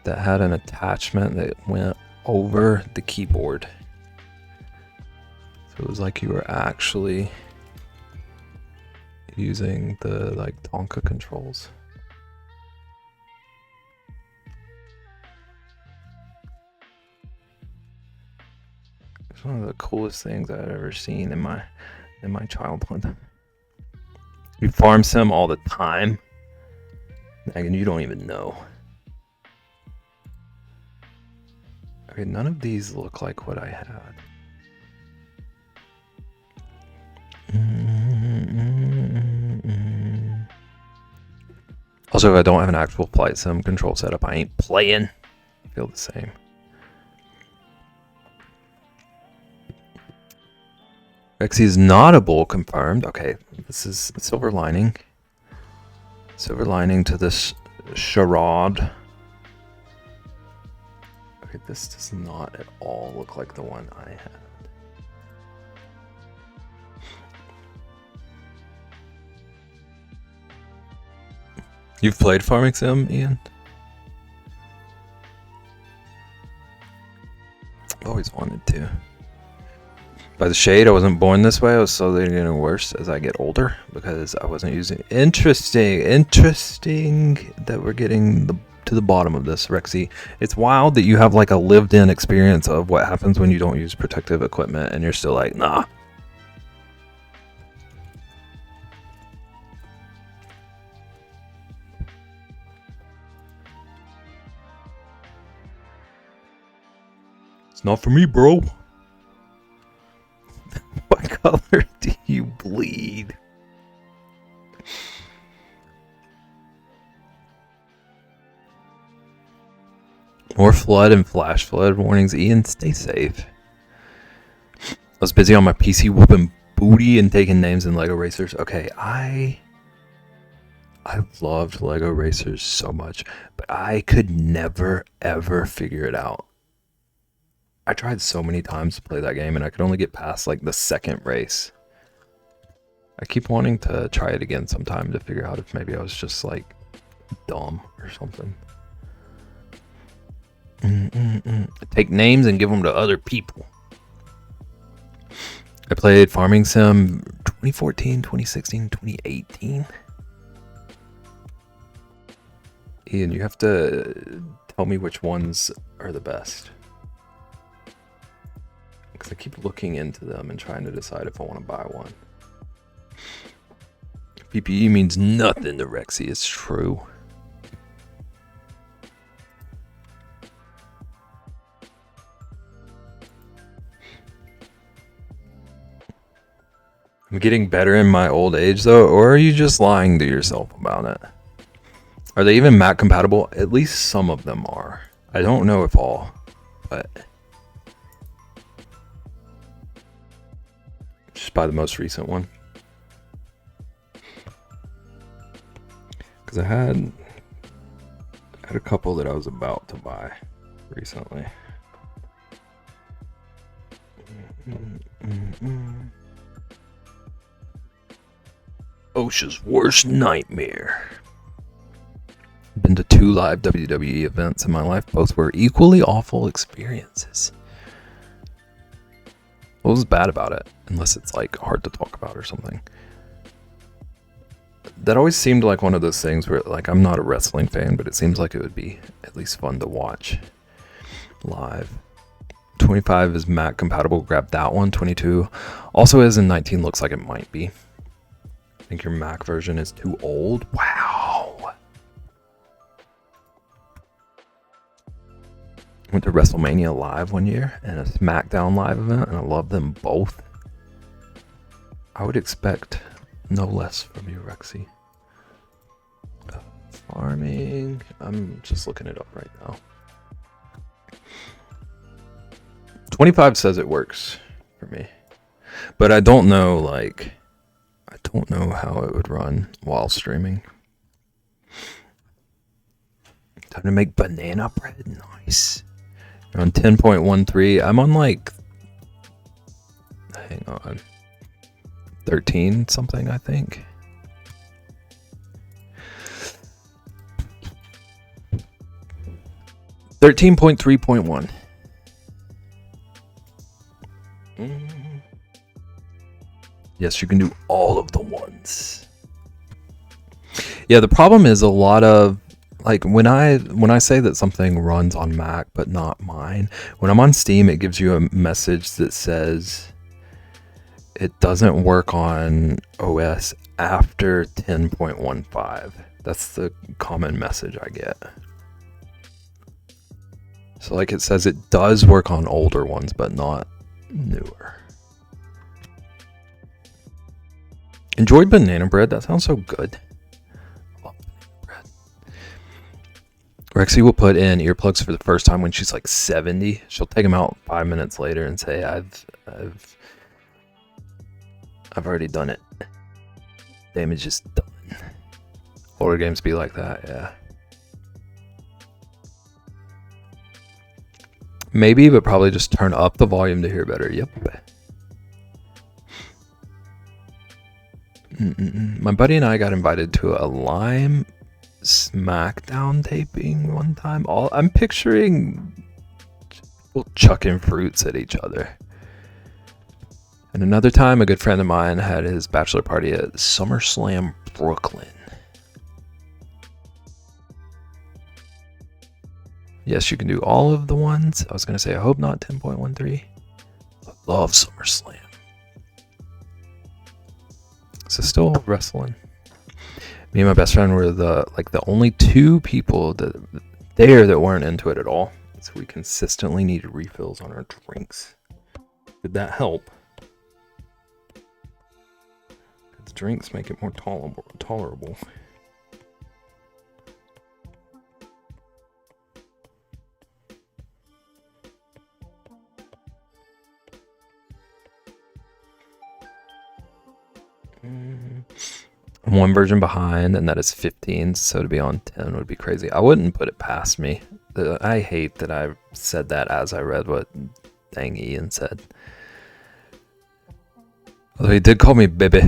that had an attachment that went over the keyboard. So it was like you were actually using the like Tonka controls. It's one of the coolest things I've ever seen in my childhood. You farm sim all the time, and you don't even know. Okay, none of these look like what I had. Also, if I don't have an actual flight sim control setup, I ain't playing. I feel the same. Rexy is not a bull confirmed. Okay, this is silver lining. Silver lining to this charade. Okay, this does not at all look like the one I had. You've played Farming Sim, Ian? I've always wanted to. By the shade, I wasn't born this way. I was slowly getting worse as I get older because I wasn't using. Interesting that we're getting to the bottom of this, Rexy. It's wild that you have like a lived-in experience of what happens when you don't use protective equipment, and you're still like, nah. It's not for me, bro. What color do you bleed? More flood and flash flood warnings. Ian, stay safe. I was busy on my PC whooping booty and taking names in Lego Racers. Okay, I loved Lego Racers so much, but I could never ever figure it out. I tried so many times to play that game and I could only get past like the second race. I keep wanting to try it again sometime to figure out if maybe I was just like dumb or something. Take names and give them to other people. I played Farming Sim 2014, 2016, 2018. Ian, you have to tell me which ones are the best. Because I keep looking into them and trying to decide if I want to buy one. PPE means nothing to Rexy, it's true. I'm getting better in my old age though, or are you just lying to yourself about it? Are they even Mac compatible? At least some of them are. I don't know if all, but just buy the most recent one. Because I had a couple that I was about to buy recently. OSHA's worst nightmare. Been to 2 live WWE events in my life. Both were equally awful experiences. What was bad about it? Unless it's like hard to talk about or something. That always seemed like one of those things where like I'm not a wrestling fan, but it seems like it would be at least fun to watch live. 25 is Mac compatible. Grab that one. 22 also is, and 19 looks like it might be. I think your Mac version is too old. Wow. Went to WrestleMania Live one year and a SmackDown Live event, and I love them both. I would expect no less from you, Rexy. Farming. I'm just looking it up right now. 25 says it works for me. But I don't know, like, I don't know how it would run while streaming. Time to make banana bread. Nice. You're on 10.13. I'm on, like, hang on, 13 something, I think. $13.3.1. Yes, you can do all of the ones. Yeah, the problem is a lot of, like, when I say that something runs on Mac but not mine, when I'm on Steam, it gives you a message that says it doesn't work on OS after 10.15. That's the common message I get. So, like, it says it does work on older ones, but not newer. Enjoyed banana bread? That sounds so good. Love banana bread. Rexy will put in earplugs for the first time when she's like 70. She'll take them out 5 minutes later and say, I've already done it. Damage is done. Older games be like that, yeah. Maybe, but probably just turn up the volume to hear better. Yep. My buddy and I got invited to a Lime Smackdown taping one time. I'm picturing people chucking fruits at each other. And another time, a good friend of mine had his bachelor party at SummerSlam Brooklyn. Yes, you can do all of the ones. I was going to say, I hope not 10.13. I love SummerSlam. So still wrestling. Me and my best friend were the only two people that weren't into it at all. So we consistently needed refills on our drinks. Did that help? The drinks make it more tolerable. I'm one version behind, and that is 15, so to be on 10 would be crazy. I wouldn't put it past me. I hate that I said that as I read what dang Ian said. Although he did call me baby.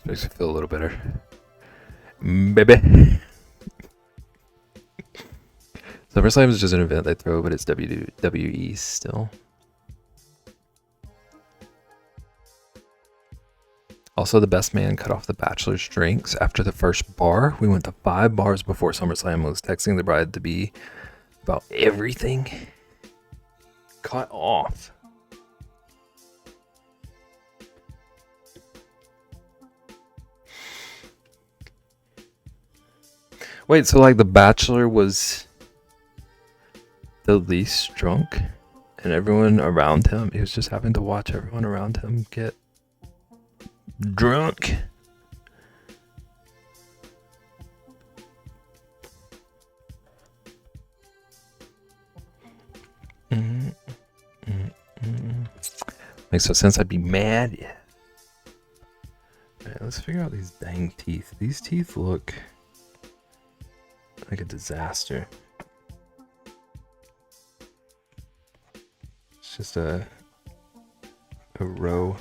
Makes me feel a little better. Baby. SummerSlam is just an event they throw, but it's WWE still. Also, the best man cut off the bachelor's drinks after the first bar. We went to 5 bars before SummerSlam. Was texting the bride-to-be about everything. Cut off. Wait, so like the bachelor was the least drunk, and everyone around him, he was just having to watch everyone around him get drunk. Makes no sense. I'd be mad. Yeah. Alright, let's figure out these dang teeth. These teeth look like a disaster. It's just a row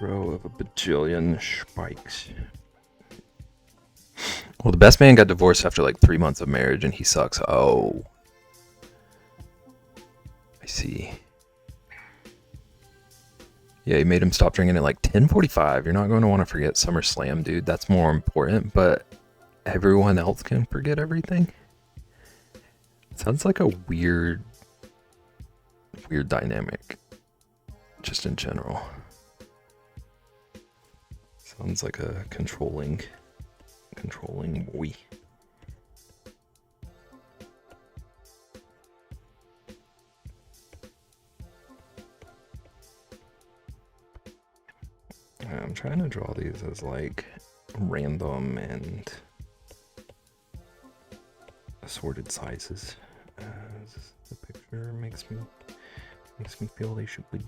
of a bajillion spikes. Well, the best man got divorced after like 3 months of marriage, and he sucks. Oh, I see. Yeah, he made him stop drinking at like 10:45. You're not going to want to forget SummerSlam, dude. That's more important. But everyone else can forget everything. Sounds like a weird dynamic, just in general. Sounds like a controlling boy. I'm trying to draw these as like random and assorted sizes. The picture makes me feel they should be.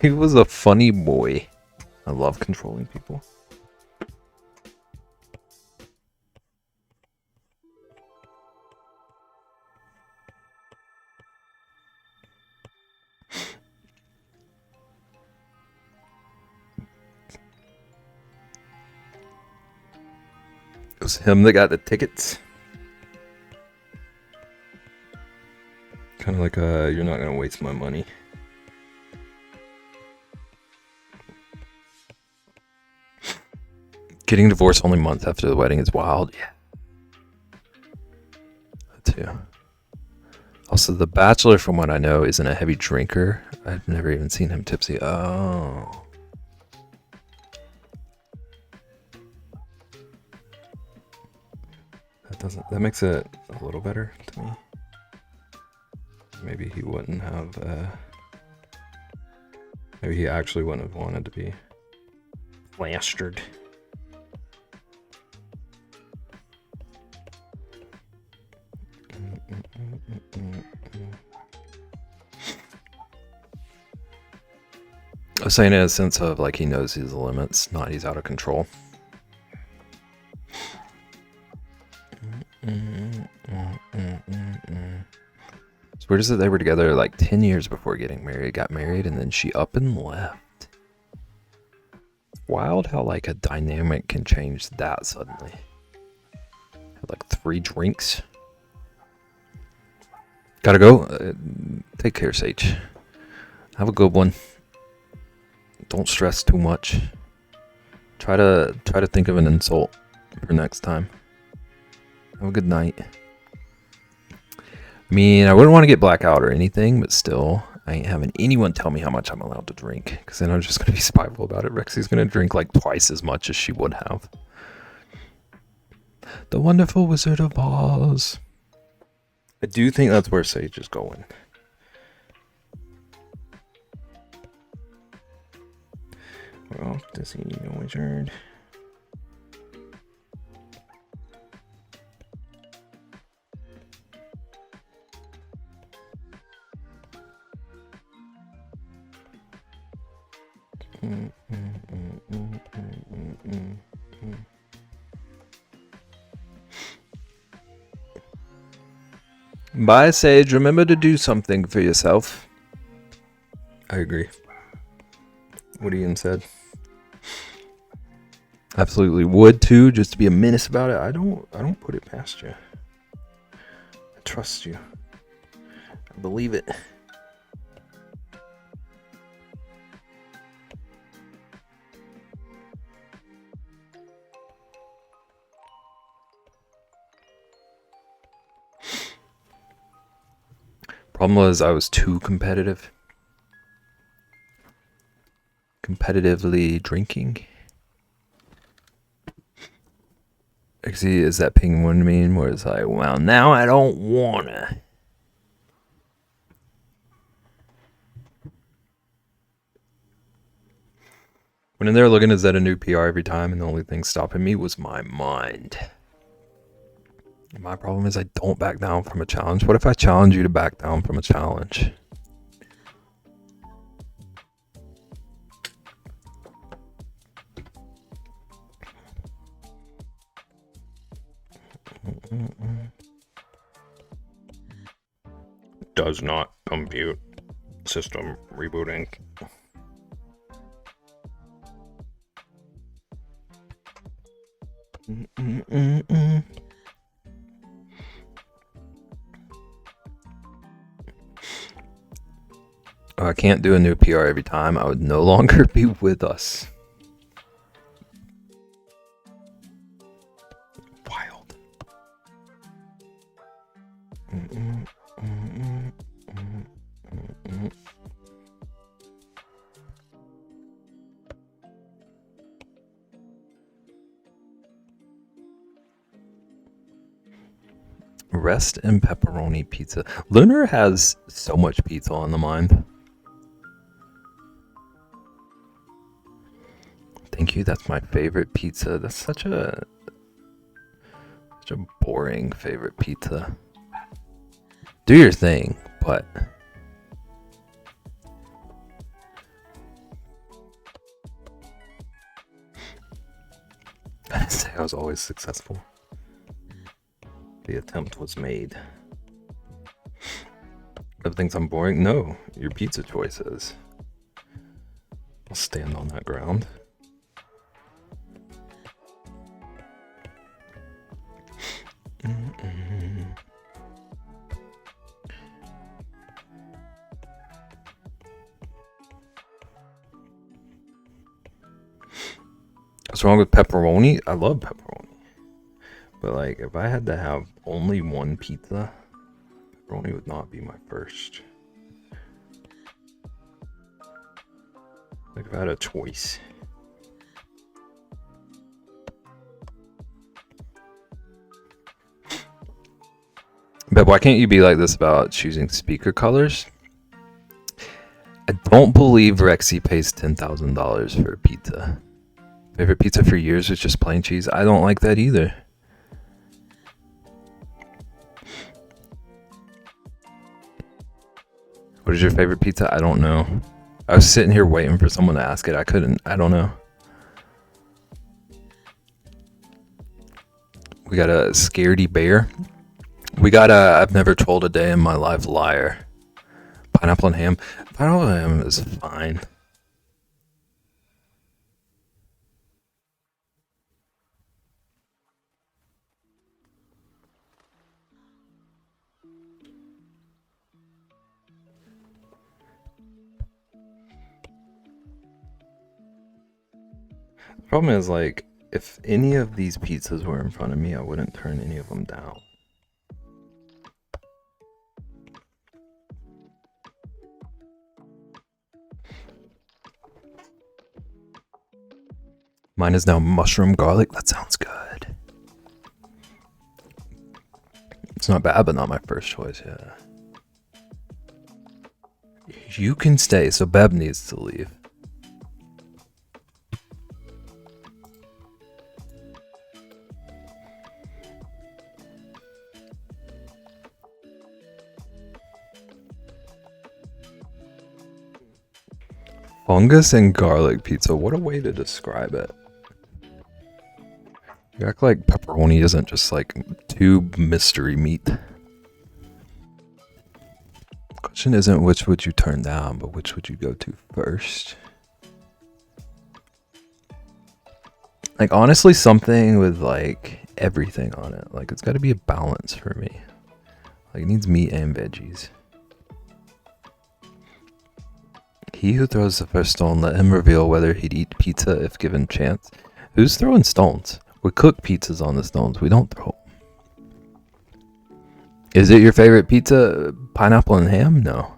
He was a funny boy. I love controlling people. It was him that got the tickets. Kind of like you're not gonna waste my money. Getting divorced only months after the wedding is wild. Yeah. That too. Also, The Bachelor, from what I know, isn't a heavy drinker. I've never even seen him tipsy. Oh. That makes it a little better to me. Maybe he wouldn't have, maybe he actually wouldn't have wanted to be plastered. I was saying in a sense of like he knows his limits, not he's out of control. So where is it they were together like 10 years before getting married, got married, and then she up and left. Wild how like a dynamic can change that suddenly. Had like 3 drinks. Gotta go. Take care, Sage. Have a good one. Don't stress too much. Try to think of an insult for next time. Have a good night. I mean, I wouldn't want to get blackout or anything, but still, I ain't having anyone tell me how much I'm allowed to drink, because then I'm just going to be spiteful about it. Rexy's going to drink like twice as much as she would have. The Wonderful Wizard of Oz. I do think that's where Sage is going. Well, does he need a wizard? Bye, Sage. Remember to do something for yourself. I agree. What Ian said. Absolutely would too, just to be a menace about it. I don't put it past you. I trust you. I believe it. Problem was I was too competitive. Competitively drinking. Actually, is that penguin meme where it's like, well, now I don't wanna. When in there looking to set a new PR every time, and the only thing stopping me was my mind. My problem is I don't back down from a challenge. What if I challenge you to back down from a challenge? Does not compute. System rebooting. If I can't do a new PR every time, I would no longer be with us. Wild. Rest and pepperoni pizza. Lunar has so much pizza on the mind. Thank you. That's my favorite pizza. That's such a boring favorite pizza. Do your thing, but I didn't say I was always successful. The attempt was made. Ever thinks I'm boring? No, your pizza choices. I'll stand on that ground. What's wrong with pepperoni? I love pepperoni. But like, if I had to have only one pizza, pepperoni would not be my first. Like if I had a choice. But why can't you be like this about choosing speaker colors? I don't believe Rexy pays $10,000 for a pizza. Favorite pizza for years was just plain cheese. I don't like that either. What is your favorite pizza? I don't know. I was sitting here waiting for someone to ask it. I couldn't. I don't know. We got a Scaredy Bear. We got a I've never told a day in my life liar. Pineapple and ham. Pineapple and ham is fine. The problem is, like, if any of these pizzas were in front of me, I wouldn't turn any of them down. Mine is now mushroom garlic. That sounds good. It's not bad, but not my first choice, yeah. You can stay, so Beb needs to leave. Fungus and garlic pizza. What a way to describe it. You act like pepperoni isn't just like tube mystery meat. Question isn't which would you turn down, but which would you go to first? Like, honestly, something with like everything on it. Like, it's got to be a balance for me. Like, it needs meat and veggies. He who throws the first stone, let him reveal whether he'd eat pizza if given chance. Who's throwing stones? We cook pizzas on the stones. We don't throw. Is it your favorite pizza? Pineapple and ham? No.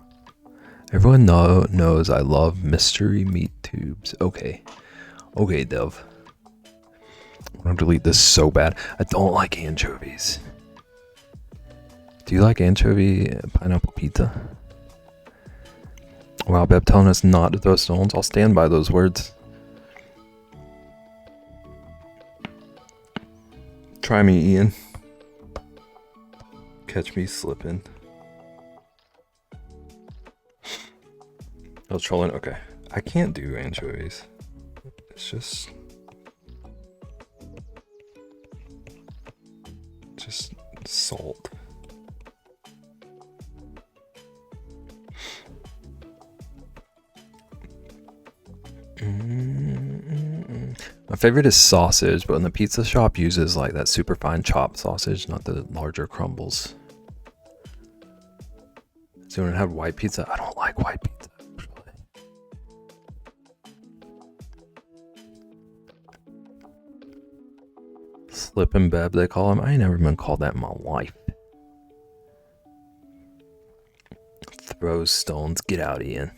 Everyone knows I love mystery meat tubes. Okay. Okay, Dev. I want to delete this so bad. I don't like anchovies. Do you like anchovy pineapple pizza? Wow, Beb telling us not to throw stones. I'll stand by those words. Try me, Ian. Catch me slipping. I was trolling. Okay. I can't do anchovies. It's just salt. My favorite is sausage, but when the pizza shop uses like that super fine chopped sausage, not the larger crumbles. Does anyone have white pizza? I don't like white pizza, actually. Slip and Beb, they call him. I ain't never been called that in my life. Throw stones. Get out, Ian.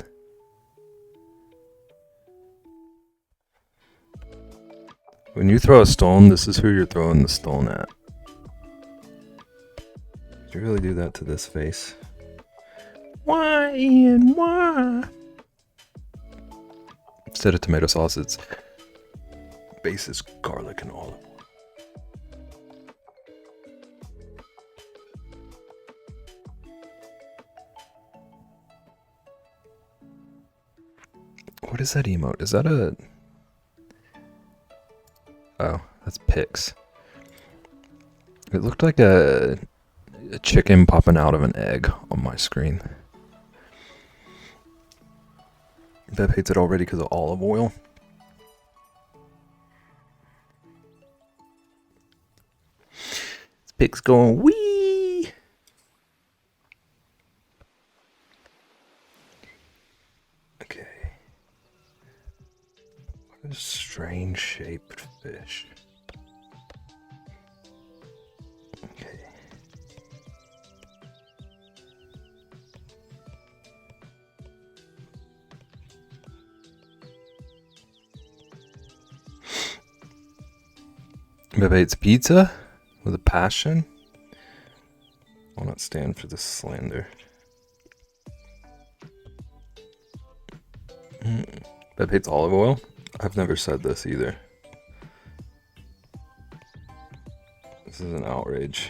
When you throw a stone, this is who you're throwing the stone at. You really do that to this face. Why, Ian? Why? Instead of tomato sauce, it's base is garlic and olive oil. What is that emote? Is that a... Oh, that's Pix. It looked like a chicken popping out of an egg on my screen. Beb hates it already because of olive oil. This pig's going wee. Okay. What a strange shaped fish. Okay. Bebe eats pizza with a passion. I'll not stand for this slander. Bebe hates olive oil. I've never said this either. This is an outrage.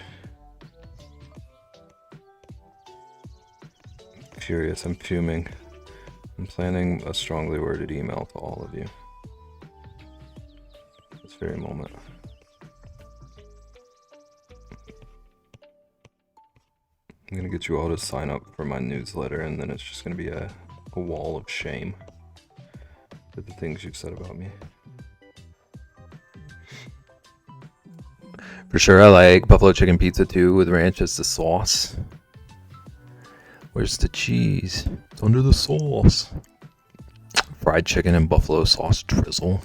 I'm furious. I'm fuming. I'm planning a strongly worded email to all of you. This very moment. I'm gonna get you all to sign up for my newsletter, and then it's just gonna be a wall of shame for the things you've said about me. For sure, I like buffalo chicken pizza too with ranch as the sauce. Where's the cheese? It's under the sauce. Fried chicken and buffalo sauce drizzle.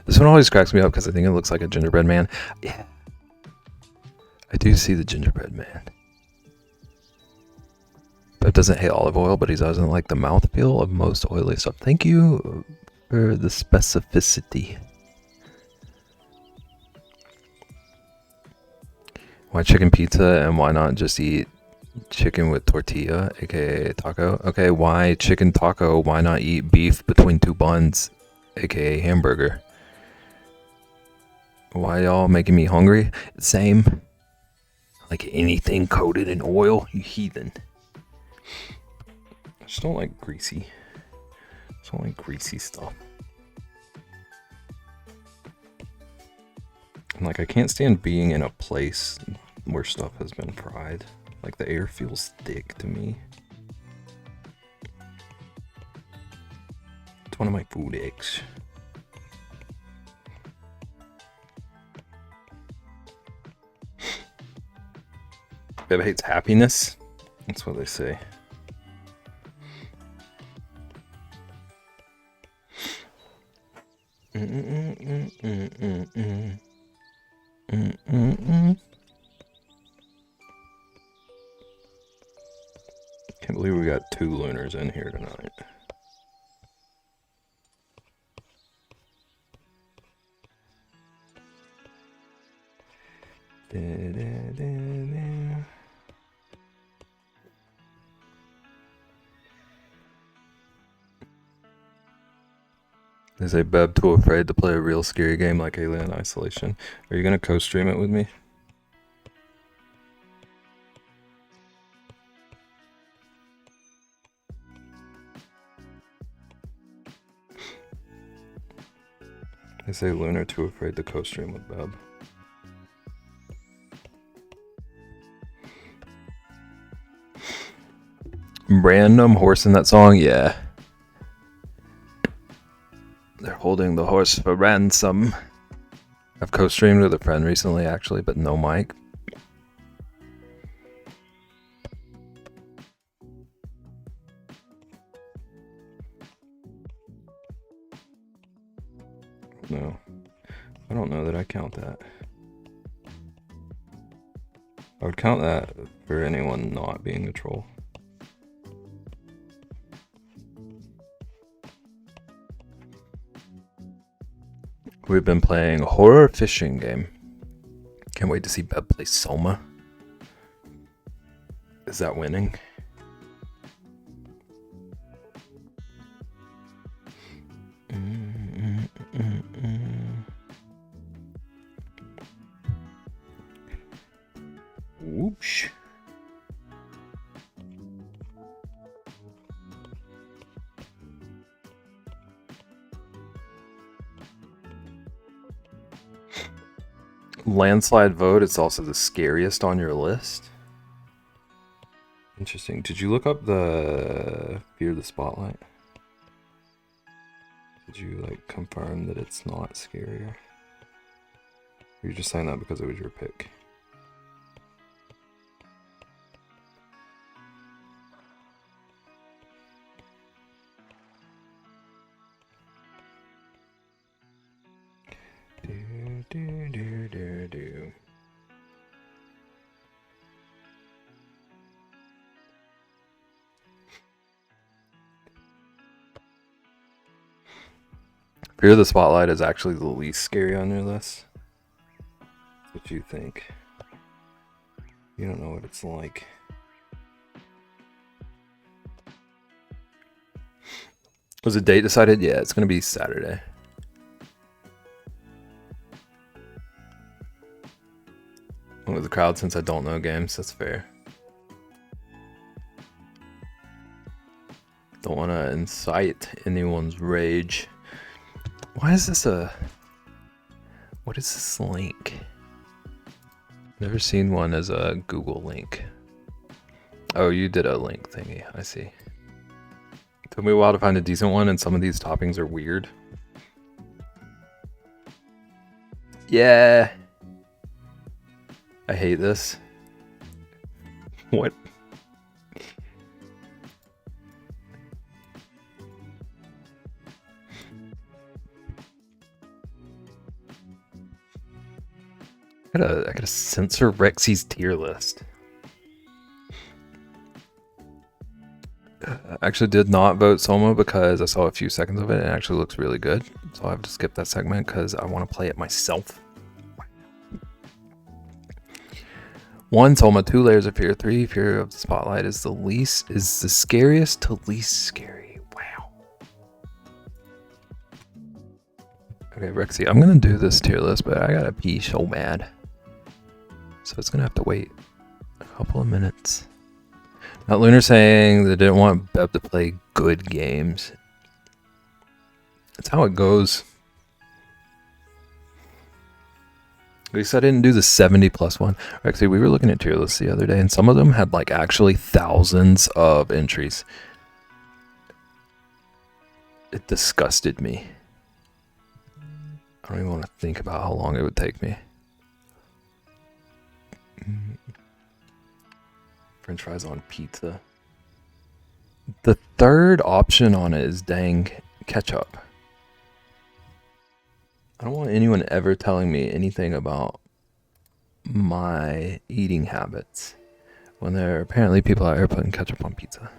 This one always cracks me up because I think it looks like a gingerbread man. Yeah, I do see the gingerbread man. It doesn't hate olive oil, but he doesn't like the mouthfeel of most oily stuff. Thank you for the specificity. Why chicken pizza and why not just eat chicken with tortilla, aka taco? Okay, why chicken taco? Why not eat beef between two buns, aka hamburger? Why y'all making me hungry? Same. Like anything coated in oil, you heathen. I just don't like greasy. I just don't like greasy stuff. And like I can't stand being in a place where stuff has been fried. Like the air feels thick to me. It's one of my food aches. Beb hates happiness. That's what they say. Can't believe we got 2 lunars in here tonight. They say Beb too afraid to play a real scary game like Alien Isolation. Are you gonna co-stream it with me? They say Lunar too afraid to co-stream with Beb. Random horse in that song? Yeah. They're holding the horse for ransom. I've co-streamed with a friend recently, actually, but no mic. No. I don't know that I count that. I would count that for anyone not being a troll. We've been playing a horror fishing game. Can't wait to see Beb play Soma. Is that winning? Whoosh. Landslide vote, it's also the scariest on your list. Interesting. Did you look up the Fear the Spotlight? Did you like confirm that it's not scarier? Or you're just saying that because it was your pick? Do. Fear the Spotlight is actually the least scary on your list. What you think? You don't know what it's like. Was the date decided? Yeah, it's gonna be Saturday. With the crowd, since I don't know games, that's fair. Don't want to incite anyone's rage. Why is this a... What is this link? Never seen one as a Google link. Oh, you did a link thingy. I see. Took me a while to find a decent one, and some of these toppings are weird. Yeah. I hate this. What? I gotta censor Rexy's tier list. I actually did not vote Soma because I saw a few seconds of it and it actually looks really good. So I have to skip that segment because I want to play it myself. 1 Soma, 2 Layers of Fear, 3 Fear of the Spotlight is the scariest to least scary. Wow. Okay, Rexy, I'm gonna do this tier list, but I gotta pee so bad. So it's gonna have to wait a couple of minutes. Now, Lunar saying they didn't want Beb to play good games. That's how it goes. At least I didn't do the 70+ one. Actually, we were looking at tier lists the other day, and some of them had like actually thousands of entries. It disgusted me. I don't even want to think about how long it would take me. French fries on pizza. The third option on it is dang ketchup. I don't want anyone ever telling me anything about my eating habits when there are apparently people out there putting ketchup on pizza.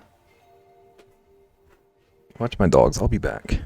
Watch my dogs. I'll be back.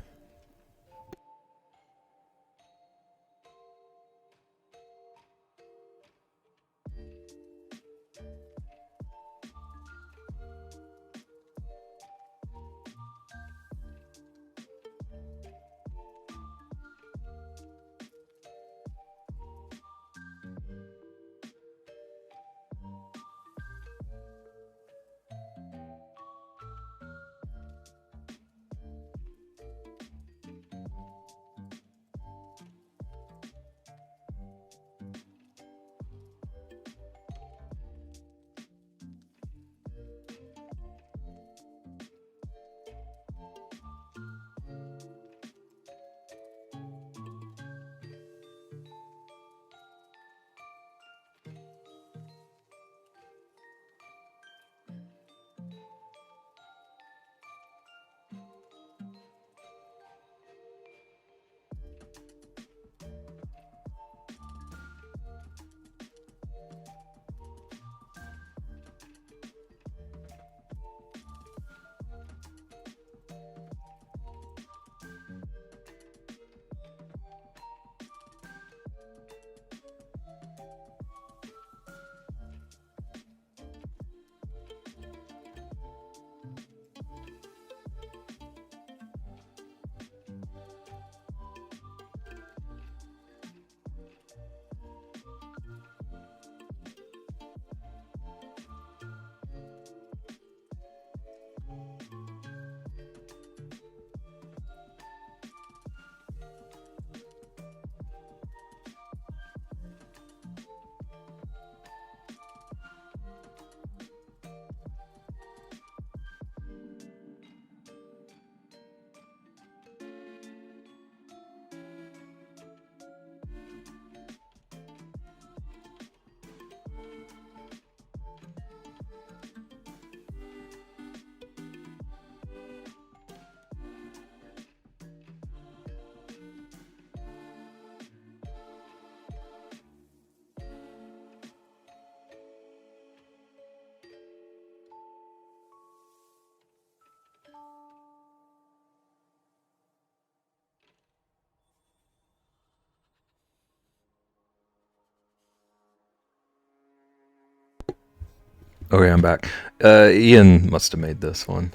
Okay, I'm back. Ian must have made this one.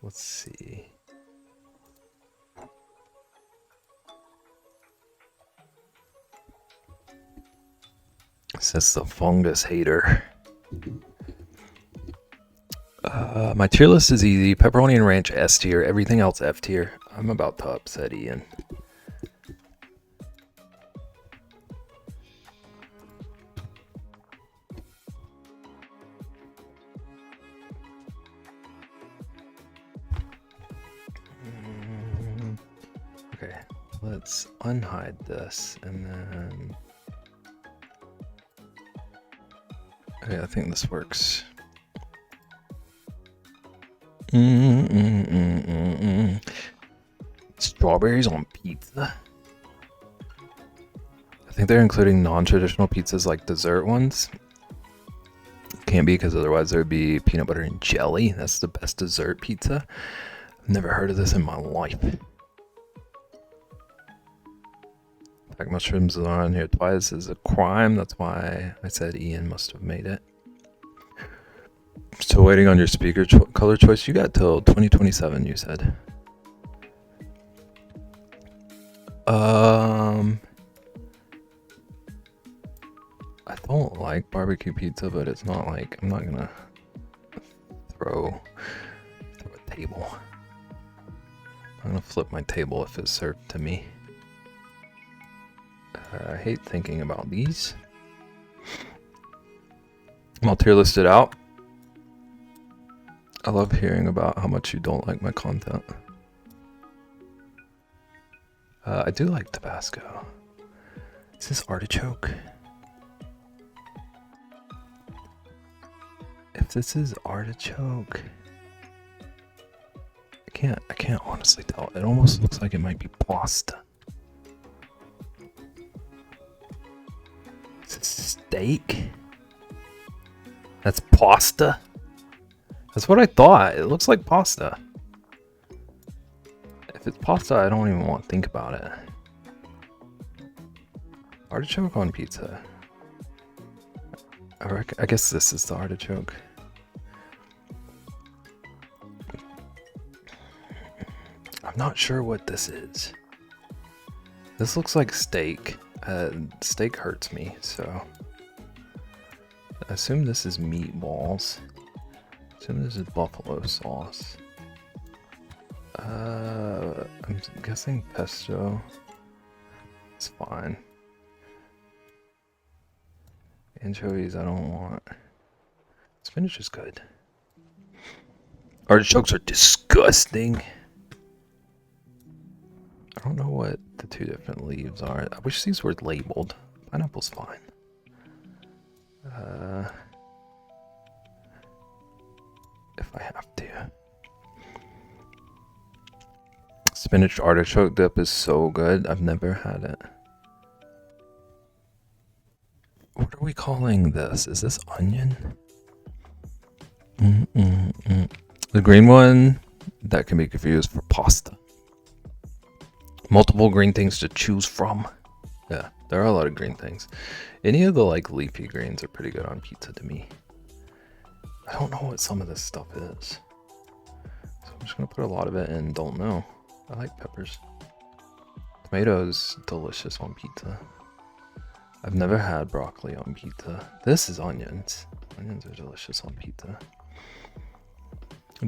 Let's see. It says the fungus hater. My tier list is easy. Pepperoni and ranch S tier. Everything else F tier. I'm about to upset Ian. Okay, let's unhide this and then... Okay, I think this works. Strawberries on pizza? I think they're including non-traditional pizzas like dessert ones. Can't be, because otherwise there would be peanut butter and jelly. That's the best dessert pizza. I've never heard of this in my life. Black mushrooms are on here twice is a crime. That's why I said Ian must have made it. Still waiting on your speaker color choice. You got till 2027, you said. I don't like barbecue pizza, but it's not like I'm not gonna throw a table. I'm gonna flip my table if it's served to me. I hate thinking about these. I'll tier list it out. I love hearing about how much you don't like my content. I do like Tabasco. Is this artichoke? If this is artichoke, I can't honestly tell. It almost looks like it might be pasta. Is it steak? That's pasta? That's what I thought. It looks like pasta. If it's pasta, I don't even want to think about it. Artichoke on pizza. I guess this is the artichoke. I'm not sure what this is. This looks like steak. Steak hurts me, so I assume this is meatballs. I assume this is buffalo sauce. I'm guessing pesto. It's fine. Anchovies I don't want. Spinach is good. Artichokes are disgusting. I don't know what the two different leaves are. I wish these were labeled. Pineapple's fine. If I have to. Spinach artichoke dip is so good. I've never had it. What are we calling this? Is this onion? The green one, that can be confused for pasta. Multiple green things to choose from. Yeah, there are a lot of green things. Any of the like leafy greens are pretty good on pizza to me. I don't know what some of this stuff is. So I'm just gonna put a lot of it in, don't know. I like peppers. Tomatoes, delicious on pizza. I've never had broccoli on pizza. This is onions. Onions are delicious on pizza.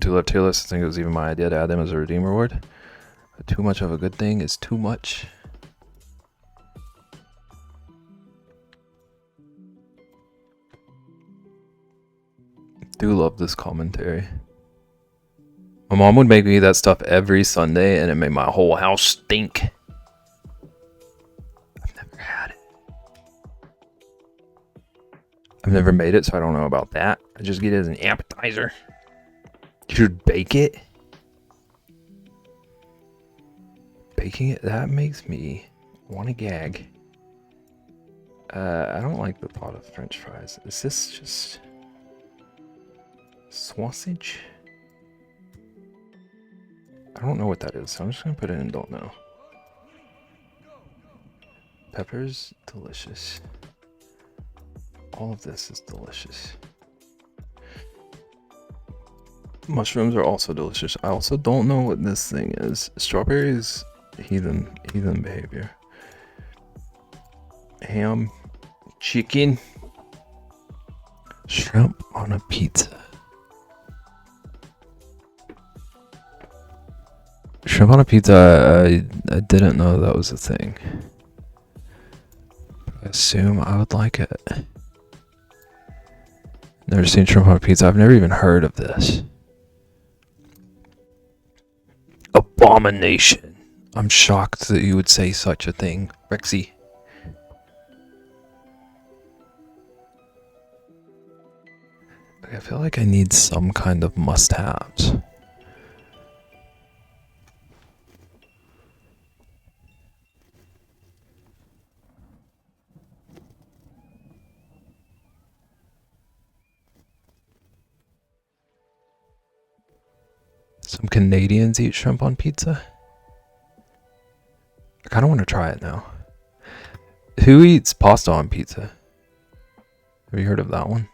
To left tier list, I think it was even my idea to add them as a redeem reward. But too much of a good thing is too much. Do love this commentary. My mom would make me that stuff every Sunday and it made my whole house stink. I've never had it. I've never made it, so I don't know about that. I just get it as an appetizer. You should bake it. Baking it, that makes me want to gag. I don't like the thought of French fries. Is this just sausage? I don't know what that is, so I'm just gonna put it in don't know. Peppers, delicious. All of this is delicious. Mushrooms are also delicious. I also don't know what this thing is. Strawberries, heathen behavior. Ham, chicken, shrimp on a pizza. Shrimp on a pizza, I didn't know that was a thing. I assume I would like it. Never seen shrimp on a pizza. I've never even heard of this. Abomination. I'm shocked that you would say such a thing, Rexy. I feel like I need some kind of must-haves. Some Canadians eat shrimp on pizza. I kind of want to try it now. Who eats pasta on pizza? Have you heard of that one?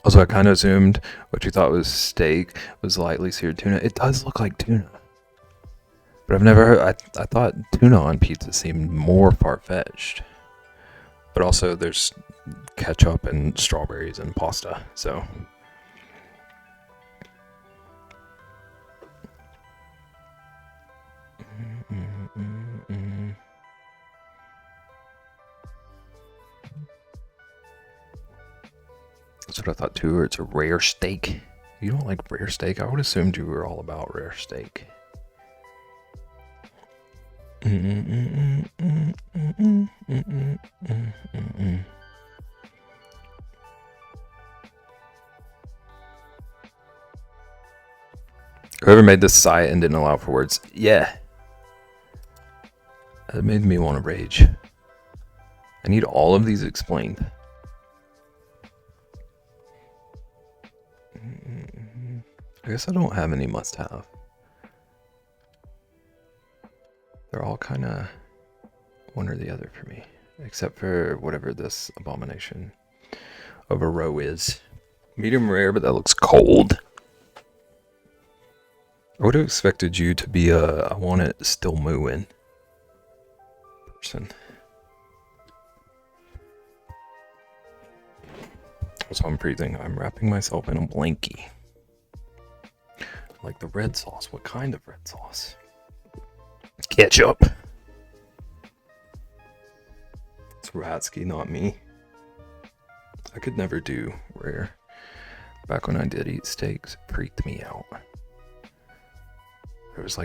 Also, I kind of assumed what you thought was steak was lightly seared tuna. It does look like tuna. But I've never heard... I thought tuna on pizza seemed more far-fetched. But also, there's ketchup and strawberries and pasta, so... That's what I thought too, or it's a rare steak. You don't like rare steak? I would assumed you were all about rare steak. Whoever made this site and didn't allow for words, yeah. That made me want to rage. I need all of these explained. I guess I don't have any must-have. They're all kind of one or the other for me, except for whatever this abomination of a roe is. Medium rare, but that looks cold. I would have expected you to be a I want it still mooing person. So I'm freezing. I'm wrapping myself in a blankie. Like the red sauce. What kind of red sauce? Ketchup. It's Ratsky, not me. I could never do rare. Back when I did eat steaks, it freaked me out. There's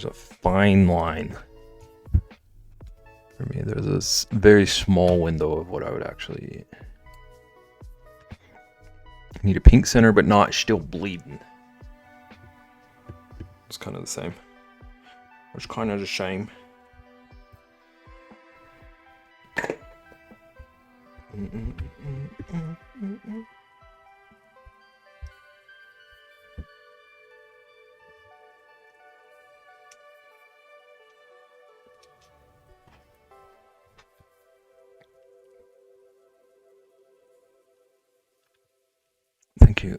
a fine line for me. There's this very small window of what I would actually eat. I need a pink center, but not still bleeding. It's kind of the same. It's kind of a shame.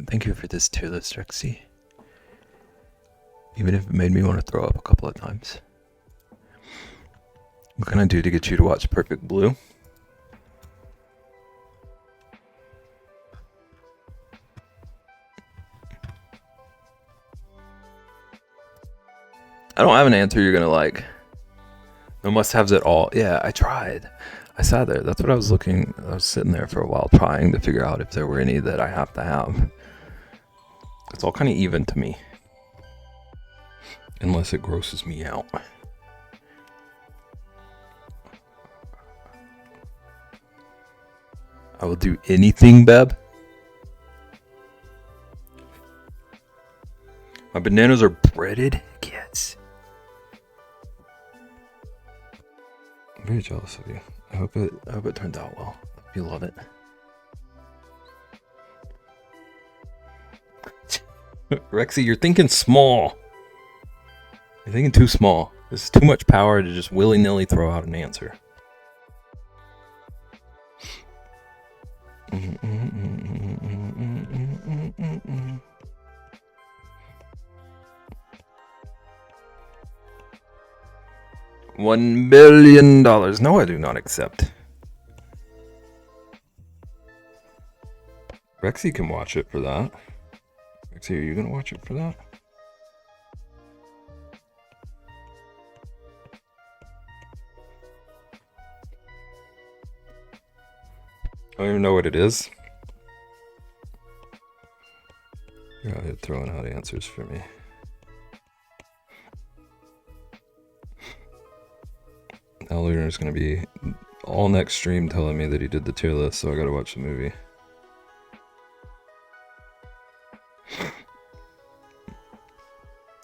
Thank you for this tier list, Rexy. Even if it made me want to throw up a couple of times. What can I do to get you to watch Perfect Blue? I don't have an answer you're gonna like. No must-haves at all. Yeah, I tried. I sat there. That's what I was looking. I was sitting there for a while trying to figure out if there were any that I have to have. It's all kind of even to me. Unless it grosses me out. I will do anything, Beb. My bananas are breaded? Yes. I'm very jealous of you. I hope it turns out well. I hope you love it. Rexy, you're thinking small. You're thinking too small. This is too much power to just willy-nilly throw out an answer. $1 billion. No, I do not accept. Rexy can watch it for that. Rexy, are you gonna watch it for that? I don't even know what it is. You're out here throwing out answers for me. Now Luna's gonna be all next stream telling me that he did the tier list, so I gotta watch the movie.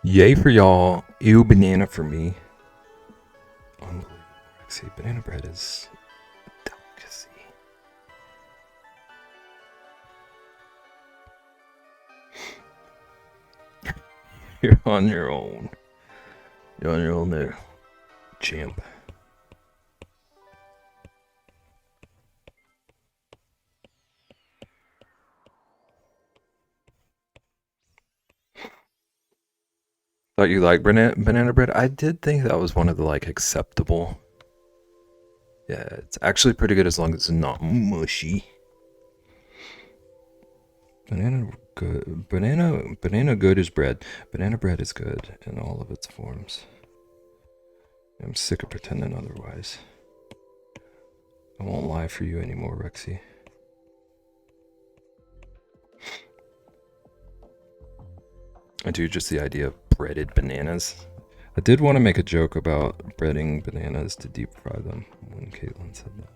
Yay for y'all. Ew, banana for me. Unbelievable. See, banana bread is a delicacy. You're on your own. You're on your own there, champ. Thought you liked banana bread? I did think that was one of the like acceptable. Yeah, it's actually pretty good as long as it's not mushy. Banana good is bread. Banana bread is good in all of its forms. I'm sick of pretending otherwise. I won't lie for you anymore, Rexy. I do just the idea of breaded bananas. I did want to make a joke about breading bananas to deep fry them when Caitlin said that.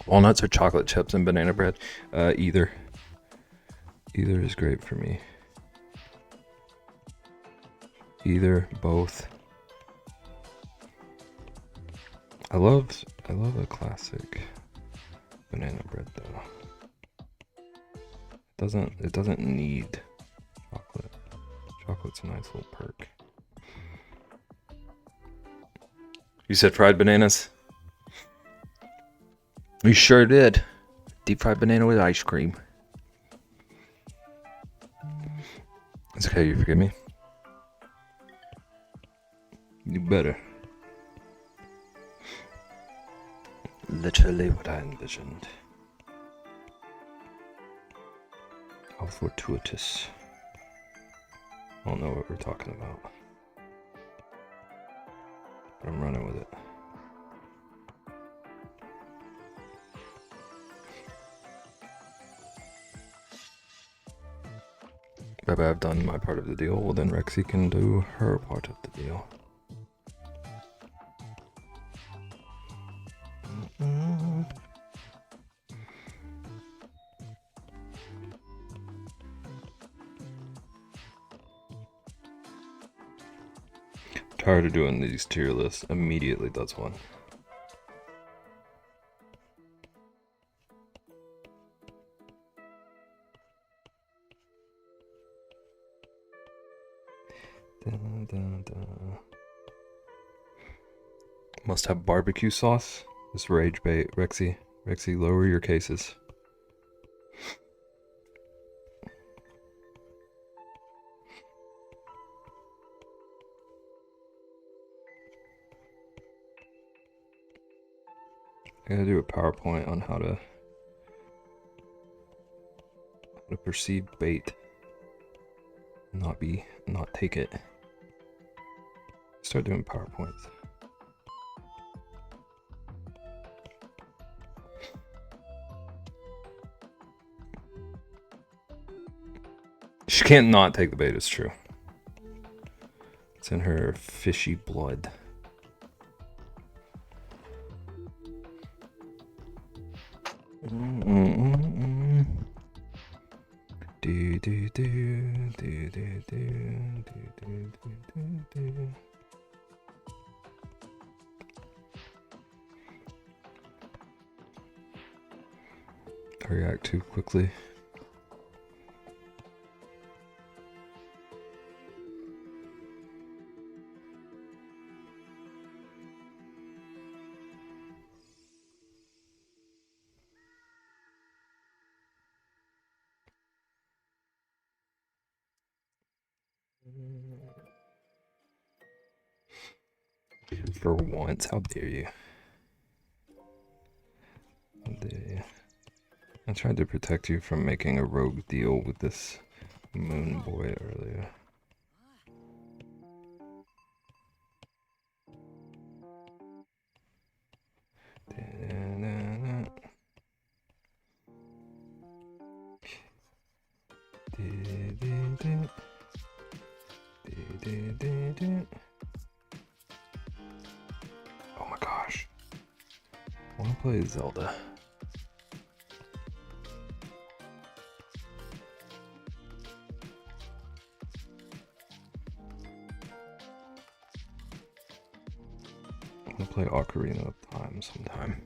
Walnuts or chocolate chips and banana bread? Either. Either is great for me. Either, both. I love a classic banana bread though. It doesn't need chocolate. Chocolate's a nice little perk. You said fried bananas? You sure did. Deep fried banana with ice cream. It's okay, you forgive me? You better. Literally what I envisioned. How fortuitous. I don't know what we're talking about. But I'm running with it. Maybe I've done my part of the deal. Well, then Rexy can do her part of the deal. Tired of doing these tier lists. Immediately does one. Dun, dun, dun. Must have barbecue sauce. This rage bait, Rexy. Rexy, lower your cases. I gotta do a PowerPoint on how to perceive bait. Not take it. Start doing PowerPoints. She can't not take the bait, it's true. It's in her fishy blood. react too quickly. For once, how dare you? How dare you? I tried to protect you from making a rogue deal with this moon boy earlier. Oh my gosh. I want to play Zelda. I'm gonna play Ocarina of Time sometime.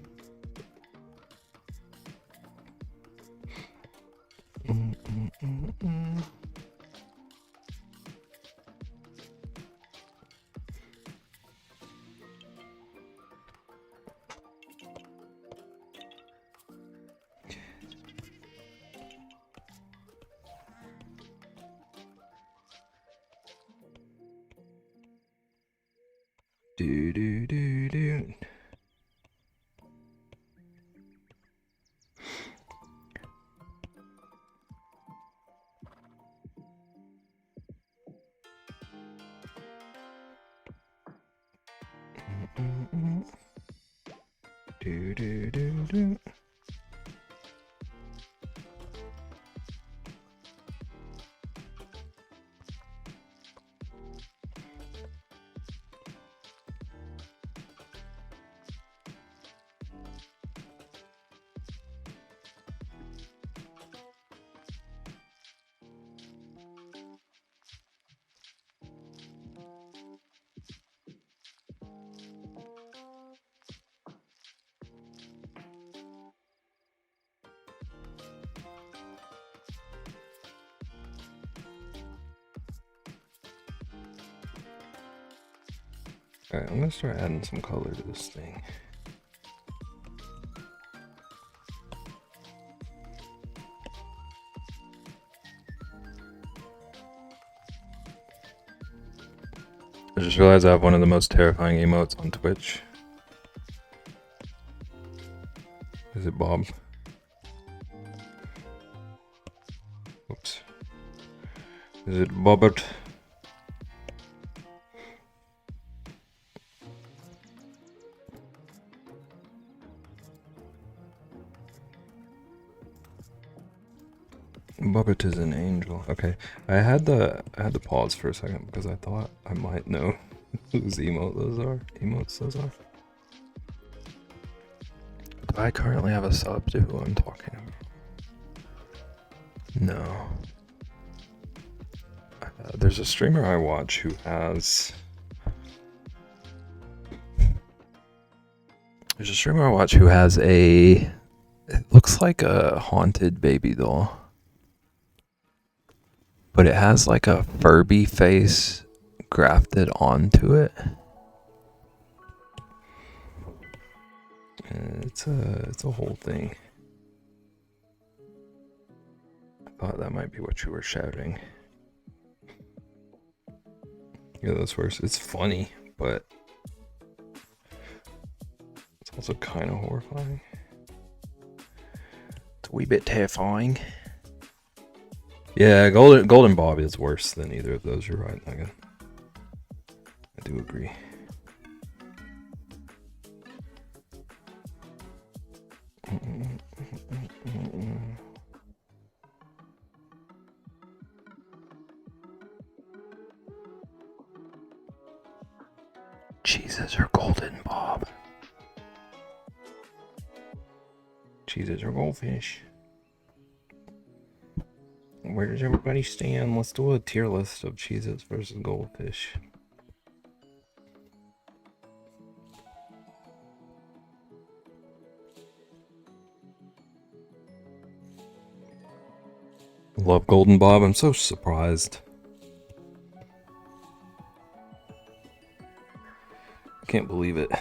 Do do do do. Do do do do. Alright, I'm gonna start adding some color to this thing. I just realized I have one of the most terrifying emotes on Twitch. Is it Bob? Oops. Is it Bobbert? Bobbert is an angel. Okay, I had to pause for a second because I thought I might know whose emotes those are. Do I currently have a sub to who I'm talking about? No. There's a streamer I watch who has... There's a streamer I watch who has a... It looks like a haunted baby doll. But it has like a Furby face grafted onto it. And it's a whole thing. I thought that might be what you were shouting. Yeah, that's worse. It's funny, but it's also kind of horrifying. It's a wee bit terrifying. Yeah, Golden Bob is worse than either of those. You're right, Megan. I do agree. Jesus or Golden Bob. Jesus or Goldfish. Where does everybody stand? Let's do a tier list of Cheez-Its versus Goldfish. Love Golden Bob. I'm so surprised. Can't believe it.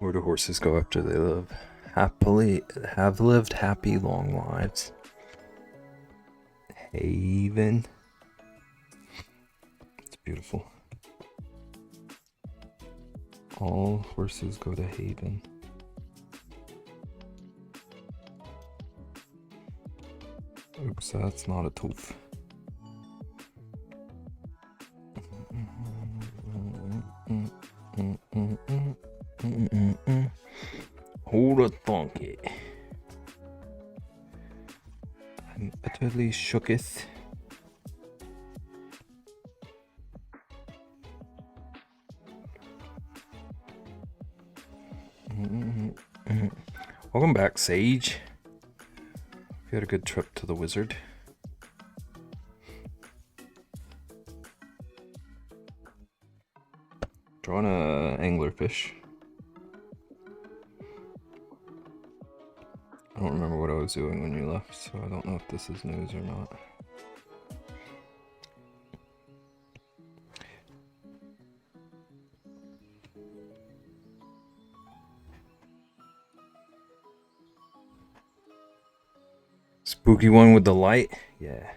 Where do horses go after they have lived happy long lives? Haven. It's beautiful. All horses go to Haven. Oops, that's not a tooth. Hold a donkey. I'm utterly shooketh. Welcome back, Sage. We had a good trip to the wizard. Drawing a anglerfish. I don't remember what I was doing when you left, so I don't know if this is news or not. Spooky one with the light? Yeah.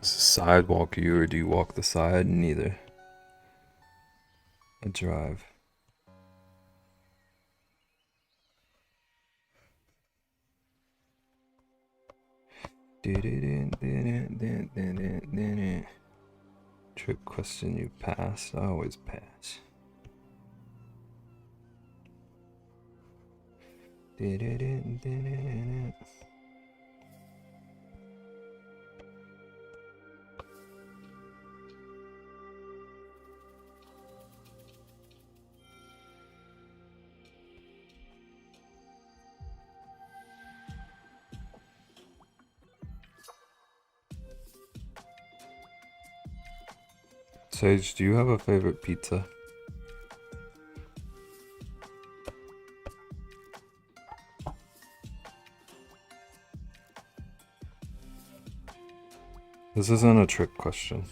Does the side walk you, or do you walk the side? Neither. I drive. Trick question, you pass. I always pass. Sage, do you have a favorite pizza? This isn't a trick question.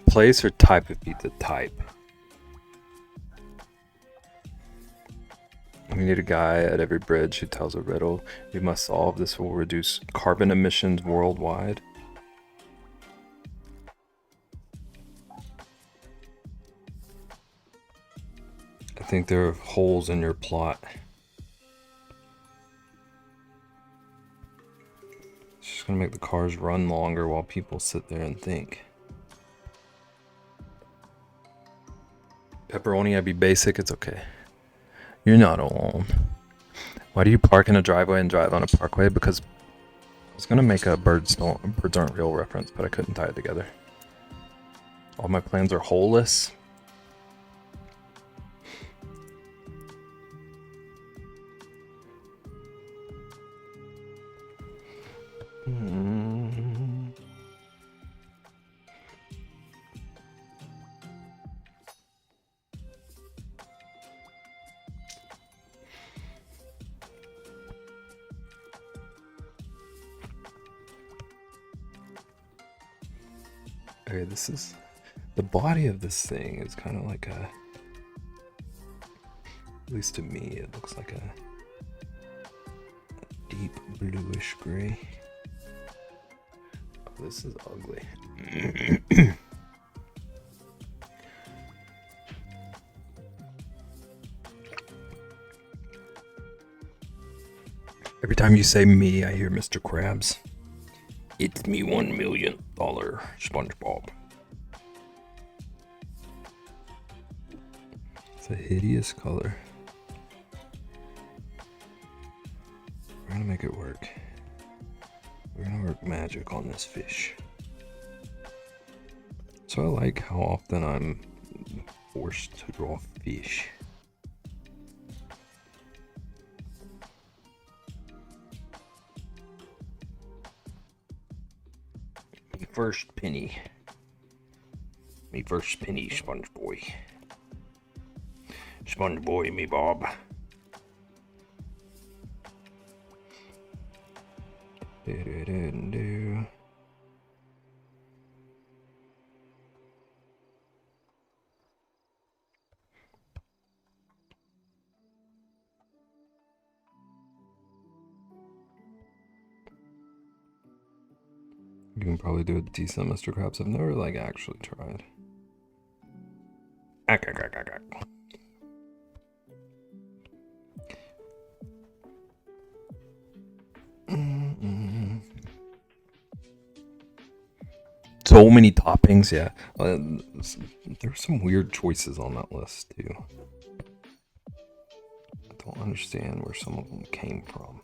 Place or type of pizza? Type. We need a guy at every bridge who tells a riddle we must solve. This will reduce carbon emissions worldwide. I think there are holes in your plot. It's just gonna make the cars run longer while people sit there and think. Pepperoni, I'd be basic, it's okay. You're not alone. Why do you park in a driveway and drive on a parkway? Because I was gonna make a birds aren't real reference, but I couldn't tie it together. All my plans are holeless. Okay, this is the body of this thing is kind of like a, at least to me, it looks like a deep bluish gray. Oh, this is ugly. Every time you say me, I hear Mr. Krabs. It's me $1 million, SpongeBob. It's a hideous color. We're gonna make it work. We're gonna work magic on this fish. So I like how often I'm forced to draw fish. Me first penny. Me first penny, Sponge Boy. Sponge Boy, me Bob. Do. You can probably do a decent Mr. Krabs. I've never like actually tried. So many toppings, yeah. There's some weird choices on that list too. I don't understand where some of them came from.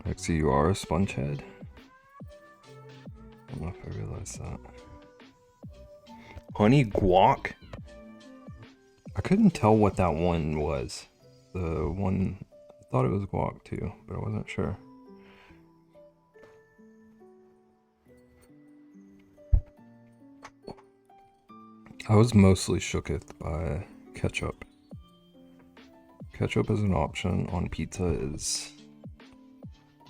Lexi, you are a sponge head. I don't know if I realized that. Honey guac? I couldn't tell what that one was. The one, I thought it was guac too, but I wasn't sure. I was mostly shooketh by ketchup. Ketchup as an option on pizza is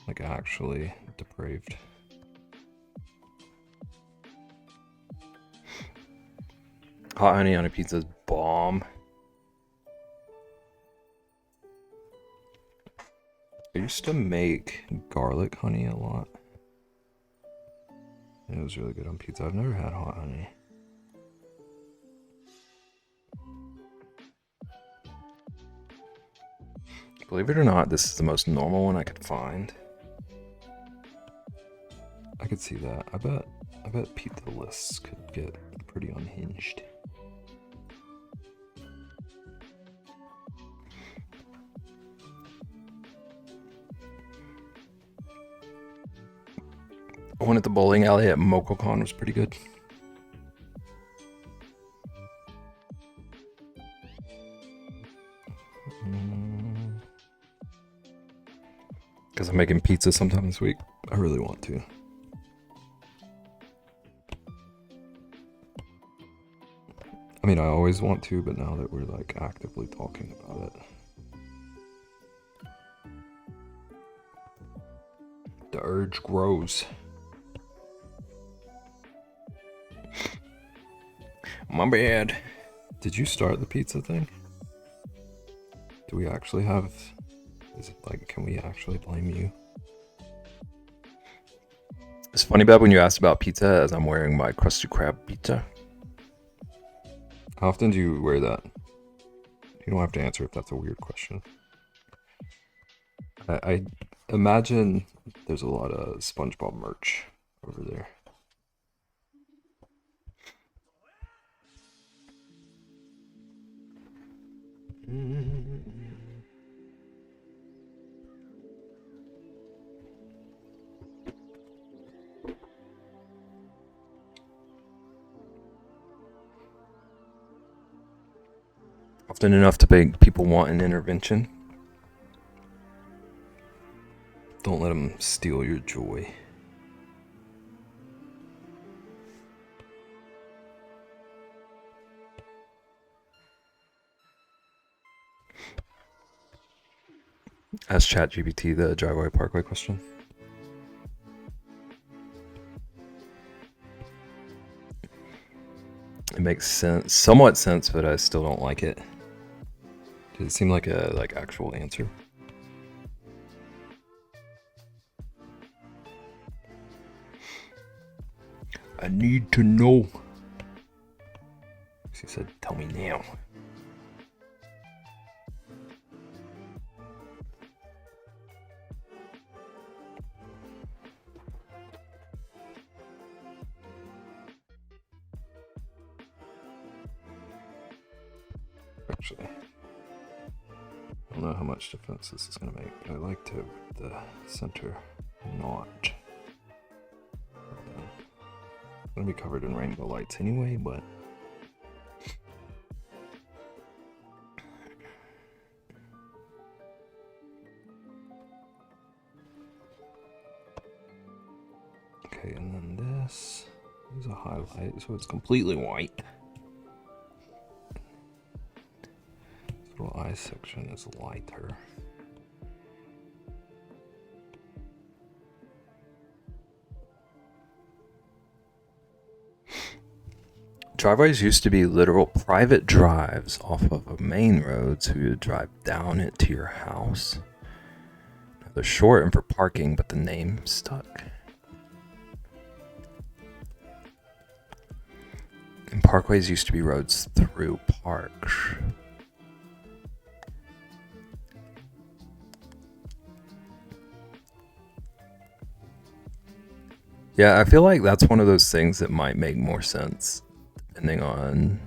like actually depraved. Hot honey on a pizza is bomb. I used to make garlic honey a lot. It was really good on pizza. I've never had hot honey. Believe it or not, this is the most normal one I could find. I could see that. I bet pizza lists could get pretty unhinged. One at the bowling alley at MocoCon was pretty good. Because I'm making pizza sometime this week. I really want to. I mean, I always want to, but now that we're like actively talking about it. The urge grows. My bad. Did you start the pizza thing? Do we actually have... Is it like, can we actually blame you? It's funny, Beb, when you asked about pizza, as I'm wearing my Krusty Krab pizza. How often do you wear that? You don't have to answer if that's a weird question. I imagine there's a lot of SpongeBob merch over there. Often enough to make people want an intervention. Don't let them steal your joy. Ask ChatGPT the Driveway Parkway question. It makes sense, somewhat sense, but I still don't like it. Does it seem like a actual answer? I need to know. She said, "Tell me now." Actually, know how much difference this is going to make, but I like to the center notch. It's going to be covered in rainbow lights anyway, but okay, and then this is a highlight, so it's completely white. This little eye section is lighter. Driveways used to be literal private drives off of a main road, so you would drive down it to your house. Now they're shortened for parking, but the name stuck. And parkways used to be roads through parks. Yeah, I feel like that's one of those things that might make more sense depending on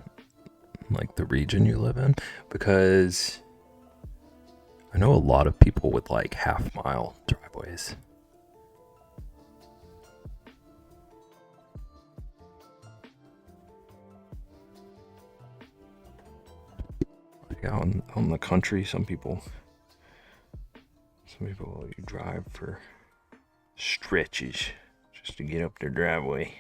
like the region you live in, because I know a lot of people with like half-mile driveways. Like out in the country, some people you drive for stretches just to get up their driveway.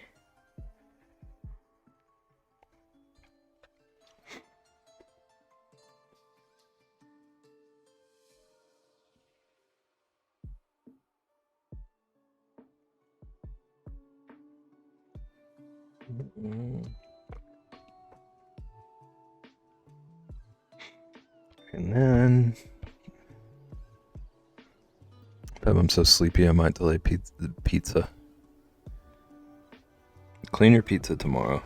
And then I'm so sleepy I might delay pizza. Clean your pizza tomorrow.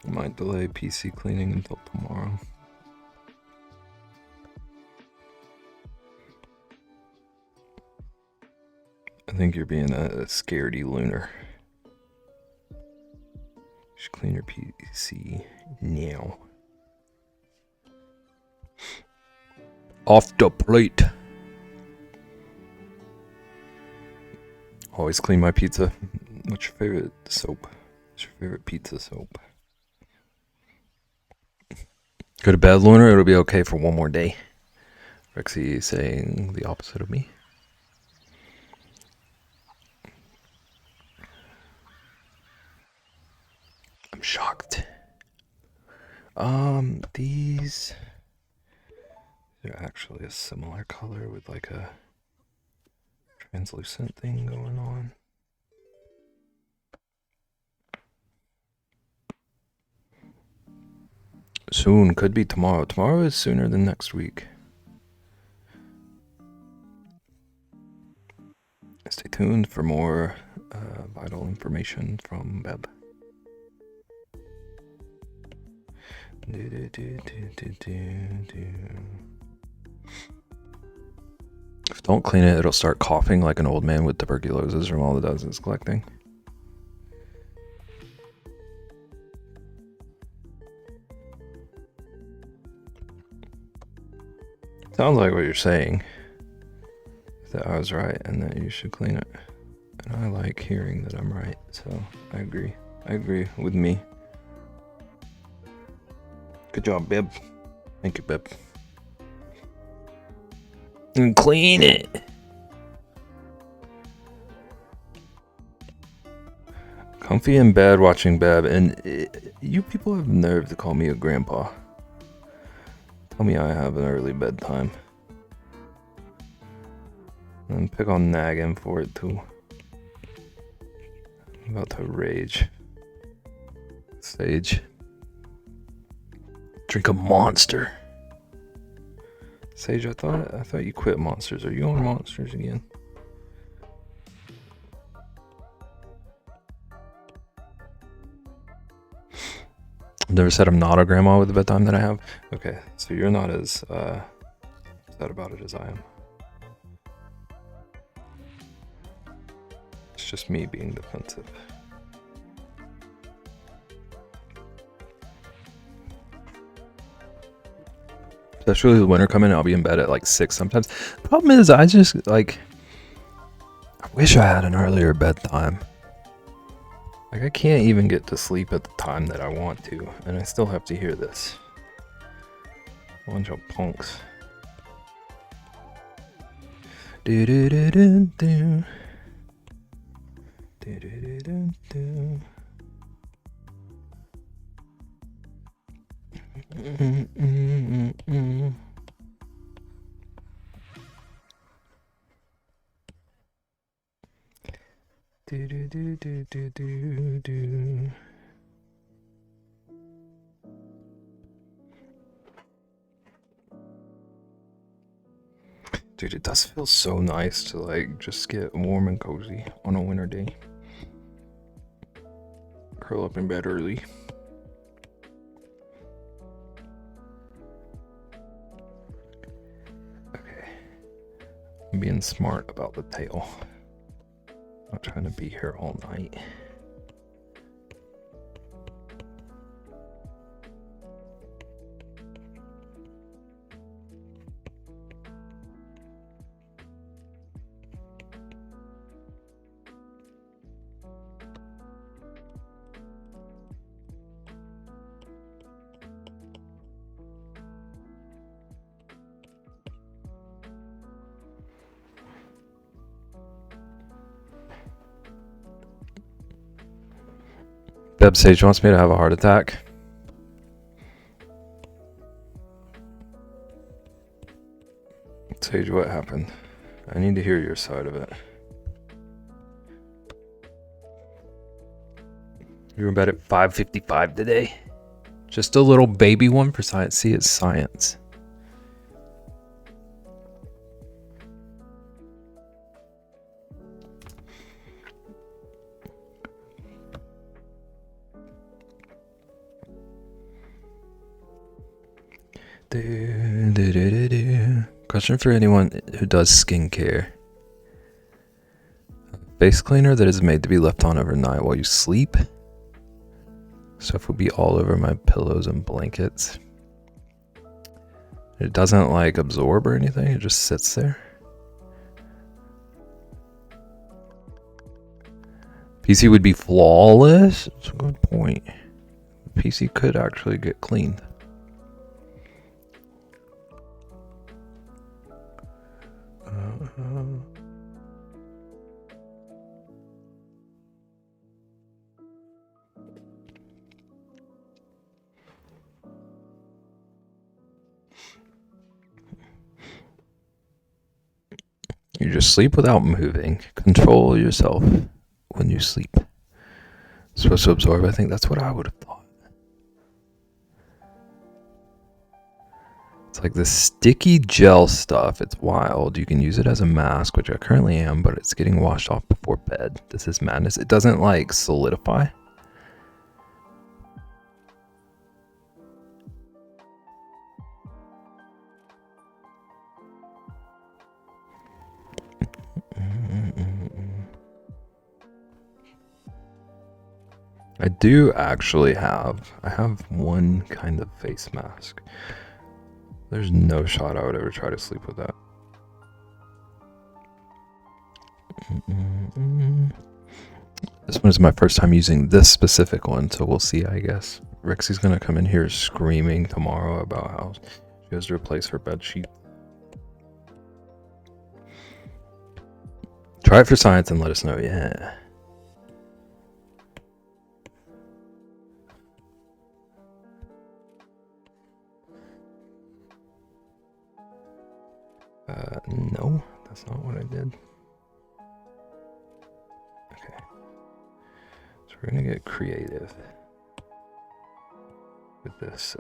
I might delay PC cleaning until tomorrow. I think you're being a scaredy lunar. Just clean your PC now. Off the plate. Always clean my pizza. What's your favorite soap? What's your favorite pizza soap? Go to bed, Lunar. It'll be okay for one more day. Rexy saying the opposite of me. I'm shocked. These are actually a similar color with like a translucent thing going on. Soon, could be tomorrow. Tomorrow is sooner than next week. Stay tuned for more vital information from Beb. If don't clean it, it'll start coughing like an old man with tuberculosis from all it does is collecting. Sounds like what you're saying. That I was right and that you should clean it. And I like hearing that I'm right, so I agree. I agree with me. Good job, Bib. Thank you, Bib. And clean it. Comfy in bed watching Beb, and you people have nerve to call me a grandpa. Tell me I have an early bedtime. And pick on nagging for it too. I'm about to rage. Sage. Drink a Monster. Sage, I thought you quit Monsters. Are you on Monsters again? Never said I'm not a grandma with the bedtime that I have. Okay, so you're not as upset about it as I am. It's just me being defensive. Especially with winter coming, I'll be in bed at like 6 sometimes. The problem is, I just like. I wish I had an earlier bedtime. Like, I can't even get to sleep at the time that I want to, and I still have to hear this. Bunch of punks. Do do do do do. Do do do do do. Do do do do do do do. Dude, it does feel so nice to like just get warm and cozy on a winter day. Curl up in bed early. Okay. I'm being smart about the tail. Not trying to be here all night. Deb Sage wants me to have a heart attack. Sage, what happened? I need to hear your side of it. You were in bed at 5:55 today? Just a little baby one for science. See, it's science. Question for anyone who does skincare. Face cleaner that is made to be left on overnight while you sleep. Stuff will be all over my pillows and blankets. It doesn't like absorb or anything, it just sits there. PC would be flawless? That's a good point. PC could actually get cleaned. You just sleep without moving. Control yourself when you sleep. It's supposed to absorb. I think that's what I would have thought. It's like this sticky gel stuff. It's wild. You can use it as a mask, which I currently am, but it's getting washed off before bed. This is madness. It doesn't like solidify. I do actually have, I have one kind of face mask. There's no shot I would ever try to sleep with that. This one is my first time using this specific one, so we'll see, I guess. Rixie's gonna come in here screaming tomorrow about how she has to replace her bed sheet. Try it for science and let us know, yeah. No, that's not what I did. Okay. So we're gonna get creative with this,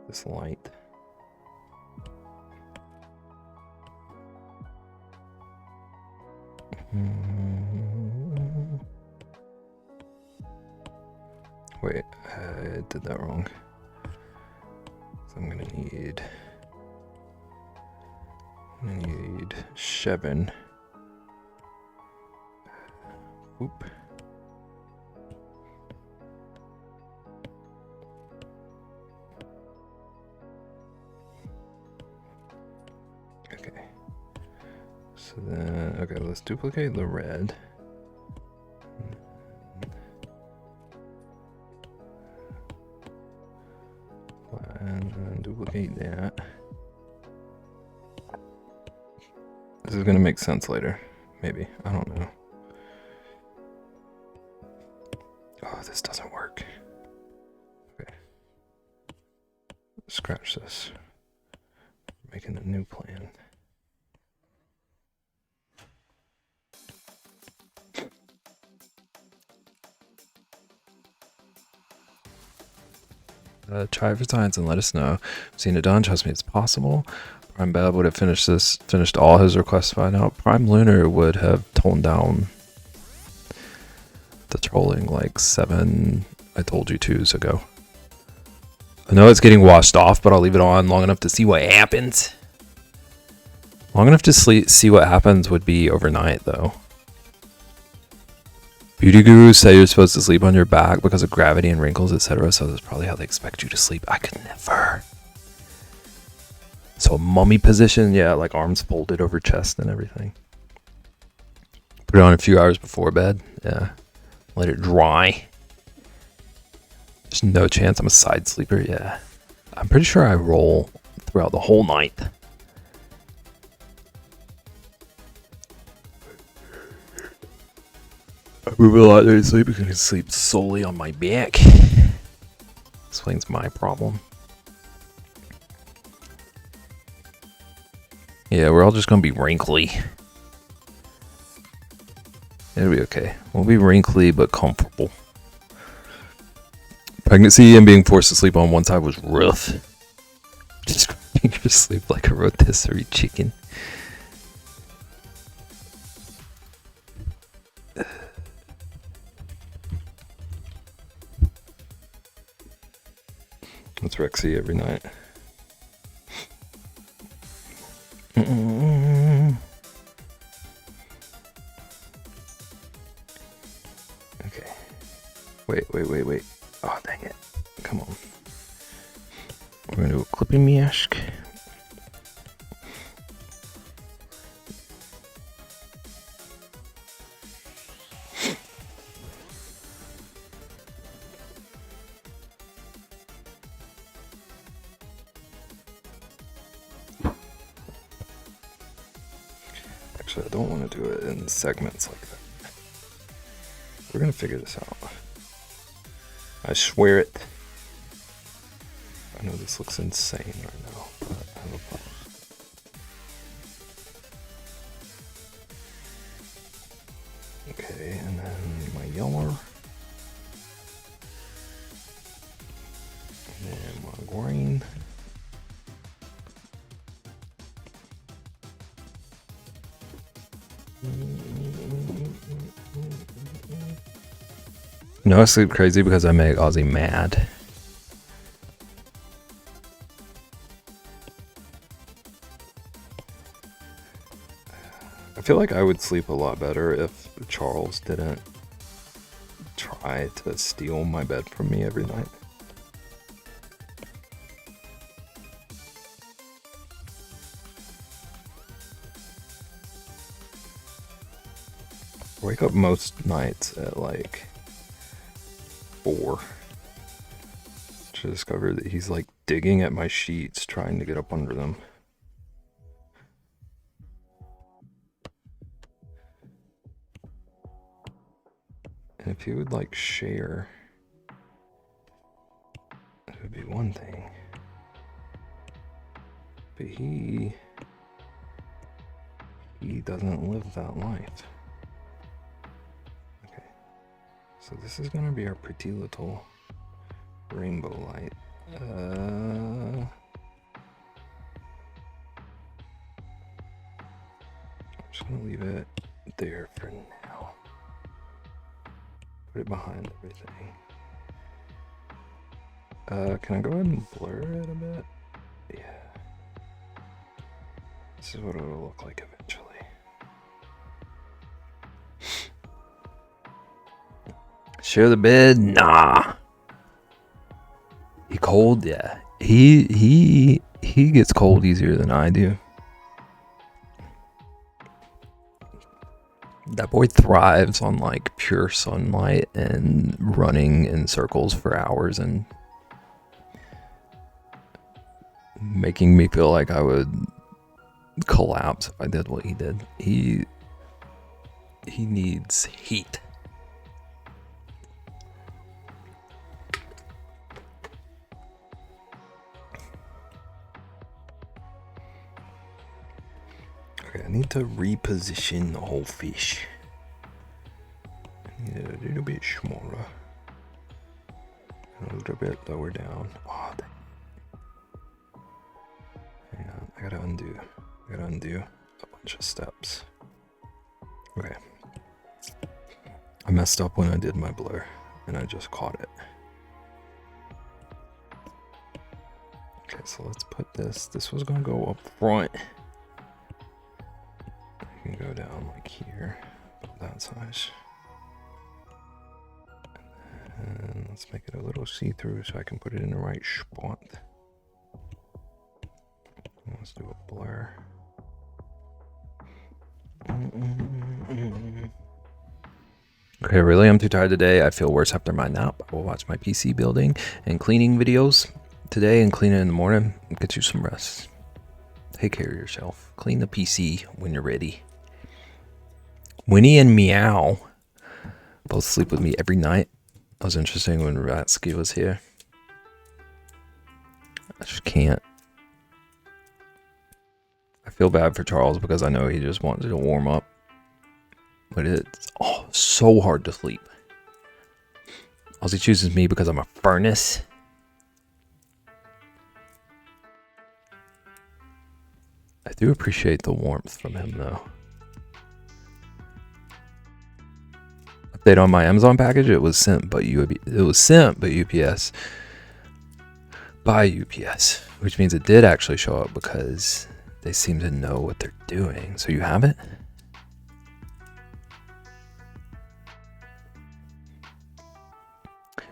this light. Wait, I did that wrong. So I'm gonna need Shevin. Whoop. So then, okay, let's duplicate the red. And then duplicate that. This is gonna make sense later. Maybe. I don't know. Oh, this doesn't work. Okay. Scratch this. Making a new plan. Try for science and let us know. Seen it done. Trust me, it's possible. Prime Bab would have finished all his requests by now. Prime Lunar would have toned down the trolling like 7 I told you 2s ago. I know it's getting washed off, but I'll leave it on long enough to see what happens. Long enough to see what happens would be overnight, though. Beauty gurus say you're supposed to sleep on your back because of gravity and wrinkles, etc. So that's probably how they expect you to sleep. I could never. So a mummy position, yeah, like arms folded over chest and everything. Put it on a few hours before bed, yeah. Let it dry. There's no chance I'm a side sleeper, yeah. I'm pretty sure I roll throughout the whole night. I move a lot during sleep because I can sleep solely on my back. Explains my problem. Yeah, we're all just gonna be wrinkly. It'll be okay. We'll be wrinkly but comfortable. Pregnancy and being forced to sleep on one side was rough. Just making her sleep like a rotisserie chicken. That's Rexy every night. Okay. Wait. Oh, dang it. Come on. We're going to do a clipping mask. Actually, I don't want to do it in segments like that. We're going to figure this out. I swear it. I know this looks insane right now, but I have a plan. Okay, and then my yellow. And then my green. No, I sleep crazy because I make Ozzy mad. I feel like I would sleep a lot better if Charles didn't try to steal my bed from me every night. I wake up most nights at like 4 to discover that he's like digging at my sheets trying to get up under them. And if he would like share, it would be one thing. But he doesn't live that life. Okay. So this is gonna be our pretty little rainbow light. I'm just gonna leave it there for now. Put it behind everything. Can I go ahead and blur it a bit? Yeah. This is what it will look like eventually. Share the bed? Nah. He cold? Yeah. He gets cold easier than I do. That boy thrives on like pure sunlight and running in circles for hours and making me feel like I would collapse if I did what he did. He needs heat. Okay, I need to reposition the whole fish. I need it a little bit smaller. And a little bit lower down. Oh, hang on, I gotta undo a bunch of steps. Okay. I messed up when I did my blur, and I just caught it. Okay, so let's put this. This was gonna go up front. I can go down like here, about that size. And let's make it a little see-through so I can put it in the right spot. Let's do a blur. Okay, really, I'm too tired today. I feel worse after my nap. I will watch my PC building and cleaning videos today and clean it in the morning. Get you some rest. Take care of yourself. Clean the PC when you're ready. Winnie and Meow both sleep with me every night. That was interesting when Ratsky was here. I just can't. I feel bad for Charles because I know he just wants to warm up. But it's so hard to sleep. Ozzy chooses me because I'm a furnace. I do appreciate the warmth from him though. Update on my Amazon package, it was sent by UPS by UPS, which means it did actually show up because they seem to know what they're doing. So you have it?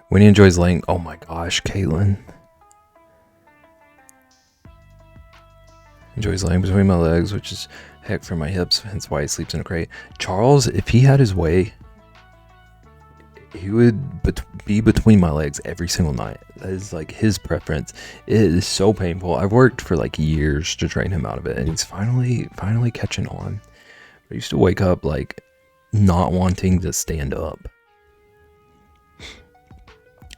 When he enjoys laying, oh my gosh, Caitlin. Enjoys laying between my legs, which is heck for my hips, hence why he sleeps in a crate. Charles, if he had his way, he would be between my legs every single night. That is like his preference. It is so painful. I've worked for like years to train him out of it, and he's finally catching on. I used to wake up like not wanting to stand up.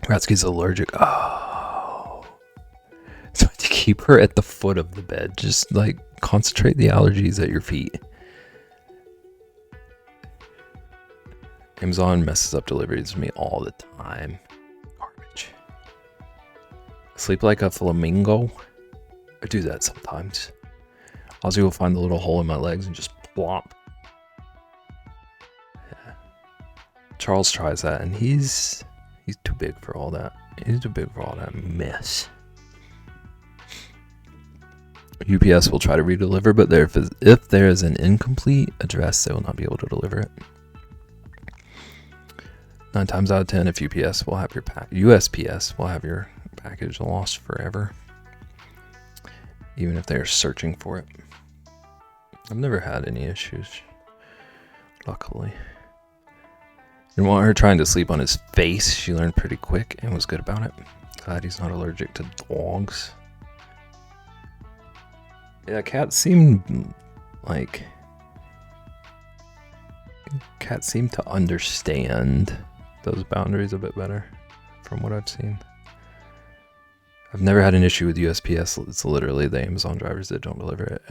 Ratsky's allergic. Oh. So I have to keep her at the foot of the bed. Just like concentrate the allergies at your feet. Amazon messes up deliveries with me all the time. Garbage. Sleep like a flamingo. I do that sometimes. Ozzy will find the little hole in my legs and just plop. Yeah. Charles tries that and he's too big for all that. He's too big for all that mess. UPS will try to redeliver, but if there is an incomplete address, they will not be able to deliver it. 9 times out of 10, if USPS will have your package lost forever, even if they're searching for it. I've never had any issues, luckily. Didn't want her trying to sleep on his face. She learned pretty quick and was good about it. Glad he's not allergic to dogs. Yeah, cats seem to understand those boundaries a bit better from what I've seen. I've never had an issue with USPS. It's literally the Amazon drivers that don't deliver it.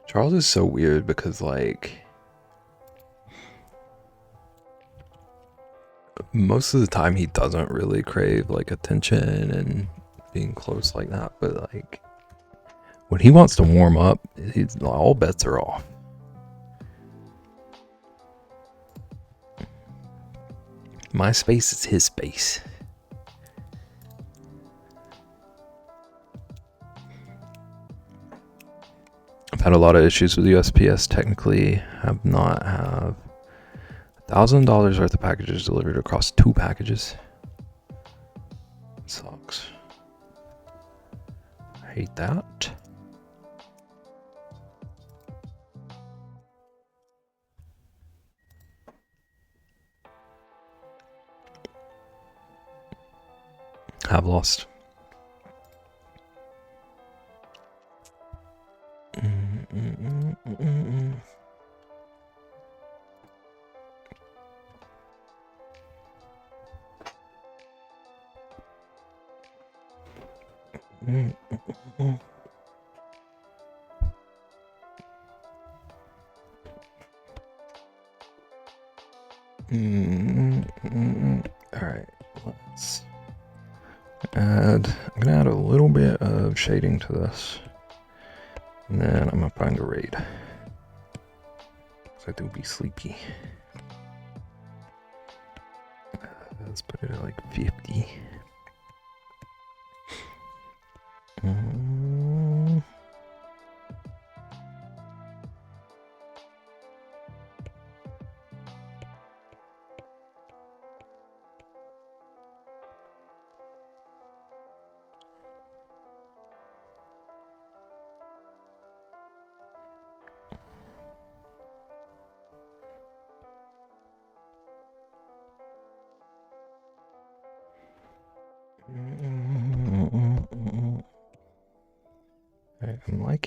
Charles is so weird because like most of the time he doesn't really crave like attention and being close like that, but like when he wants to warm up, all bets are off. My space is his space. I've had a lot of issues with USPS. Technically, have not have $1,000 worth of packages delivered across 2 packages. Sucks. I hate that. Have lost. Alright, let's add, I'm gonna add a little bit of shading to this, and then I'm gonna find a raid, because I do be sleepy. Let's put it at like 50.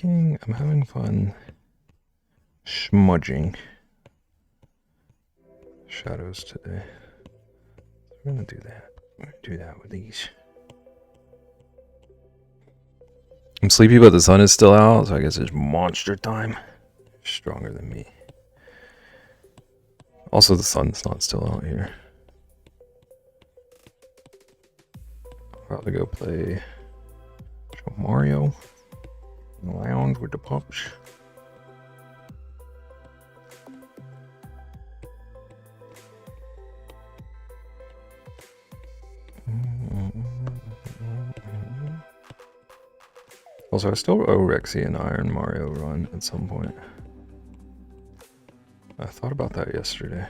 I'm having fun smudging shadows today. We're gonna do that. We're gonna do that with these. I'm sleepy, but the sun is still out, so I guess it's monster time. Stronger than me. Also, the sun's not still out here. I'll probably go play Mario in the lounge with the pups. Also, I still owe Rexy an Iron Mario run at some point. I thought about that yesterday.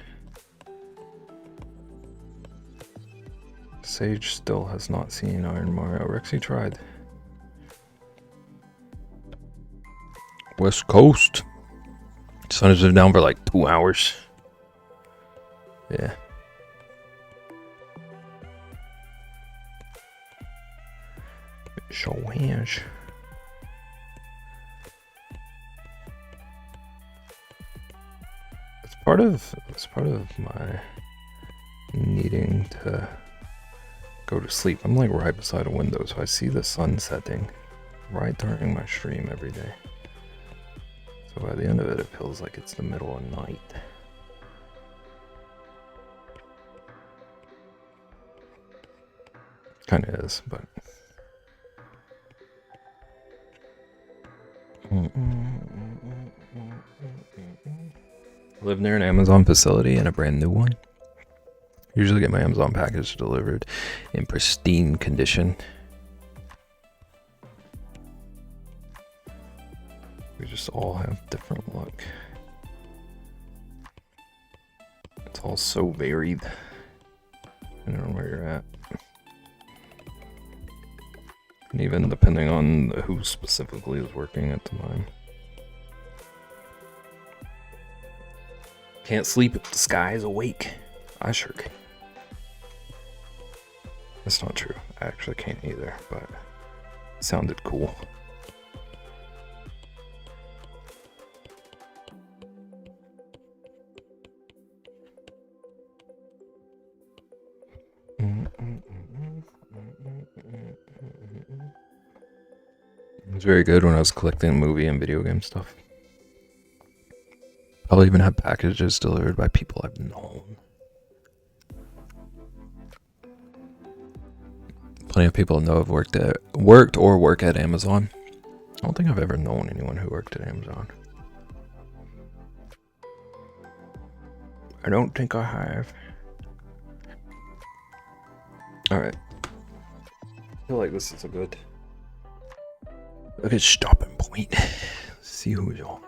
Sage still has not seen Iron Mario. Rexy tried. West Coast. Sun has been down for like 2 hours. Yeah. Show hands. It's part of my needing to go to sleep. I'm like right beside a window, so I see the sun setting right during my stream every day. So by the end of it, it feels like it's the middle of night. Kind of is, but I live near an Amazon facility and a brand new one. Usually get my Amazon package delivered in pristine condition. We just all have different luck. It's all so varied, depending on where you're at. And even depending on who specifically is working at the time. Can't sleep if the sky is awake. I sure can. That's not true. I actually can't either, but it sounded cool. It was very good when I was collecting movie and video game stuff. I'll even have packages delivered by people I've known. Plenty of people I know have worked or work at Amazon. I don't think I've ever known anyone who worked at Amazon. I don't think I have. Alright. I feel like this is a good stopping point. Let's see who's on.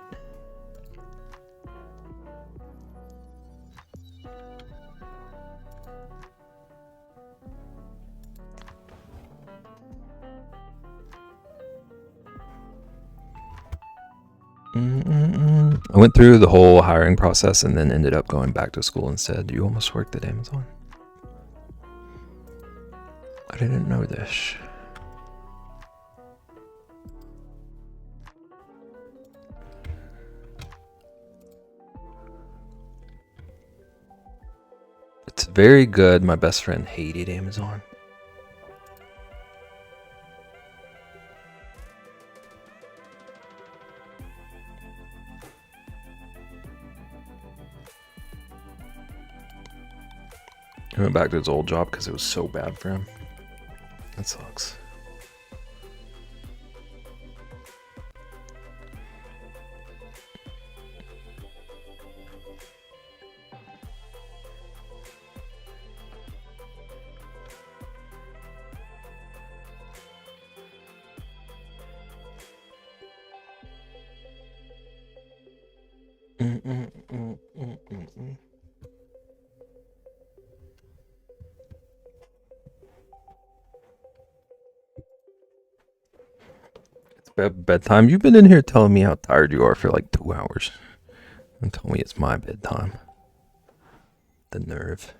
I went through the whole hiring process and then ended up going back to school instead. You almost worked at Amazon. I didn't know this. It's very good. My best friend hated Amazon. He went back to his old job because it was so bad for him. That sucks. It's bedtime. You've been in here telling me how tired you are for like 2 hours. And tell me it's my bedtime. The nerve.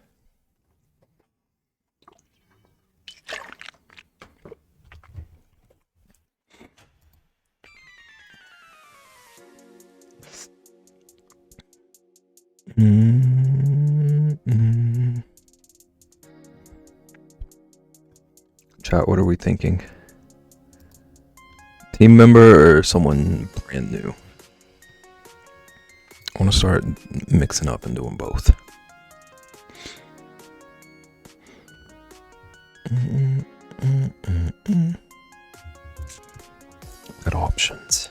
Chat, what are we thinking? Team member or someone brand new? I want to start mixing up and doing both. Got options.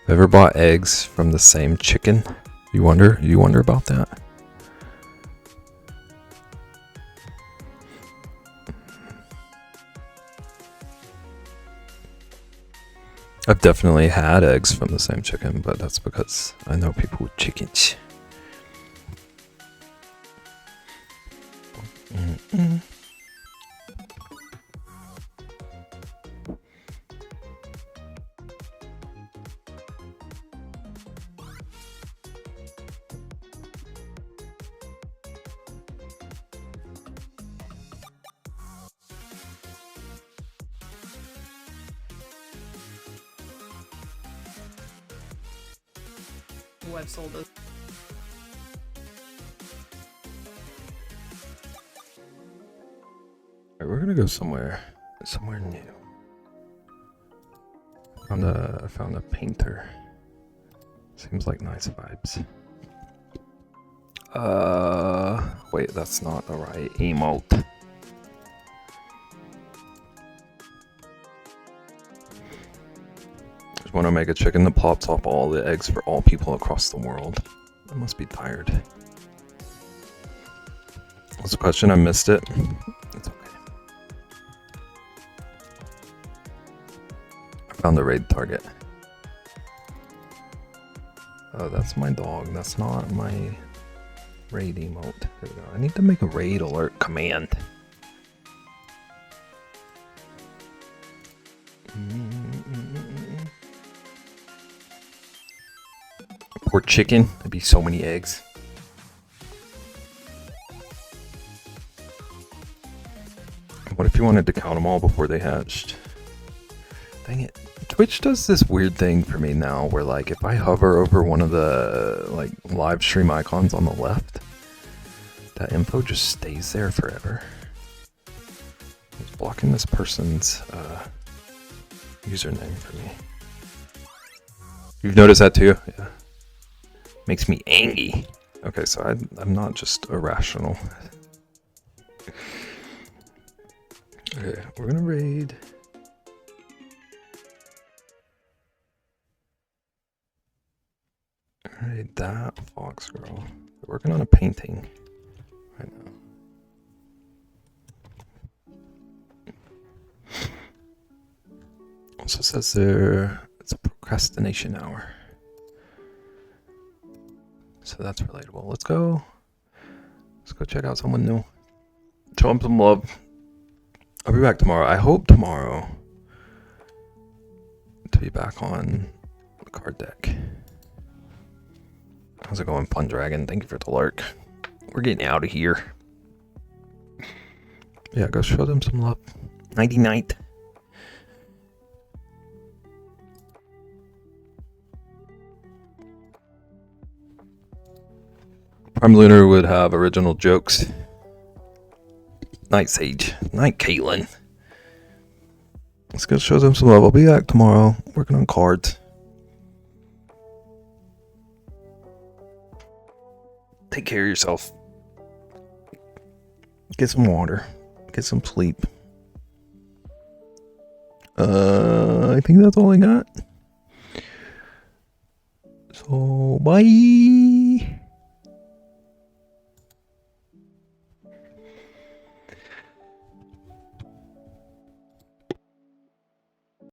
Ever bought eggs from the same chicken? You wonder about that? I've definitely had eggs from the same chicken, but that's because I know people with chickens. Who I've sold it. Alright, we're gonna go somewhere new. I found a painter. Seems like nice vibes. Wait, that's not the right emote. Just want to make a chicken that pops up all the eggs for all people across the world. I must be tired. What's the question? I missed it. It's okay. I found the raid target. Oh, that's my dog. That's not my raid emote. There we go. I need to make a raid alert command. Poor chicken. There'd be so many eggs. What if you wanted to count them all before they hatched? Dang it. Twitch does this weird thing for me now where like if I hover over one of the like live stream icons on the left, that info just stays there forever. It's blocking this person's username for me. You've noticed that too? Yeah. Makes me angry. Okay, so I'm not just irrational. Okay, we're gonna raid. Raid that fox girl. We're working on a painting right now. Also says there it's a procrastination hour. So that's relatable. Let's go check out someone new. Show them some love. I'll be back tomorrow. I hope tomorrow to be back on the card deck. How's it going, Pun Dragon? Thank you for the lurk. We're getting out of here. Yeah, go show them some love. 99th. Prime Lunar would have original jokes. Night Sage. Night Caitlin. Let's go show them some love. I'll be back tomorrow working on cards. Take care of yourself. Get some water. Get some sleep. I think that's all I got. So, bye.